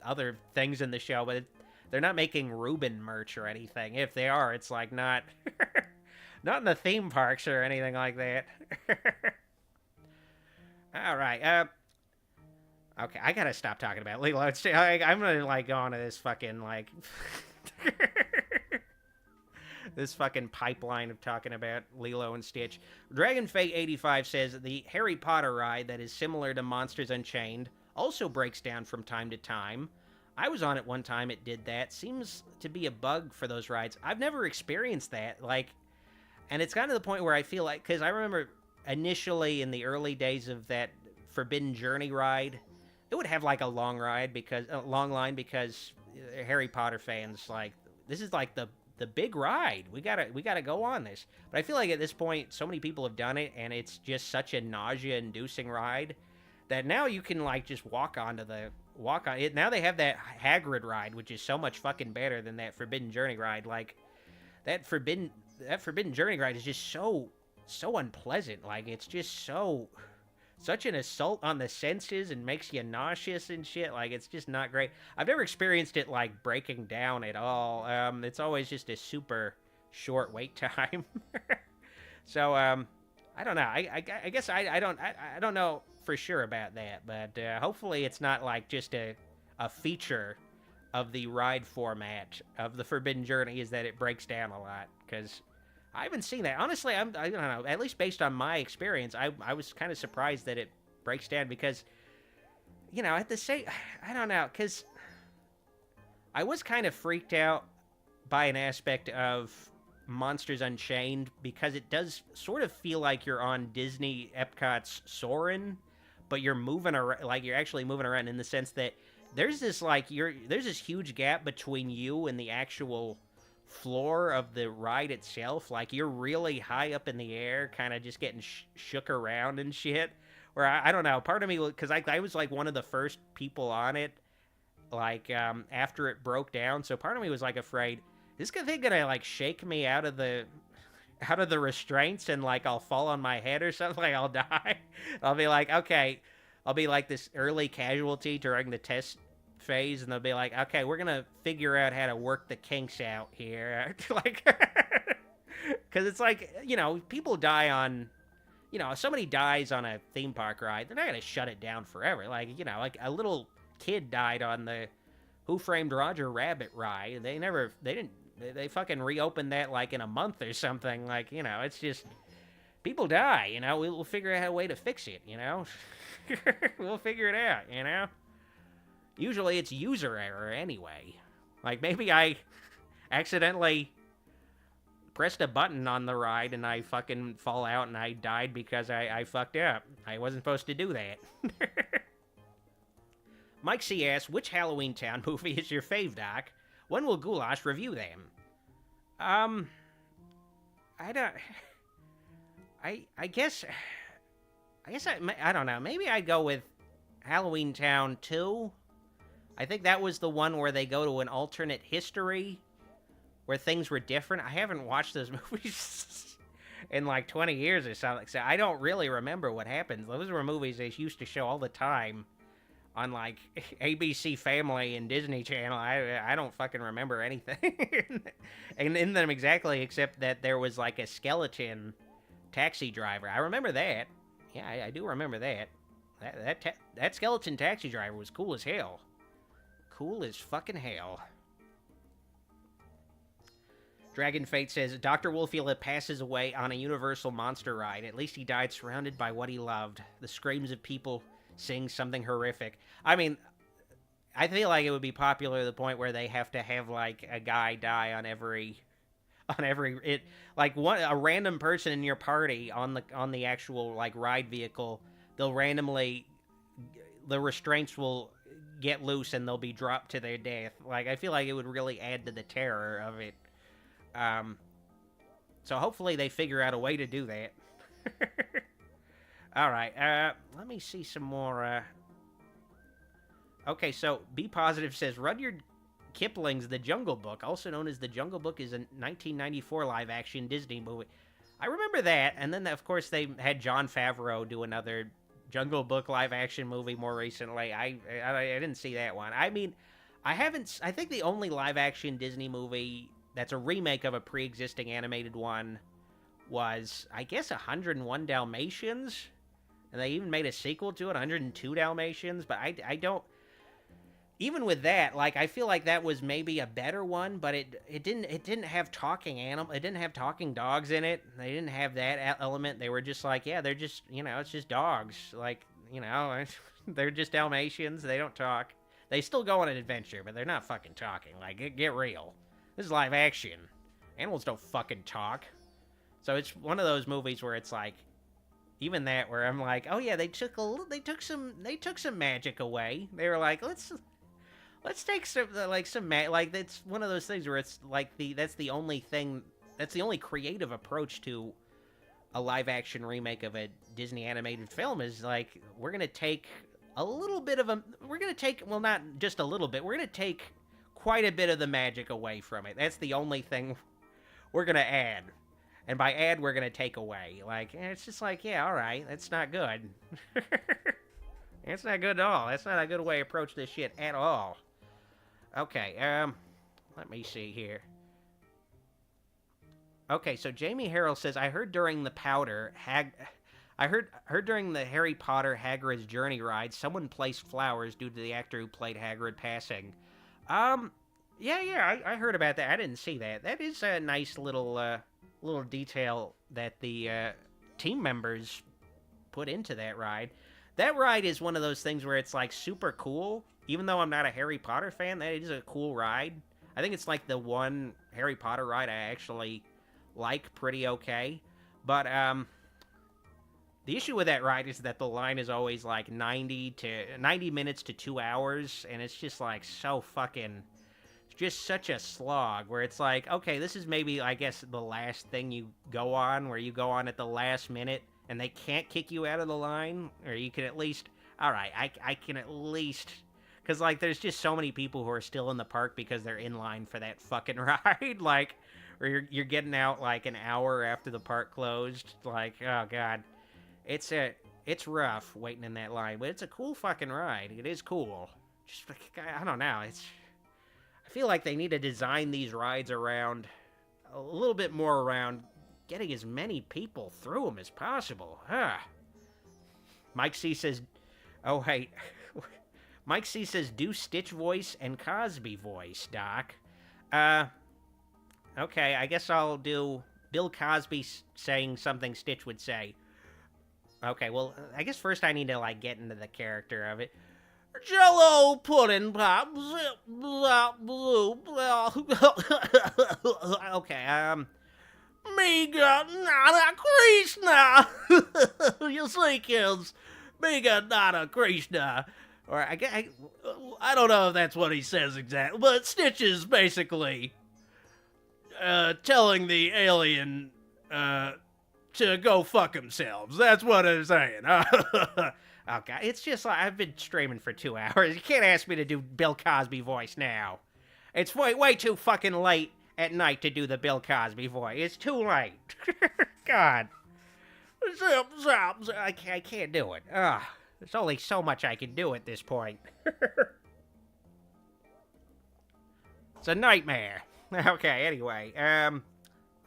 other things in the show, but they're not making Reuben merch or anything. If they are, it's like not not in the theme parks or anything like that. All right. Okay, I gotta stop talking about Lilo. I'm gonna, like, go on to this fucking, like, this fucking pipeline of talking about Lilo and Stitch. Dragon Fate 85 says the Harry Potter ride that is similar to Monsters Unchained also breaks down from time to time. I was on it one time, it did that. Seems to be a bug for those rides. I've never experienced that, like, and it's gotten to the point where I feel like, because I remember initially in the early days of that Forbidden Journey ride, it would have, like, a long line because Harry Potter fans, like, this is like the big ride. We gotta go on this. But I feel like at this point, so many people have done it, and it's just such a nausea-inducing ride that now you can like just walk on it. Now they have that Hagrid ride, which is so much fucking better than that Forbidden Journey ride. Like that Forbidden Journey ride is just so unpleasant. Like it's just such an assault on the senses and makes you nauseous and shit. Like, it's just not great. I've never experienced it, like, breaking down at all. It's always just a super short wait time. So, I don't know. I guess I don't know for sure about that. But hopefully it's not, like, just a feature of the ride format of the Forbidden Journey is that it breaks down a lot. Because I haven't seen that. Honestly, I don't know. At least based on my experience, I was kind of surprised that it breaks down because, you know, at the same... I don't know, because I was kind of freaked out by an aspect of Monsters Unchained because it does sort of feel like you're on Disney Epcot's Soarin', but you're moving around, like you're actually moving around in the sense that there's this, like, there's this huge gap between you and the actual floor of the ride itself. Like you're really high up in the air, kind of just getting shook around and shit. Where I don't know, part of me, because I was like one of the first people on it, like after it broke down. So part of me was like afraid, is this thing gonna like shake me out of the restraints and like I'll fall on my head or something, like I'll die. I'll be like, okay, I'll be like this early casualty during the test phase, and they'll be like, okay, we're gonna figure out how to work the kinks out here. Like, because it's like, you know, people die on, you know, if somebody dies on a theme park ride, they're not gonna shut it down forever. Like, you know, like a little kid died on the Who Framed Roger Rabbit ride. They fucking reopened that like in a month or something. Like, you know, it's just, people die, you know, we'll figure out a way to fix it, you know. We'll figure it out, you know. Usually it's user error anyway. Like, maybe I accidentally pressed a button on the ride and I fucking fall out and I died because I fucked up. I wasn't supposed to do that. Mike C. asks, which Halloween Town movie is your fave, Doc? When will Goulash review them? I guess I don't know. Maybe I'd go with Halloween Town 2. I think that was the one where they go to an alternate history where things were different. I haven't watched those movies in like 20 years or something, so I don't really remember what happens. Those were movies they used to show all the time on like ABC Family and Disney Channel. I don't fucking remember anything and in them exactly, except that there was like a skeleton taxi driver. I remember that. Yeah, I do remember that. That skeleton taxi driver was cool as hell. Cool as fucking hell. Dragon Fate says, Dr. Wolfula passes away on a Universal monster ride. At least he died surrounded by what he loved. The screams of people sing something horrific. I mean, I feel like it would be popular to the point where they have to have, like, a guy die on every like a random person in your party on the actual, like, ride vehicle, they'll randomly, the restraints will get loose and they'll be dropped to their death. Like, I feel like it would really add to the terror of it. So hopefully they figure out a way to do that. Alright, let me see some more, Okay, so Be Positive says, Rudyard Kipling's The Jungle Book, also known as The Jungle Book, is a 1994 live-action Disney movie. I remember that, and then, of course, they had Jon Favreau do another Jungle Book live-action movie more recently. I didn't see that one. I mean, I think the only live-action Disney movie that's a remake of a pre-existing animated one was, I guess, 101 Dalmatians? And they even made a sequel to it, 102 Dalmatians, but I don't... Even with that, like, I feel like that was maybe a better one, but it didn't have talking it didn't have talking dogs in it. They didn't have that element. They were just like, yeah, they're just, you know, it's just dogs. Like, you know, they're just Dalmatians. They don't talk. They still go on an adventure, but they're not fucking talking. Like, get real. This is live action. Animals don't fucking talk. So it's one of those movies where it's like, even that, where I'm like, oh yeah, they took some magic away. They were like, Let's take some, like, that's one of those things where it's like that's the only creative approach to a live-action remake of a Disney animated film is, like, we're gonna take a little bit of well, not just a little bit, we're gonna take quite a bit of the magic away from it. That's the only thing we're gonna add. And by add, we're gonna take away. Like, it's just like, yeah, alright, that's not good. It's not good at all. That's not a good way to approach this shit at all. Okay, let me see here. Okay, so Jamie Harrell says, I heard during the during the Harry Potter Hagrid's Journey ride, someone placed flowers due to the actor who played Hagrid passing. Yeah, I heard about that. I didn't see that. That is a nice little detail that the team members put into that ride. That ride is one of those things where it's, like, super cool. Even though I'm not a Harry Potter fan, that is a cool ride. I think it's, like, the one Harry Potter ride I actually like pretty okay. But, the issue with that ride is that the line is always, like, 90 minutes to 2 hours, and it's just, like, so fucking... just such a slog, where it's like, okay, this is maybe, I guess, the last thing you go on, where you go on at the last minute, and they can't kick you out of the line, or you can at least, alright, I can at least, because, like, there's just so many people who are still in the park because they're in line for that fucking ride, like, or you're getting out, like, an hour after the park closed, like, oh god, it's rough waiting in that line, but it's a cool fucking ride, it is cool, just, I don't know, I feel like they need to design these rides around, a little bit more around getting as many people through them as possible. Mike C says, oh, hey. Mike C says, do Stitch voice and Cosby voice, Doc. Okay, I guess I'll do Bill Cosby saying something Stitch would say. Okay, well, I guess first I need to, like, get into the character of it. Jello pudding pop, zip, blop, blue, blah. Okay, me got not a Krishna. You see, kids, me got not a Krishna. Or I don't know if that's what he says exactly, but Stitch is basically telling the alien to go fuck themselves. That's what I'm saying. Okay, it's just like, I've been streaming for 2 hours. You can't ask me to do Bill Cosby voice now. It's way too fucking late at night to do the Bill Cosby voice. It's too late. God. Zip, zap, zip. I can't do it. There's only so much I can do at this point. It's a nightmare. Okay, anyway, let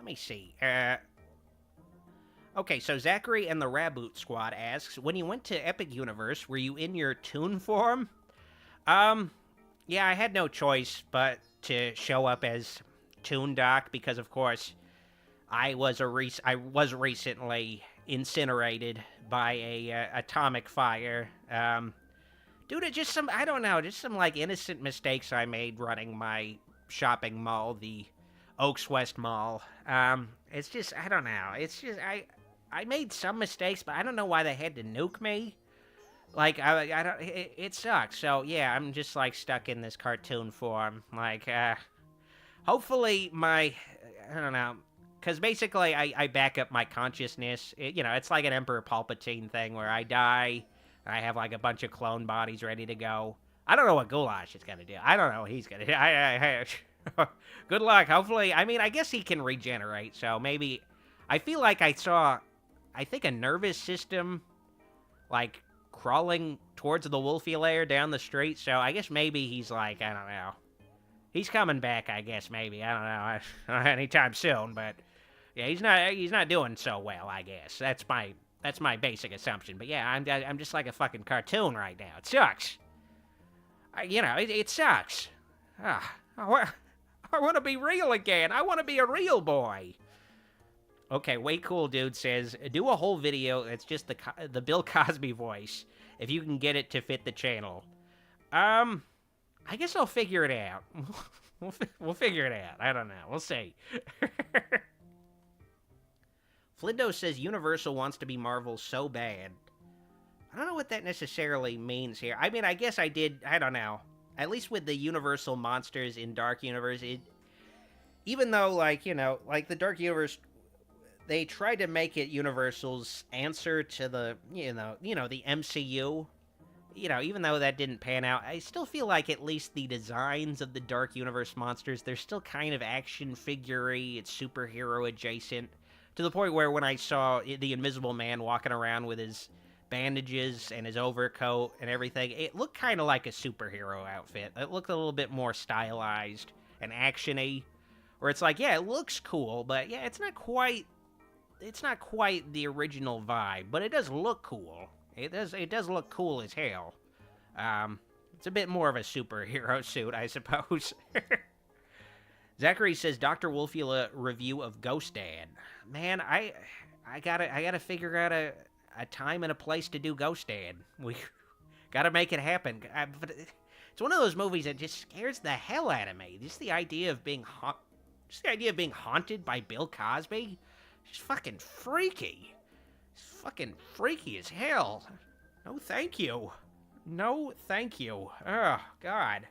me see. Okay, so Zachary and the Raboot Squad asks, when you went to Epic Universe, were you in your Toon form? Yeah, I had no choice but to show up as Toon Doc, because of course, I was recently incinerated by a atomic fire, due to just some, I don't know, just some, like, innocent mistakes I made running my shopping mall, the Oaks West Mall. It's just, I don't know, it's just, I made some mistakes, but I don't know why they had to nuke me. Like, I don't, it sucks. So, yeah, I'm just, like, stuck in this cartoon form. Like, hopefully I don't know, because basically I back up my consciousness. It's like an Emperor Palpatine thing where I die, and I have, like, a bunch of clone bodies ready to go. I don't know what Goulash is going to do. I don't know what he's going to do. Good luck. Hopefully, I mean, I guess he can regenerate, so maybe, I feel like I saw, I think, a nervous system, like, crawling towards the Wolfie lair down the street, so I guess maybe he's, like, I don't know. He's coming back, I guess, maybe. I don't know, anytime soon, but yeah, he's not doing so well, I guess. That's my basic assumption. But yeah, I'm just like a fucking cartoon right now. It sucks. It sucks. I want to be real again. I want to be a real boy. Okay, Way Cool Dude says, do a whole video that's just the Bill Cosby voice, if you can get it to fit the channel. I guess I'll figure it out. We'll figure it out. I don't know. We'll see. Flindo says Universal wants to be Marvel so bad. I don't know what that necessarily means here. I mean, I guess I don't know. at least with the Universal monsters in Dark Universe, even though, like, like the Dark Universe, they tried to make it Universal's answer to the, the MCU. Even though that didn't pan out, I still feel like at least the designs of the Dark Universe monsters, they're still kind of action figure-y, it's superhero adjacent, to the point where when I saw the Invisible Man walking around with his bandages and his overcoat and everything, it looked kind of like a superhero outfit. It looked a little bit more stylized and action-y, where it's like, yeah, it looks cool, but yeah, it's not quite the original vibe, but it does look cool. It does look cool as hell. It's a bit more of a superhero suit, I suppose. Zachary says Dr. Wolfula review of Ghost Dad. Man, I gotta figure out a time and a place to do Ghost Dad. We gotta make it happen. But it's one of those movies that just scares the hell out of me. Just the idea of being haunted by Bill Cosby. Just fucking freaky. It's fucking freaky as hell. No, thank you. No, thank you. Oh, God.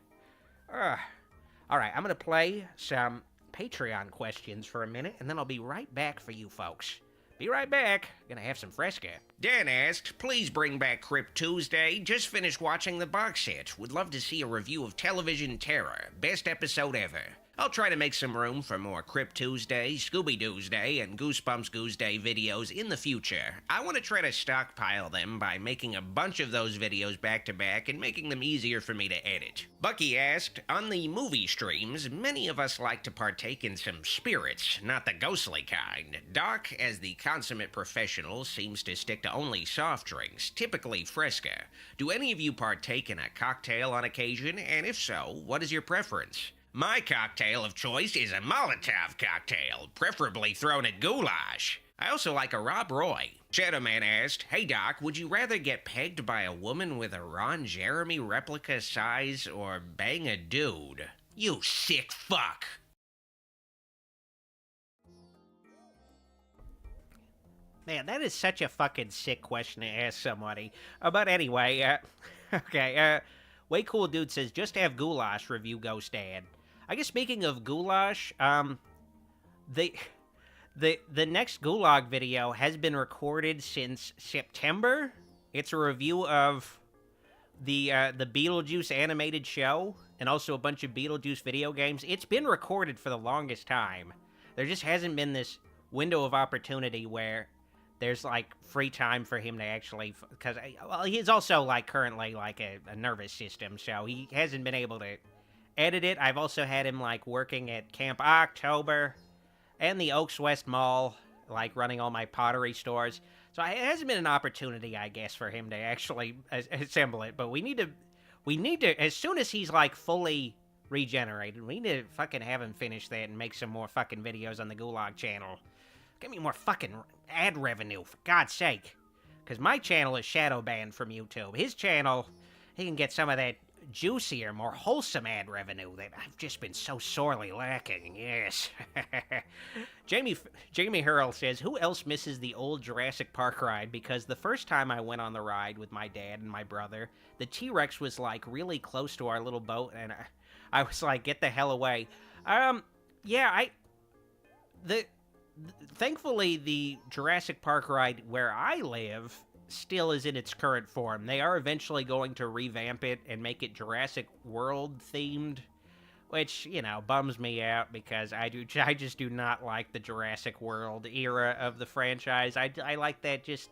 Alright, I'm gonna play some Patreon questions for a minute, and then I'll be right back for you folks. Be right back. Gonna have some Fresca. Dan asked, please bring back Crypt Tuesday. Just finished watching the box set. Would love to see a review of Television Terror. Best episode ever. I'll try to make some room for more Crypt Tuesday, Scooby-Doosday, and Goosebumps Goosday videos in the future. I want to try to stockpile them by making a bunch of those videos back-to-back and making them easier for me to edit. Bucky asked, on the movie streams, many of us like to partake in some spirits, not the ghostly kind. Doc, as the consummate professional, seems to stick to only soft drinks, typically Fresca. Do any of you partake in a cocktail on occasion, and if so, what is your preference? My cocktail of choice is a Molotov cocktail, preferably thrown at goulash. I also like a Rob Roy. Shadowman asked, hey Doc, would you rather get pegged by a woman with a Ron Jeremy replica size or bang a dude? You sick fuck. Man, that is such a fucking sick question to ask somebody. But anyway, okay, Way Cool Dude says, just have goulash review Ghost Dad. I guess speaking of goulash, the next Gulag video has been recorded since September. It's a review of the Beetlejuice animated show and also a bunch of Beetlejuice video games. It's been recorded for the longest time. There just hasn't been this window of opportunity where there's like free time for him to actually, because he's also like currently like a nervous system, so he hasn't been able to edit it. I've also had him like working at Camp October and the Oaks West Mall, like running all my pottery stores. So it hasn't been an opportunity, I guess, for him to actually assemble it. But we need to, as soon as he's like fully regenerated, we need to fucking have him finish that and make some more fucking videos on the Gulag channel. Give me more fucking ad revenue, for God's sake. Because my channel is shadow banned from YouTube. His channel, he can get some of that juicier, more wholesome ad revenue that I've just been so sorely lacking, yes. Jamie Hurl says, who else misses the old Jurassic Park ride? Because the first time I went on the ride with my dad and my brother, the T-Rex was like really close to our little boat, and I was like, get the hell away. Thankfully, the Jurassic Park ride where I live still is in its current form. They are eventually going to revamp it and make it Jurassic World themed, which, bums me out because I just do not like the Jurassic World era of the franchise. I like that just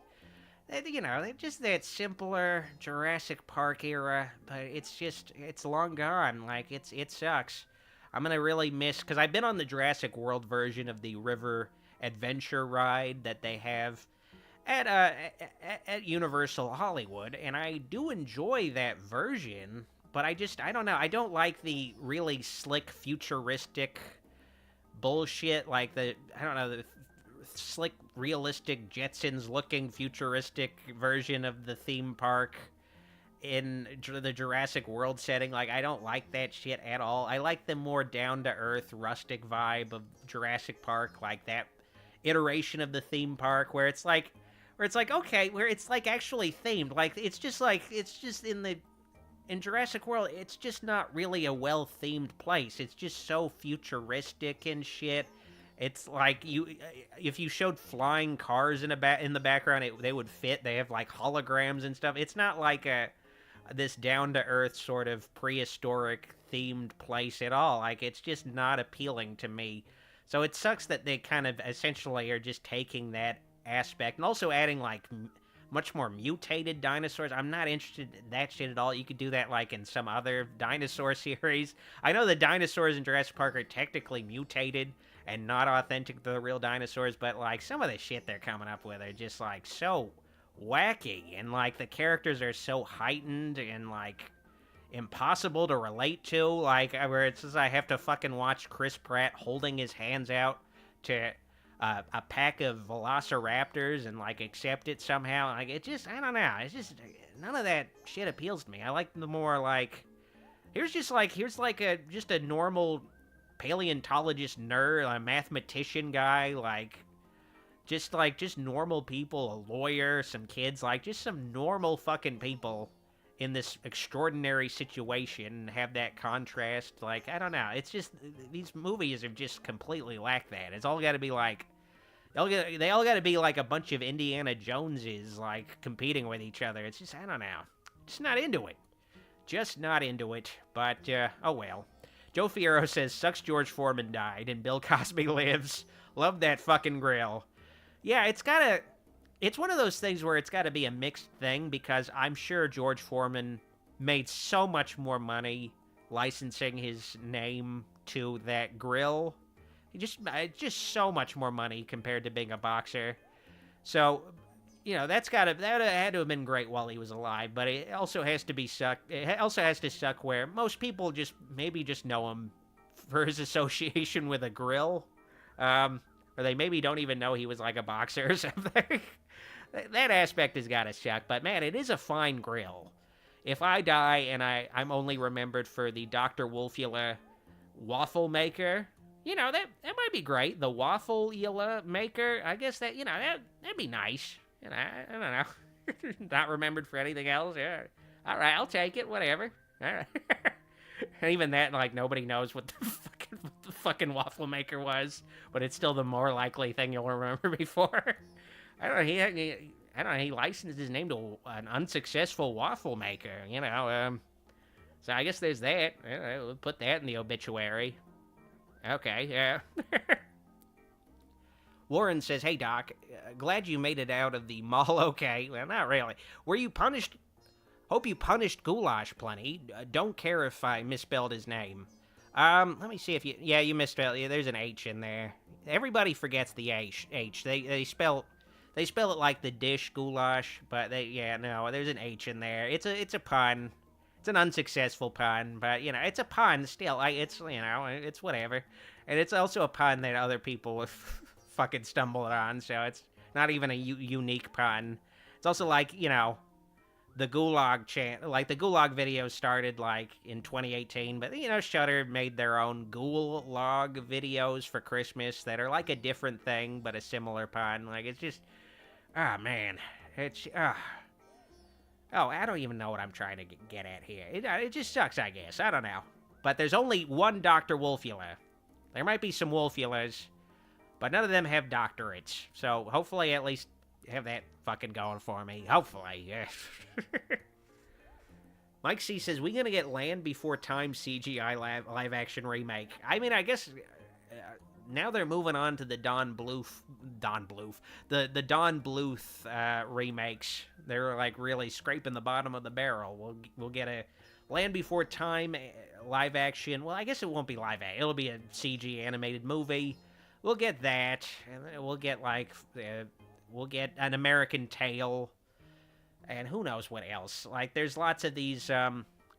that simpler Jurassic Park era, but it's long gone. Like, it sucks. I'm gonna really miss, because I've been on the Jurassic World version of the River Adventure ride that they have at Universal Hollywood, and I do enjoy that version, but I don't know, I don't like the really slick, futuristic bullshit, like the slick, realistic, Jetsons-looking, futuristic version of the theme park in the Jurassic World setting. Like, I don't like that shit at all. I like the more down-to-earth, rustic vibe of Jurassic Park, like that iteration of the theme park where it's like, okay, where it's like actually themed. Like, it's just in the in Jurassic World, it's just not really a well-themed place. It's just so futuristic and shit. It's like if you showed flying cars in the background, they would fit. They have like holograms and stuff. It's not like this down-to-earth sort of prehistoric themed place at all. Like, it's just not appealing to me. So it sucks that they kind of essentially are just taking that aspect and also adding like much more mutated dinosaurs. I'm not interested in that shit at all. You could do that like in some other dinosaur series. I know the dinosaurs in Jurassic Park are technically mutated and not authentic to the real dinosaurs, but like some of the shit they're coming up with are just like so wacky, and like the characters are so heightened and like impossible to relate to, like where it says I have to fucking watch Chris Pratt holding his hands out to a pack of velociraptors and like accept it somehow. Like it just, I don't know, it's just none of that shit appeals to me. I like the more like here's just a normal paleontologist nerd, a mathematician guy, just normal people, a lawyer, some kids, like just some normal fucking people in this extraordinary situation, have that contrast. Like, I don't know, it's just, these movies have just completely lacked that. It's all got to be like, they all got to be like a bunch of Indiana Joneses, like, competing with each other. It's just, I don't know, just not into it. Just not into it, but, oh well. Joe Fierro says, sucks George Foreman died and Bill Cosby lives. Love that fucking grill. Yeah, it's one of those things where it's got to be a mixed thing, because I'm sure George Foreman made so much more money licensing his name to that grill. Just so much more money compared to being a boxer. So, you know, that had to have been great while he was alive, but it also has to be suck. It also has to suck where most people maybe just know him for his association with a grill. Or they maybe don't even know he was like a boxer or something. That aspect has got to suck, but man, it is a fine grill. If I die and I'm only remembered for the Dr. Wolfula waffle maker, you know, that might be great. The waffle-ula maker, I guess that'd be nice. You know, I don't know. Not remembered for anything else. Yeah. All right, I'll take it. Whatever. All right. And even that, like, nobody knows what the fucking waffle maker was, but it's still the more likely thing you'll remember before. I don't know. He licensed his name to an unsuccessful waffle maker. You know. So I guess there's that. We'll put that in the obituary. Okay. Yeah. Warren says, hey, Doc, glad you made it out of the mall okay. Well, not really. Were you punished? Hope you punished Goulash plenty. Don't care if I misspelled his name. Let me see if you... Yeah, you misspelled... Yeah, there's an H in there. Everybody forgets the H. They spell it like the dish goulash, but there's an H in there. It's a pun. It's an unsuccessful pun, but, you know, it's a pun still. It's whatever. And it's also a pun that other people fucking stumbled on, so it's not even a unique pun. It's also like, you know, the Gulag the Gulag videos started like in 2018, but you know, Shudder made their own Gulag videos for Christmas that are like a different thing but a similar pun. Like, it's just, man, it's I don't even know what I'm trying to get at here. It just sucks, I guess. I don't know. But there's only one Dr. Wolfula. There might be some Wolfulas, but none of them have doctorates. So hopefully at least have that fucking going for me. Hopefully, yeah. Mike C says, we gonna get Land Before Time CGI live action remake. I mean, I guess now they're moving on to the the Don Bluth remakes. They're like really scraping the bottom of the barrel. We'll get a Land Before Time live action. Well, I guess it won't be live action. It'll be a CG animated movie. We'll get that, and then we'll get we'll get An American Tail, and who knows what else. Like, there's lots of these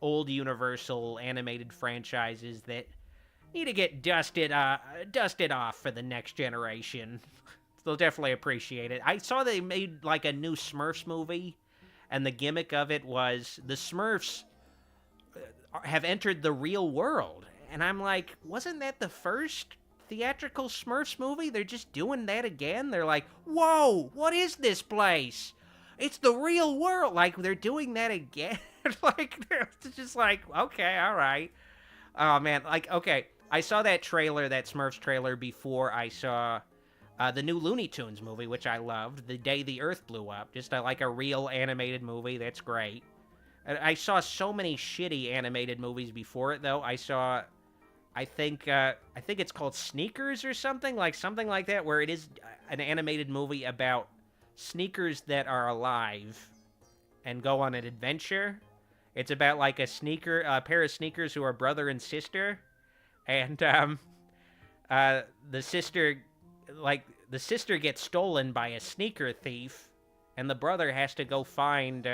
old Universal animated franchises that need to get dusted off for the next generation. They'll definitely appreciate it. I saw they made like a new Smurfs movie, and the gimmick of it was the Smurfs have entered the real world. And I'm like, wasn't that the first theatrical Smurfs movie? They're just doing that again? They're like, whoa, what is this place? It's the real world. Like, they're doing that again. Like, it's just like, okay, all right. Oh, man, like, okay, I saw that trailer, that Smurfs trailer, before I saw the new Looney Tunes movie, which I loved, The Day the Earth Blew Up. Just like a real animated movie, that's great. I saw so many shitty animated movies before it, though. I saw, I think it's called Sneakers or something like that, where it is an animated movie about sneakers that are alive and go on an adventure. It's about like a pair of sneakers who are brother and sister, and the sister, like the sister gets stolen by a sneaker thief, and the brother has to go find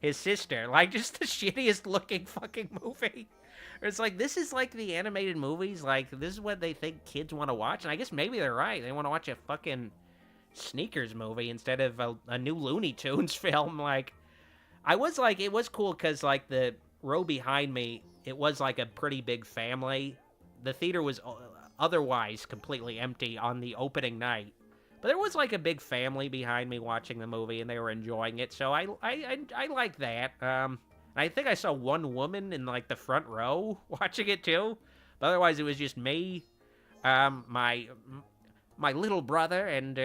his sister. Like, just the shittiest looking fucking movie. It's like, this is like the animated movies, like, this is what they think kids want to watch, and I guess maybe they're right. They want to watch a fucking sneakers movie instead of a new Looney Tunes film. Like, I was like, it was cool because, like, the row behind me, it was like a pretty big family. The theater was otherwise completely empty on the opening night. But there was like a big family behind me watching the movie, and they were enjoying it. So I like that. I think I saw one woman in like the front row watching it too. But otherwise, it was just me, my little brother, and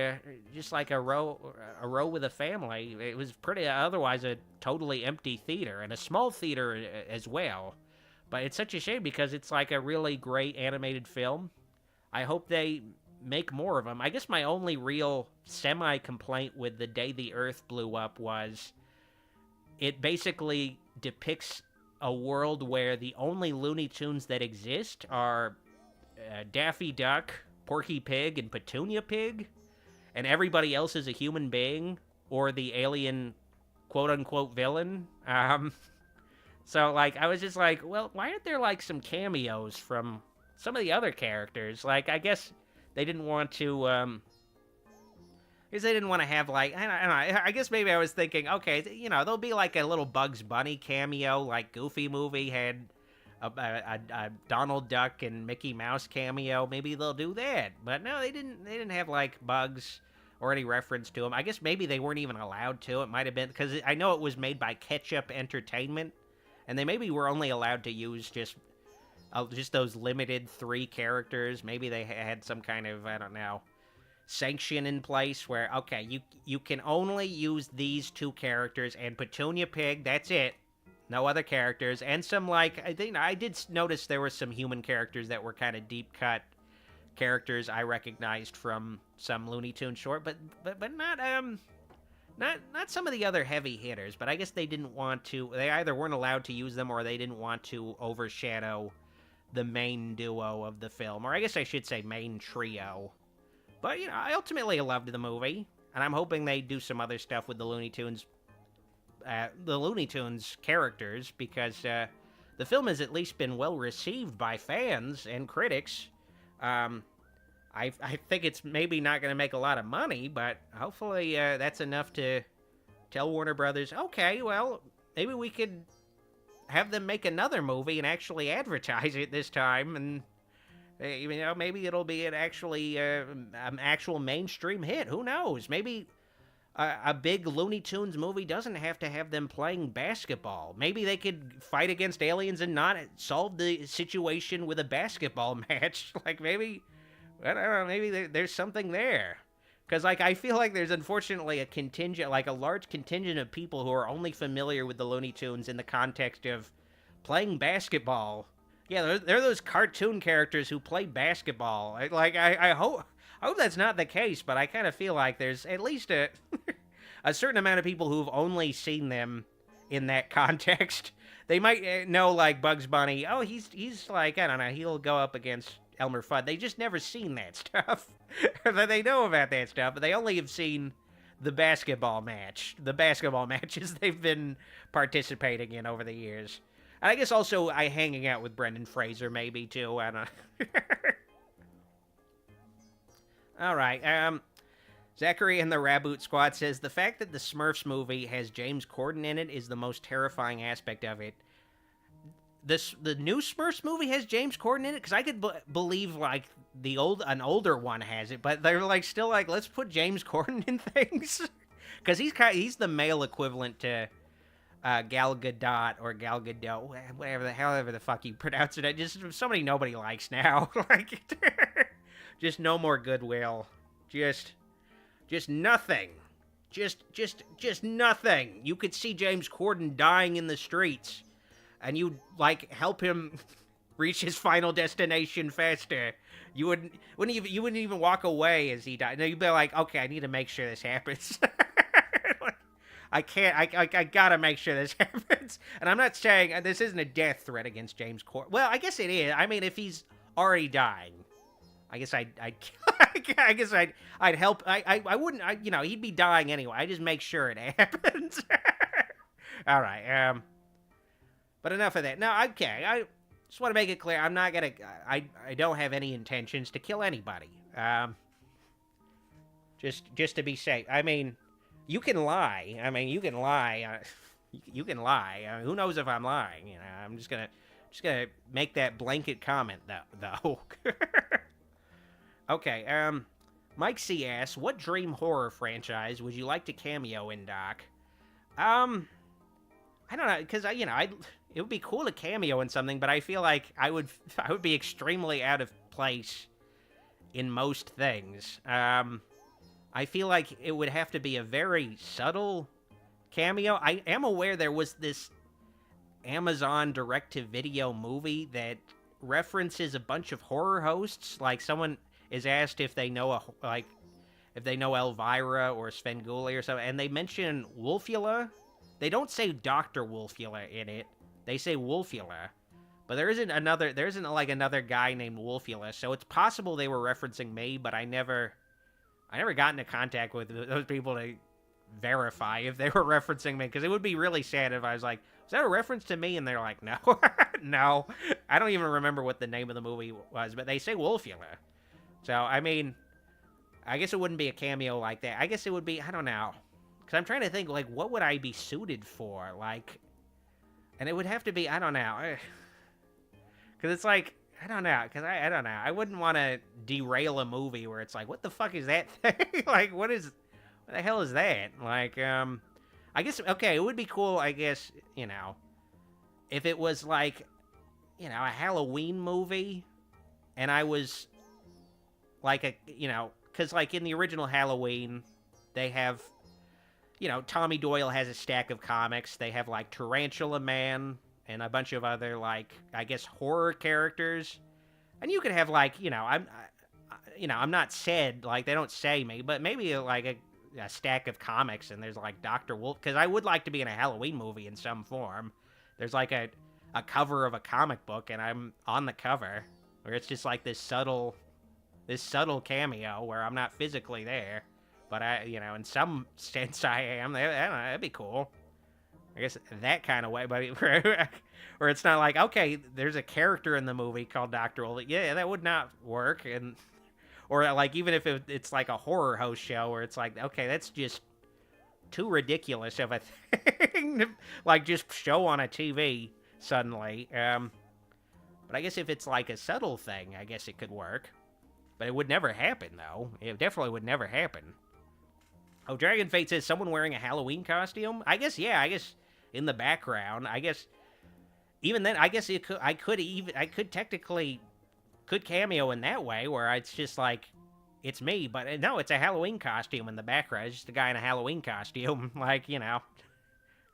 just like a row with a family. It was pretty otherwise a totally empty theater, and a small theater as well. But it's such a shame because it's like a really great animated film. I hope they make more of them. I guess my only real semi-complaint with The Day the Earth Blew Up was it basically depicts a world where the only Looney Tunes that exist are Daffy Duck, Porky Pig, and Petunia Pig, and everybody else is a human being or the alien quote-unquote villain. So, like, I was just like, well, why aren't there, like, some cameos from some of the other characters? Like, I guess they didn't want to, because they didn't want to have, like, I don't know, I guess maybe I was thinking, okay, you know, there'll be, like, a little Bugs Bunny cameo, like Goofy movie had a Donald Duck and Mickey Mouse cameo. Maybe they'll do that. But no, they didn't have, like, Bugs or any reference to them. I guess maybe they weren't even allowed to. It might have been, because I know it was made by Ketchup Entertainment, and they maybe were only allowed to use just those limited 3 characters. Maybe they had some kind of, I don't know, sanction in place where, okay, you can only use these 2 characters and Petunia Pig, that's it. No other characters. And some, like, I think I did notice there were some human characters that were kind of deep cut characters I recognized from some Looney Tunes short, but not some of the other heavy hitters. But I guess they didn't want to, they either weren't allowed to use them or they didn't want to overshadow the main duo of the film, or I guess I should say main trio. But, you know, I ultimately loved the movie, and I'm hoping they do some other stuff with the Looney Tunes characters, because the film has at least been well received by fans and critics. I think it's maybe not going to make a lot of money, but hopefully that's enough to tell Warner Brothers, okay, well, maybe we could have them make another movie and actually advertise it this time, and you know, maybe it'll be an actual mainstream hit. Who knows? Maybe a big Looney Tunes movie doesn't have to have them playing basketball. Maybe they could fight against aliens and not solve the situation with a basketball match. Like, maybe, I don't know, maybe there's something there. Because, like, I feel like there's unfortunately a contingent, like a large contingent of people who are only familiar with the Looney Tunes in the context of playing basketball. Yeah, they're those cartoon characters who play basketball. I hope that's not the case, but I kind of feel like there's at least a certain amount of people who've only seen them in that context. They might know, like, Bugs Bunny. Oh, he's like, I don't know, he'll go up against Elmer Fudd. They just never seen that stuff. They know about that stuff, but they only have seen the basketball matches they've been participating in over the years. And I guess also hanging out with Brendan Fraser, maybe, too. I don't know. All right. Zachary and the Raboot Squad says, the fact that the Smurfs movie has James Corden in it is the most terrifying aspect of it. The new Smurfs movie has James Corden in it? Because I could believe, like, an older one has it, but they're, like, still like, let's put James Corden in things? Because he's the male equivalent to Gal Gadot or Gal Gadot, however the fuck you pronounce it. Just somebody nobody likes now. Like, just no more goodwill. Just nothing. Just nothing. You could see James Corden dying in the streets, and you'd like help him reach his final destination faster. You wouldn't even walk away as he died. No, you'd be like, okay, I need to make sure this happens. I gotta make sure this happens. And I'm not saying this isn't a death threat against James Corden. Well, I guess it is. I mean, if he's already dying, I guess I'd help. I wouldn't. He'd be dying anyway. I just make sure it happens. All right. But enough of that. No, okay. I just want to make it clear. I'm not gonna. I don't have any intentions to kill anybody. Just to be safe. I mean, you can lie. You can lie. You can lie. Who knows if I'm lying? I'm just gonna make that blanket comment though. Okay. Mike C asks, what dream horror franchise would you like to cameo in, Doc? I don't know, because it would be cool to cameo in something, but I feel like I would be extremely out of place in most things. I feel like it would have to be a very subtle cameo. I am aware there was this Amazon direct-to-video movie that references a bunch of horror hosts. Like, someone is asked if they know if they know Elvira or Svengoolie or something, and they mention Wolfula. They don't say Dr. Wolfula in it. They say Wolfula. But there isn't another guy named Wolfula, so it's possible they were referencing me, but I never got into contact with those people to verify if they were referencing me, because it would be really sad if I was like, was that a reference to me? And they're like, no. No. I don't even remember what the name of the movie was, but they say Wolfula. So, I mean, I guess it wouldn't be a cameo like that. I guess it would be, I don't know. Because I'm trying to think, like, what would I be suited for? Like, and it would have to be, I don't know. Because it's like, I don't know. Because I don't know. I wouldn't want to derail a movie where it's like, what the fuck is that thing? Like, what the hell is that? Like, I guess, okay, it would be cool, I guess, if it was like, a Halloween movie, and I was like because like in the original Halloween, they have, Tommy Doyle has a stack of comics. They have like Tarantula Man and a bunch of other, like, I guess, horror characters. And you could have like, I'm not said, like, they don't say me, but maybe like a stack of comics, and there's like Dr. Wolf, because I would like to be in a Halloween movie in some form. There's like a cover of a comic book, and I'm on the cover, where it's just like this subtle cameo where I'm not physically there, but in some sense I am. I don't know, that'd be cool. I guess that kind of way, but where it's not like, okay, there's a character in the movie called Dr. Wolf. Yeah, that would not work. And or like, even if it's like a horror host show where it's like, okay, that's just too ridiculous of a thing to, like, just show on a TV suddenly. But I guess if it's like a subtle thing, I guess it could work. But it would never happen, though. It definitely would never happen. Oh, Dragon Fate says someone wearing a Halloween costume? I guess, yeah, I guess in the background. I guess even then, I guess I could technically cameo in that way, where it's just like, it's me, but no, it's a Halloween costume in the background. It's just a guy in a Halloween costume, like, because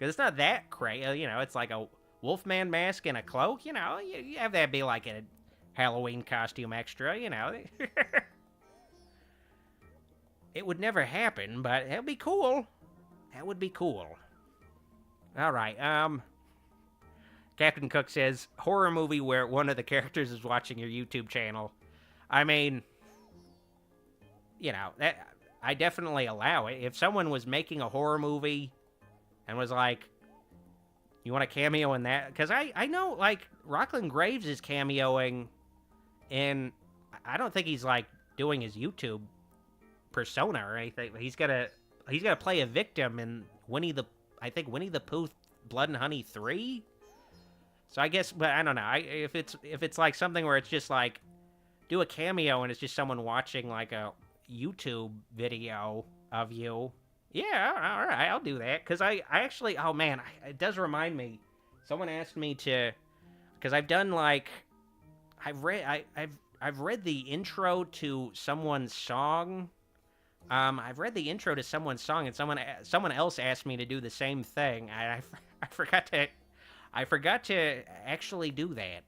it's not that crazy, it's like a Wolfman mask and a cloak, you have that be like a Halloween costume extra, It would never happen, but it would be cool. That would be cool. All right, Captain Cook says, horror movie where one of the characters is watching your YouTube channel. I mean, that I definitely allow it. If someone was making a horror movie and was like, you want a cameo in that? Because I know, like, Rockland Graves is cameoing in, I don't think he's, like, doing his YouTube persona or anything. He's gonna play a victim in Winnie the Pooh Blood and Honey 3. So I guess, but I don't know. If it's like something where it's just like, do a cameo and it's just someone watching like a YouTube video of you, Yeah, all right, I'll do that. Because I actually, oh man, it does remind me. Someone asked me to, because I've done like, I've read the intro to someone's song. I've read the intro to someone's song, and someone else asked me to do the same thing. I forgot to, I forgot to actually do that.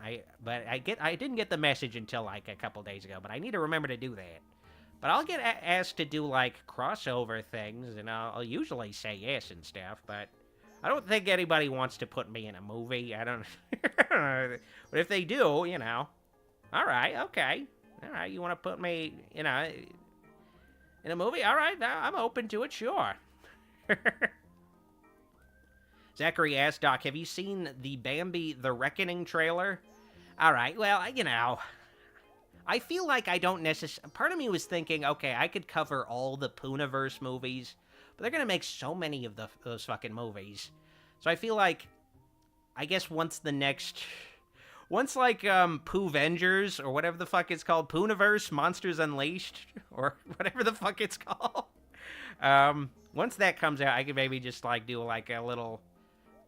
I didn't get the message until like a couple days ago. But I need to remember to do that. But I'll get asked to do like crossover things, and I'll usually say yes and stuff. But I don't think anybody wants to put me in a movie. I don't. But if they do, all right, okay, all right. You want to put me, in a movie? All right, I'm open to it. Sure. Zachary asked, Doc, have you seen the Bambi The Reckoning trailer? All right, well, I feel like I don't necessarily... Part of me was thinking, okay, I could cover all the Pooniverse movies, but they're going to make so many of those fucking movies. So I feel like, I guess once like, Poovengers, or whatever the fuck it's called, Pooniverse, Monsters Unleashed, or whatever the fuck it's called. Once that comes out, I could maybe just, like, do, like, a little...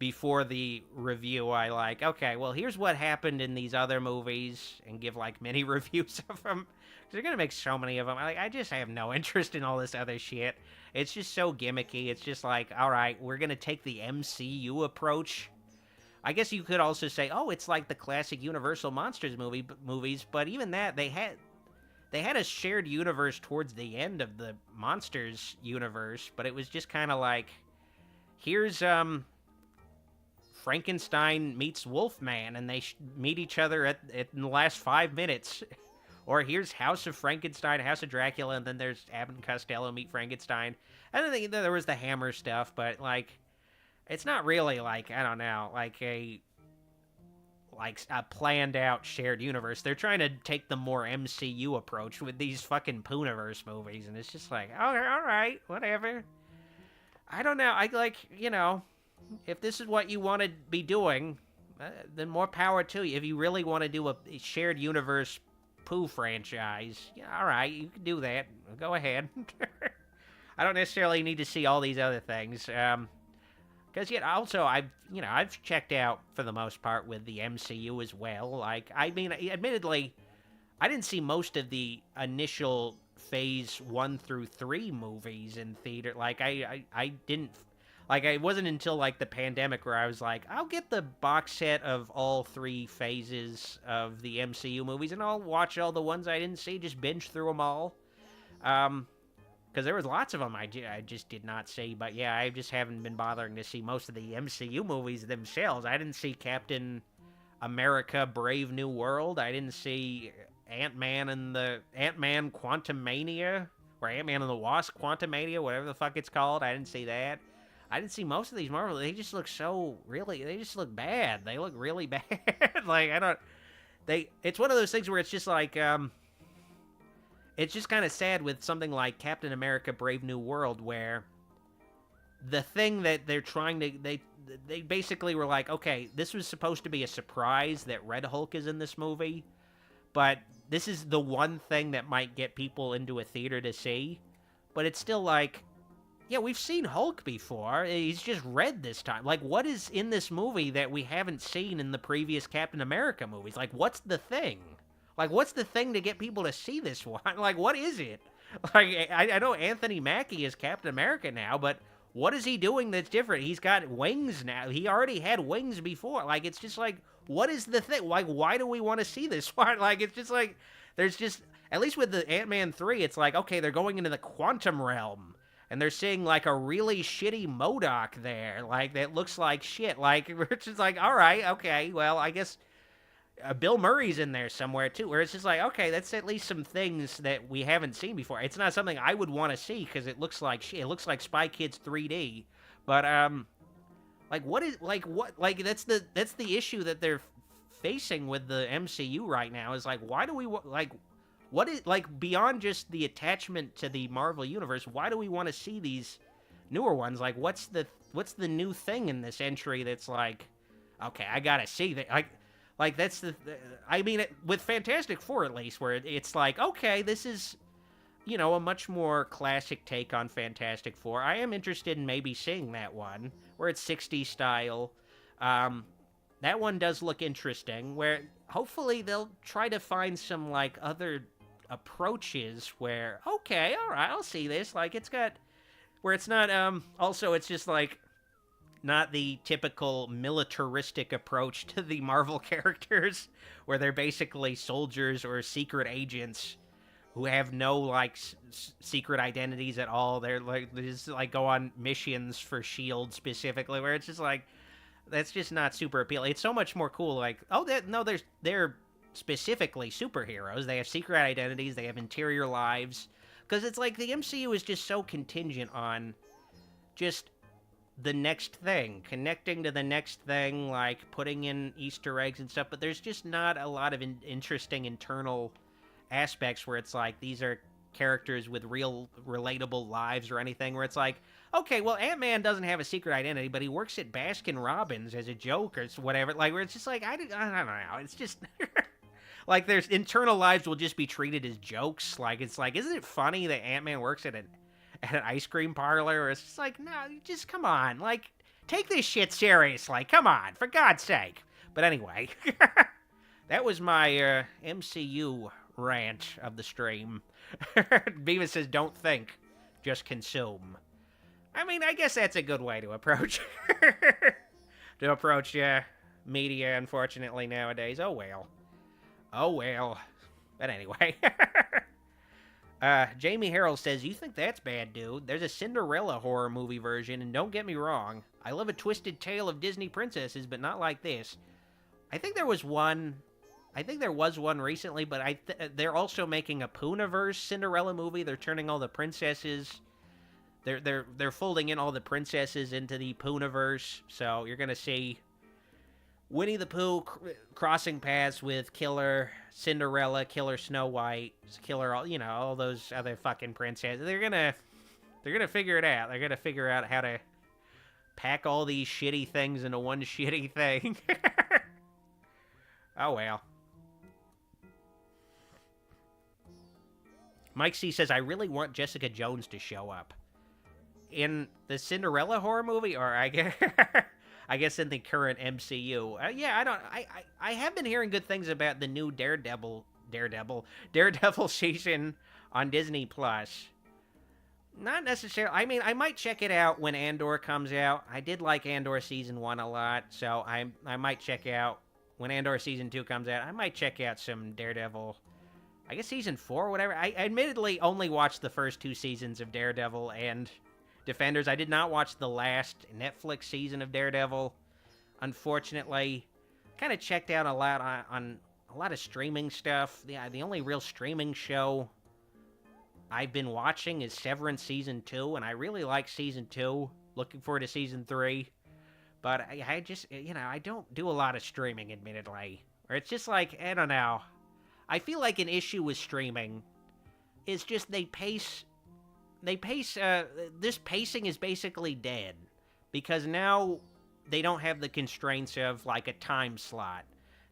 Before the review, I like, okay, well, here's what happened in these other movies, and give, like, mini reviews of them. Because they're gonna make so many of them. I just have no interest in all this other shit. It's just so gimmicky. It's just like, alright, we're gonna take the MCU approach. I guess you could also say, oh, it's like the classic Universal Monsters movies, but even that, they had a shared universe towards the end of the Monsters universe, but it was just kind of like, here's, Frankenstein meets Wolfman, and they meet each other in the last 5 minutes. Or here's House of Frankenstein, House of Dracula, and then there's Abbott and Costello meet Frankenstein. I don't think there was the Hammer stuff, but, like, it's not really, like, I don't know, like a planned out shared universe. They're trying to take the more MCU approach with these fucking Pooniverse movies, and it's just like, oh, all right, whatever. I don't know, if this is what you want to be doing, then more power to you. If you really want to do a shared universe Pooh franchise, yeah, all right, you can do that. Go ahead. I don't necessarily need to see all these other things. Because also I've checked out for the most part with the MCU as well. Like, I mean, admittedly, I didn't see most of the initial Phase 1 through 3 movies in theater. Like, I didn't. Like, it wasn't until, like, the pandemic where I was like, I'll get the box set of all 3 phases of the MCU movies, and I'll watch all the ones I didn't see, just binge through them all. Because there was lots of them I just did not see, but yeah, I just haven't been bothering to see most of the MCU movies themselves. I didn't see Captain America Brave New World. I didn't see Ant-Man Quantumania, or Ant-Man and the Wasp Quantumania, whatever the fuck it's called. I didn't see that. I didn't see most of these Marvel. They just look they just look bad. They look really bad. Like, it's one of those things where it's just like, it's just kind of sad with something like Captain America Brave New World, where the thing that they're trying to, they basically were like, okay, this was supposed to be a surprise that Red Hulk is in this movie, but this is the one thing that might get people into a theater to see. But it's still like, yeah, we've seen Hulk before. He's just red this time. Like, what is in this movie that we haven't seen in the previous Captain America movies? Like, what's the thing? Like, what's the thing to get people to see this one? Like, what is it? Like, I know Anthony Mackie is Captain America now, but what is he doing that's different? He's got wings now. He already had wings before. Like, it's just like, what is the thing? Like, why do we want to see this one? Like, it's just like, there's just, at least with the Ant-Man 3, it's like, okay, they're going into the quantum realm. And they're seeing, like, a really shitty MODOK there. Like, that looks like shit. Like, it's just like, all right, okay, well, I guess Bill Murray's in there somewhere, too. Where it's just like, okay, that's at least some things that we haven't seen before. It's not something I would want to see, because it looks like shit. It looks like Spy Kids 3D. But, like, that's the issue that they're facing with the MCU right now, is, like, why do we, like... What is, like, beyond just the attachment to the Marvel Universe, why do we want to see these newer ones? Like, what's the new thing in this entry that's like, okay, I gotta see that. Like that's I mean, with Fantastic Four, at least, where it's like, okay, this is a much more classic take on Fantastic Four. I am interested in maybe seeing that one, where it's 60s style. That one does look interesting, where hopefully they'll try to find some, like, other approaches where, okay, alright, I'll see this. Like, it's got, where it's not, also it's just, like, not the typical militaristic approach to the Marvel characters, where they're basically soldiers or secret agents who have no, like, secret identities at all. They're, like, they just, like, go on missions for S.H.I.E.L.D. specifically, where it's just, like, that's just not super appealing. It's so much more cool, like, they're specifically superheroes. They have secret identities, they have interior lives, because it's like the MCU is just so contingent on just the next thing, connecting to the next thing, like putting in Easter eggs and stuff, but there's just not a lot of interesting internal aspects where it's like these are characters with real relatable lives or anything, where it's like, okay, well, Ant-Man doesn't have a secret identity, but he works at Baskin Robbins as a joke or whatever, like, where it's just like, I don't know, it's just, like, there's internal lives will just be treated as jokes, like, it's like, isn't it funny that Ant-Man works at an ice cream parlor, or it's just like, no, just, come on, like, take this shit seriously, come on, for God's sake. But anyway, that was my, MCU rant of the stream. Beavis says, don't think, just consume. I mean, I guess that's a good way to approach media, unfortunately, nowadays. Oh, well. But anyway. Jamie Harrell says, you think that's bad, dude? There's a Cinderella horror movie version, and don't get me wrong, I love a twisted tale of Disney princesses, but not like this. I think there was one recently, but they're also making a Poonaverse Cinderella movie. They're turning all the princesses, they're folding in all the princesses into the Poonaverse, so you're gonna see Winnie the Pooh crossing paths with Killer Cinderella, Killer Snow White, Killer, all those other fucking princesses. They're gonna figure it out. They're gonna figure out how to pack all these shitty things into one shitty thing. Oh well. Mike C says, I really want Jessica Jones to show up in the Cinderella horror movie, or I guess in the current MCU. I have been hearing good things about the new Daredevil season on Disney Plus. Not necessarily. I mean, I might check it out when Andor comes out. I did like Andor season 1 a lot, so I might check out when Andor season 2 comes out. I might check out some Daredevil. I guess season 4 or whatever. I admittedly only watched the first 2 seasons of Daredevil and Defenders. I did not watch the last Netflix season of Daredevil, unfortunately. Kind of checked out a lot on a lot of streaming stuff. The only real streaming show I've been watching is Severance season 2, and I really like season 2. Looking forward to season 3. But I just, I don't do a lot of streaming, admittedly. Or it's just like, I don't know. I feel like an issue with streaming is just this pacing is basically dead, because now they don't have the constraints of, like, a time slot.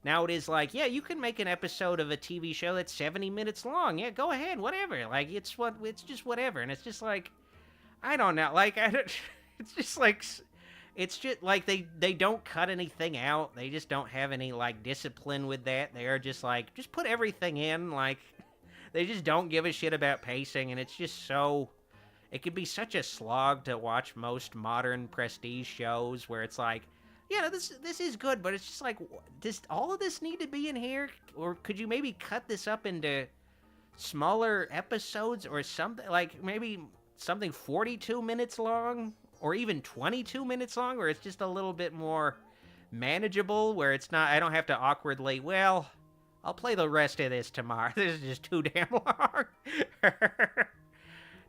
Now it is like, yeah, you can make an episode of a TV show that's 70 minutes long. Yeah, go ahead, whatever. Like, it's just whatever. And it's just like, I don't know. Like, it's just like they don't cut anything out. They just don't have any, like, discipline with that. They are just like, just put everything in. Like, they just don't give a shit about pacing, and it's just so, it could be such a slog to watch most modern prestige shows where it's like, yeah, this is good, but it's just like, does all of this need to be in here? Or could you maybe cut this up into smaller episodes or something? Like, maybe something 42 minutes long? Or even 22 minutes long, where it's just a little bit more manageable, where it's not, I don't have to awkwardly, well, I'll play the rest of this tomorrow. This is just too damn long.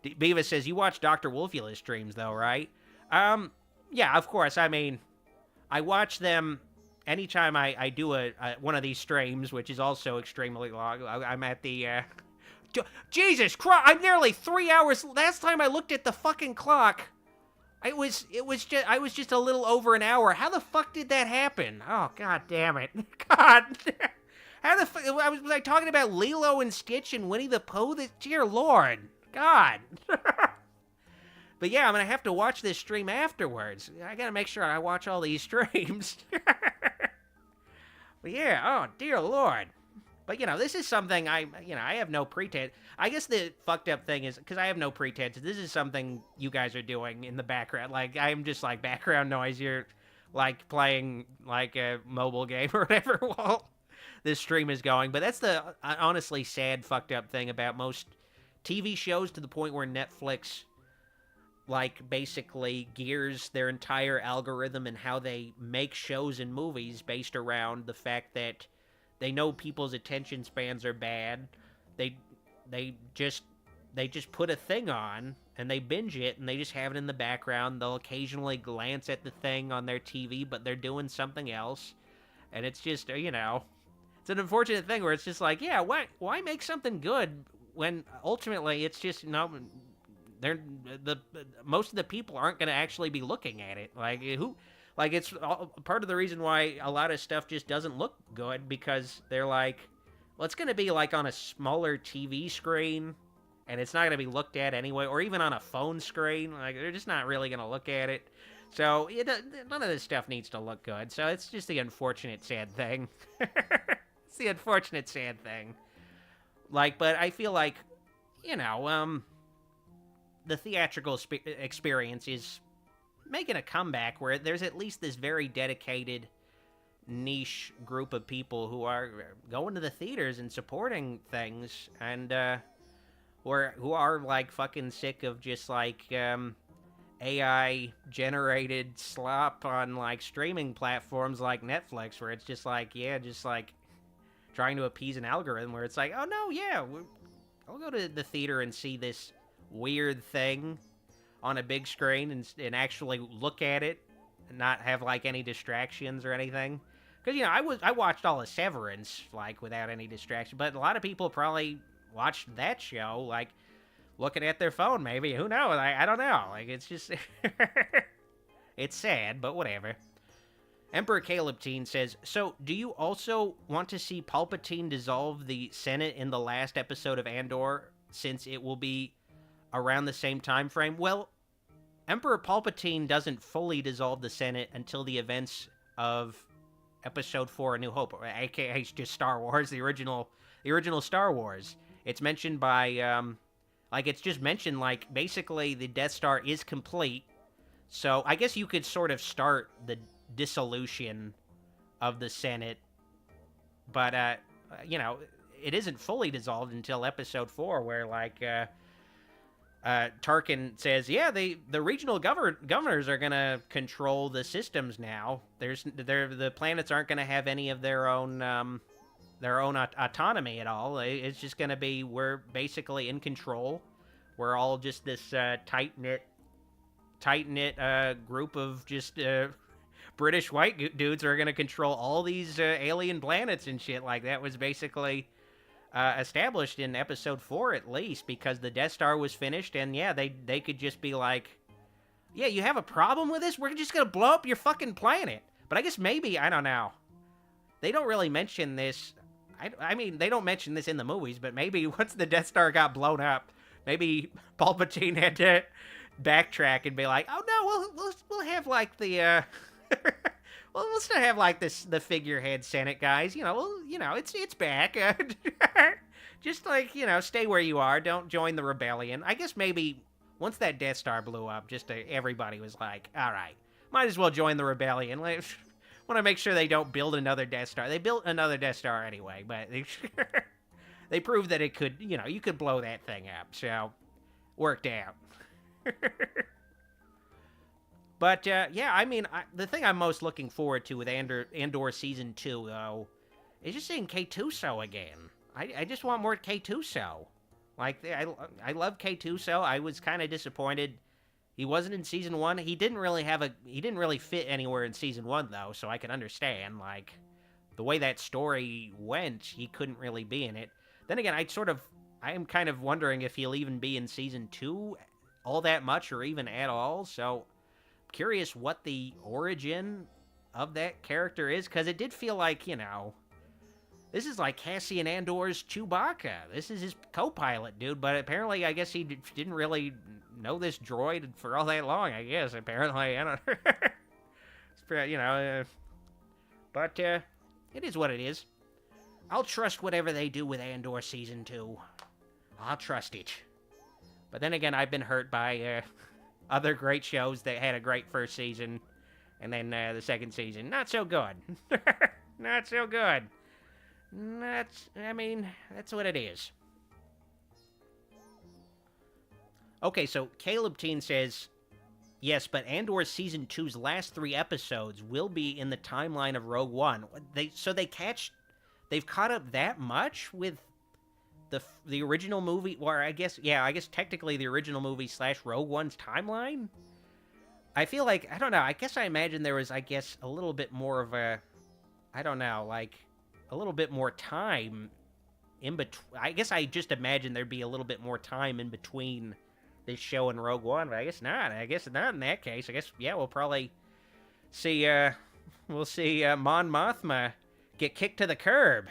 Beavis says, you watch Dr. Wolfula streams, though, right? Yeah, of course. I mean, I watch them anytime I do one of these streams, which is also extremely long. I'm at the, Jesus Christ, I'm nearly 3 hours. Last time I looked at the fucking clock, I was just a little over an hour. How the fuck did that happen? Oh, god damn it. God. How the fuck was I talking about Lilo and Stitch and Winnie the Pooh? Dear Lord, God. But yeah, I'm gonna have to watch this stream afterwards. I gotta make sure I watch all these streams. But yeah, oh dear Lord. But this is something I have no pretense. I guess the fucked up thing is because I have no pretense. This is something you guys are doing in the background. Like I'm just like background noise. You're like playing like a mobile game or whatever while this stream is going. But that's the honestly sad fucked up thing about most TV shows, to the point where Netflix like basically gears their entire algorithm and how they make shows and movies based around the fact that they know people's attention spans are bad. They just put a thing on and they binge it and they just have it in the background. They'll occasionally glance at the thing on their TV, but they're doing something else. And it's just, it's an unfortunate thing where it's just like, yeah, why make something good when ultimately it's just, most of the people aren't going to actually be looking at it. Like, it's part of the reason why a lot of stuff just doesn't look good, because they're like, well, it's going to be like on a smaller TV screen, and it's not going to be looked at anyway, or even on a phone screen. Like, they're just not really going to look at it. So, none of this stuff needs to look good. So, it's just the unfortunate, sad thing. It's the unfortunate, sad thing. Like, but I feel like, the theatrical experience is making a comeback where there's at least this very dedicated niche group of people who are going to the theaters and supporting things, and who are like fucking sick of just like AI generated slop on like streaming platforms like Netflix, where it's just like, just like trying to appease an algorithm where it's like, oh no, yeah, I'll go to the theater and see this weird thing on a big screen and actually look at it and not have like any distractions or anything. Because I watched all of Severance like without any distraction, but a lot of people probably watched that show like looking at their phone. Maybe, who knows? I don't know. Like, it's just it's sad, but whatever. Emperor Caleb Teen says, so do you also want to see Palpatine dissolve the Senate in the last episode of Andor, since it will be around the same time frame? Well, Emperor Palpatine doesn't fully dissolve the Senate until the events of Episode 4, A New Hope, aka just Star Wars, the original Star Wars. It's mentioned by, it's just mentioned, like, basically the Death Star is complete, so I guess you could sort of start the dissolution of the Senate, but, it isn't fully dissolved until Episode 4, where, like, Tarkin says, yeah, the regional governors are going to control the systems now. The planets aren't going to have any of their own autonomy at all. It's just going to be, we're basically in control. We're all just this tight-knit group of just British white dudes who are going to control all these alien planets and shit. Like, that was basically established in Episode 4, at least, because the Death Star was finished, and yeah, they could just be like, yeah, you have a problem with this? We're just gonna blow up your fucking planet. But I guess maybe, I don't know. They don't really mention this. I mean, they don't mention this in the movies, but maybe once the Death Star got blown up, maybe Palpatine had to backtrack and be like, oh no, we'll have like the, well, let's not have like this, the figurehead Senate guys. It's back. Just like, stay where you are. Don't join the rebellion. I guess maybe once that Death Star blew up, everybody was like, all right, might as well join the rebellion. Want to make sure they don't build another Death Star. They built another Death Star anyway, but they proved that it could, you could blow that thing up. So, worked out. But, yeah, I mean, the thing I'm most looking forward to with Andor Season 2, though, is just seeing K-2SO again. I just want more K-2SO. Like, I love K-2SO. I was kind of disappointed he wasn't in Season 1. He didn't really fit anywhere in Season 1, though, so I can understand, like, the way that story went, he couldn't really be in it. Then again, I am kind of wondering if he'll even be in Season 2 all that much, or even at all, so curious what the origin of that character is, because it did feel like, This is like Cassian Andor's Chewbacca. This is his co-pilot, dude. But apparently, I guess he didn't really know this droid for all that long. I guess apparently, I don't. But it is what it is. I'll trust whatever they do with Andor Season 2. I'll trust it. But then again, I've been hurt by other great shows that had a great first season, and then the second season, not so good. Not so good. That's what it is. Okay, so Caleb Teen says, yes, but Andor Season 2's last 3 episodes will be in the timeline of Rogue One. They've caught up that much with the original movie, or I guess technically the original movie / Rogue One's timeline? I feel like, I don't know, I guess I imagine there was, a little bit more of a, a little bit more time in between. I guess I just imagined thered be a little bit more time in between this show and Rogue One, but I guess not. I guess not in that case. I guess, we'll probably see, Mon Mothma get kicked to the curb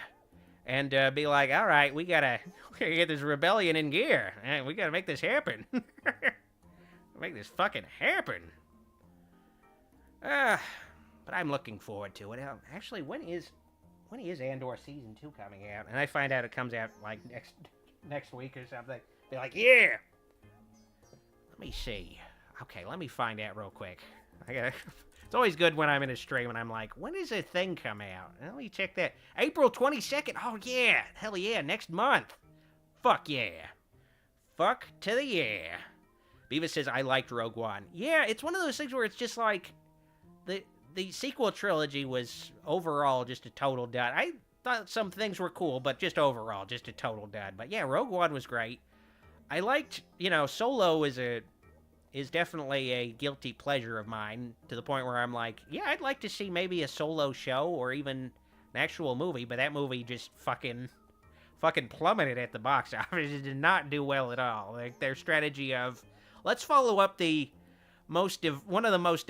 and be like, all right, we gotta get this rebellion in gear. We gotta make this happen. Make this fucking happen. But I'm looking forward to it. Actually, when is Andor Season 2 coming out? And I find out it comes out, like, next week or something. Be like, yeah! Let me see. Okay, let me find out real quick. It's always good when I'm in a stream and I'm like, when does a thing come out? Let me check that. April 22nd? Oh, yeah! Hell yeah, next month! Fuck yeah. Fuck to the yeah. Beavis says, I liked Rogue One. Yeah, it's one of those things where it's just like, the sequel trilogy was overall just a total dud. I thought some things were cool, but just overall, just a total dud. But yeah, Rogue One was great. I liked, Solo is definitely a guilty pleasure of mine, to the point where I'm like, yeah, I'd like to see maybe a Solo show or even an actual movie, but that movie just fucking plummeted at the box office. It did not do well at all. Like, their strategy of, let's follow up one of the most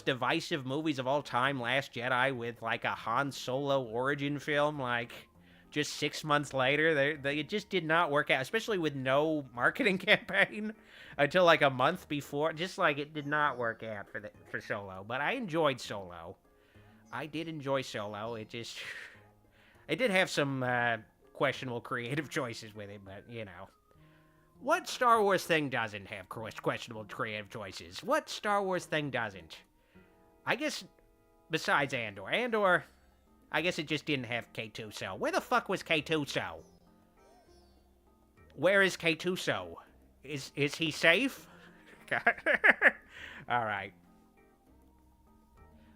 divisive movies of all time, Last Jedi, with like a Han Solo origin film, like just 6 months later. It just did not work out, especially with no marketing campaign until like a month before. Just like, it did not work out for Solo. But I enjoyed Solo. I did enjoy Solo. It did have some questionable creative choices with it, but What Star Wars thing doesn't have questionable creative choices? What Star Wars thing doesn't? I guess, besides Andor. Andor, I guess it just didn't have K2SO. Where the fuck was K2SO? Where is K2SO? Is he safe? Alright.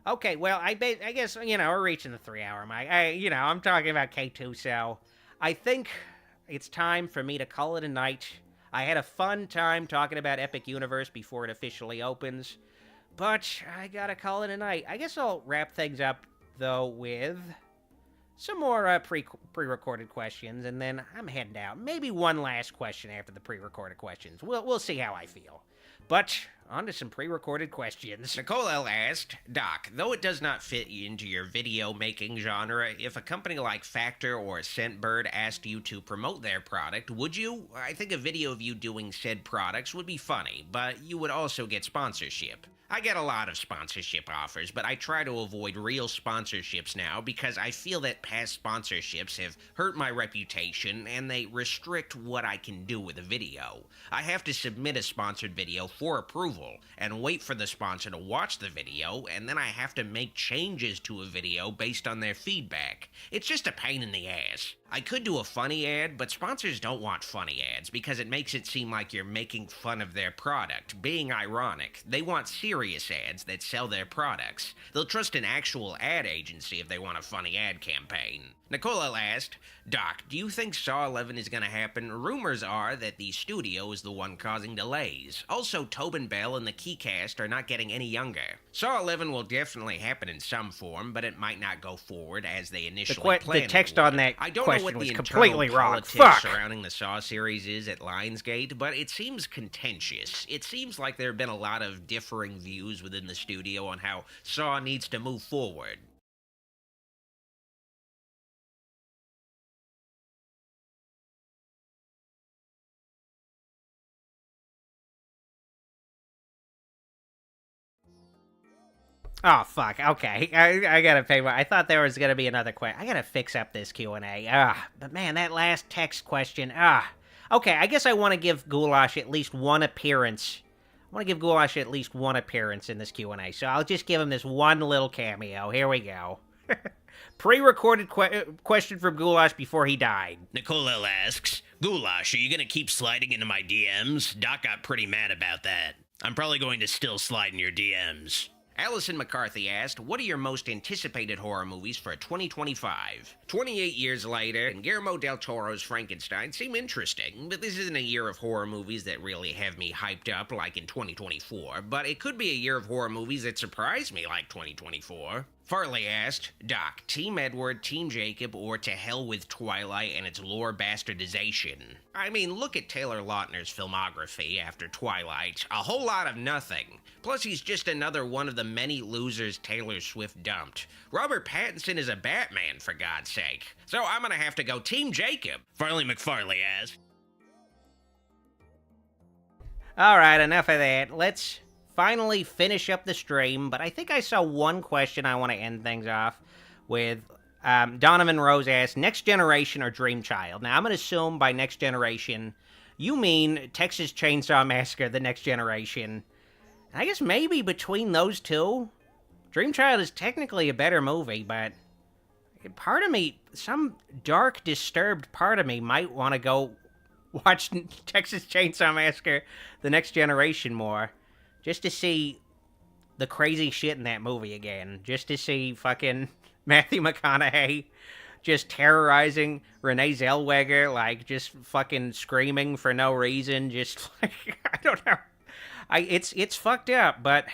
Okay, well, I guess, we're reaching the 3-hour mark. I'm talking about K2SO. I think it's time for me to call it a night. I had a fun time talking about Epic Universe before it officially opens, but I gotta call it a night. I guess I'll wrap things up, though, with some more pre-recorded questions, and then I'm heading out. Maybe one last question after the pre-recorded questions. We'll see how I feel. But on to some pre-recorded questions. Nicole L. asked, Doc, though it does not fit into your video-making genre, if a company like Factor or Scentbird asked you to promote their product, would you? I think a video of you doing said products would be funny, but you would also get sponsorship. I get a lot of sponsorship offers, but I try to avoid real sponsorships now because I feel that past sponsorships have hurt my reputation and they restrict what I can do with a video. I have to submit a sponsored video for approval and wait for the sponsor to watch the video, and then I have to make changes to a video based on their feedback. It's just a pain in the ass. I could do a funny ad, but sponsors don't want funny ads because it makes it seem like you're making fun of their product, being ironic. They want serious ads that sell their products. They'll trust an actual ad agency if they want a funny ad campaign. Nicola asked, Doc, do you think Saw 11 is going to happen? Rumors are that the studio is the one causing delays. Also, Tobin Bell and the key cast are not getting any younger. Saw 11 will definitely happen in some form, but it might not go forward as they initially planned. The text on that question was completely wrong. Fuck! Surrounding the Saw series is at Lionsgate, but it seems contentious. It seems like there have been a lot of differing views within the studio on how Saw needs to move forward. Oh, fuck. Okay. I gotta pay more. I thought there was gonna be another question. I gotta fix up this Q&A. But man, that last text question. Okay, I guess I want to give Goulash at least one appearance. I want to give Goulash at least one appearance in this Q&A, so I'll just give him this one little cameo. Here we go. Pre-recorded question from Goulash before he died. Nicole asks, Goulash, are you gonna keep sliding into my DMs? Doc got pretty mad about that. I'm probably going to still slide in your DMs. Allison McCarthy asked, what are your most anticipated horror movies for 2025? 28 years later, and Guillermo del Toro's Frankenstein seem interesting, but this isn't a year of horror movies that really have me hyped up like in 2024, but it could be a year of horror movies that surprise me like 2024. Farley asked, Doc, Team Edward, Team Jacob, or to hell with Twilight and its lore bastardization? I mean, look at Taylor Lautner's filmography after Twilight. A whole lot of nothing. Plus, he's just another one of the many losers Taylor Swift dumped. Robert Pattinson is a Batman, for God's sake. So I'm gonna have to go Team Jacob. Farley McFarley asked. Alright, enough of that. Let's finally finish up the stream, but I think I saw one question I want to end things off with. Donovan Rose asked, Next Generation or Dream Child? Now, I'm going to assume by Next Generation, you mean Texas Chainsaw Massacre, The Next Generation. I guess maybe between those two, Dream Child is technically a better movie, but part of me, some dark, disturbed part of me might want to go watch Texas Chainsaw Massacre, The Next Generation more. Just to see the crazy shit in that movie again. Just to see fucking Matthew McConaughey just terrorizing Renee Zellweger, like, just fucking screaming for no reason. Just, like, I don't know. It's fucked up, but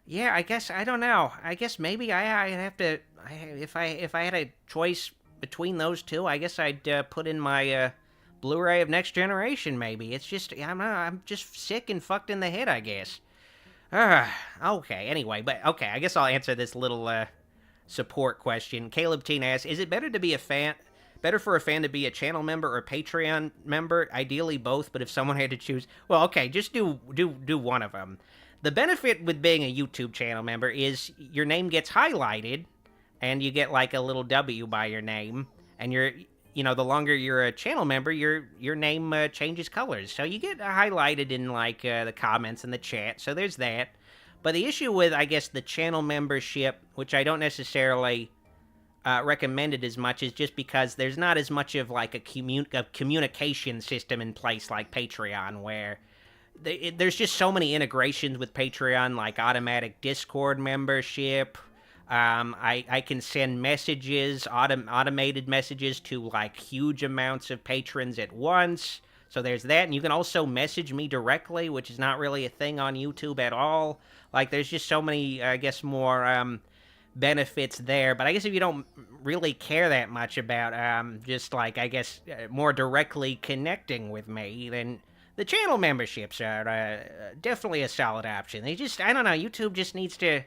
yeah, I guess, I don't know. I guess maybe I'd have to, if I had a choice between those two, I guess I'd put in my Blu-ray of Next Generation, maybe. It's just, I'm just sick and fucked in the head, I guess. Okay, anyway, but okay, I guess I'll answer this little support question. Caleb Teen asks, is it better for a fan to be a channel member or Patreon member? Ideally both, but if someone had to choose, well, okay, just do one of them. The benefit with being a YouTube channel member is your name gets highlighted, and you get like a little W by your name, and the longer you're a channel member, your name changes colors. So you get highlighted in, like, the comments and the chat, so there's that. But the issue with, I guess, the channel membership, which I don't necessarily recommend it as much, is just because there's not as much of, like, a communication system in place like Patreon, where there's just so many integrations with Patreon, like automatic Discord membership. I can send messages, automated messages to, like, huge amounts of patrons at once. So there's that, and you can also message me directly, which is not really a thing on YouTube at all. Like, there's just so many, I guess, more benefits there. But I guess if you don't really care that much about just, like, I guess, more directly connecting with me, then the channel memberships are definitely a solid option. They just, I don't know, YouTube just needs to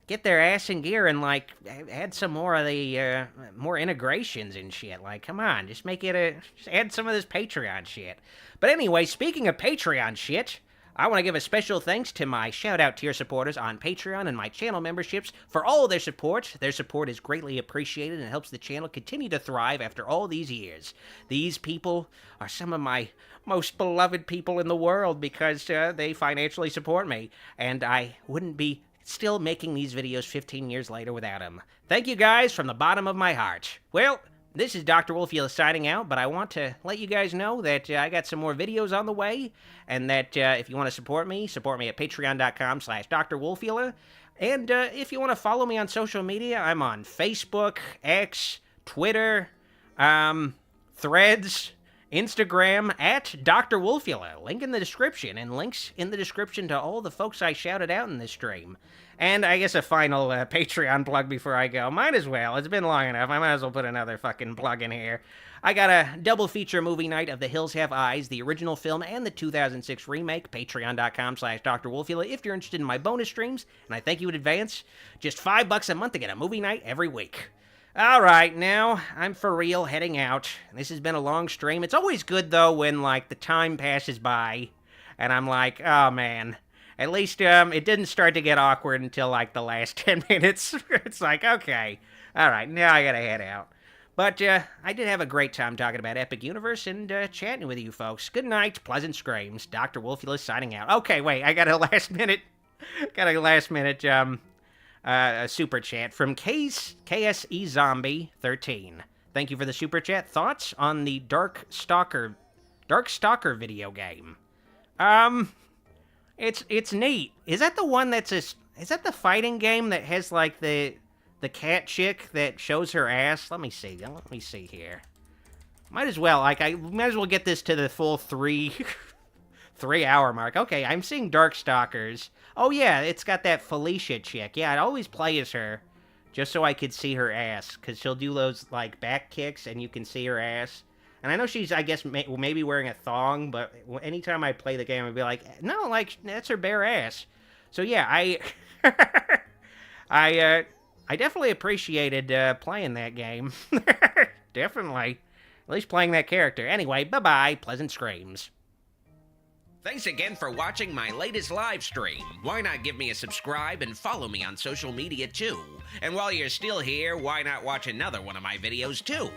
get their ass in gear and, like, add some more of the, more integrations and shit. Like, come on, just make it just add some of this Patreon shit. But anyway, speaking of Patreon shit, I want to give a special thanks to my shout-out tier supporters on Patreon and my channel memberships for all of their support. Their support is greatly appreciated and helps the channel continue to thrive after all these years. These people are some of my most beloved people in the world because they financially support me, and I wouldn't be still making these videos 15 years later without him. Thank you guys from the bottom of my heart. Well, this is Dr. Wolfula signing out, but I want to let you guys know that I got some more videos on the way, and that if you want to support me at patreon.com/drwolfula. And if you want to follow me on social media, I'm on Facebook, X, Twitter, Threads, Instagram, at Dr. Wolfula. Link in the description, and links in the description to all the folks I shouted out in this stream. And I guess a final Patreon plug before I go. Might as well. It's been long enough. I might as well put another fucking plug in here. I got a double feature movie night of The Hills Have Eyes, the original film, and the 2006 remake. Patreon.com/drwolfula if you're interested in my bonus streams. And I thank you in advance. Just $5 a month to get a movie night every week. Alright, now, I'm for real heading out. This has been a long stream. It's always good, though, when, like, the time passes by, and I'm like, oh, man. At least it didn't start to get awkward until like the last 10 minutes. It's like, okay, all right, now I gotta head out. But I did have a great time talking about Epic Universe and chatting with you folks. Good night, pleasant screams. Dr. Wolfula signing out. Okay, wait, I got a last minute super chat from KSE Zombie 13. Thank you for the super chat. Thoughts on the Dark Stalker video game? It's neat. Is that the one is that the fighting game that has like the cat chick that shows her ass? Let me see here. Might as well get this to the full 3-hour mark. Okay, I'm seeing Darkstalkers. Oh yeah, it's got that Felicia chick. Yeah, I'd always play as her just so I could see her ass, because she'll do those like back kicks and you can see her ass. And I know she's, I guess, maybe wearing a thong, but anytime I play the game, I'd be like, no, like, that's her bare ass. So yeah, I definitely appreciated playing that game. Definitely. At least playing that character. Anyway, bye-bye. Pleasant screams. Thanks again for watching my latest live stream. Why not give me a subscribe and follow me on social media too? And while you're still here, why not watch another one of my videos too?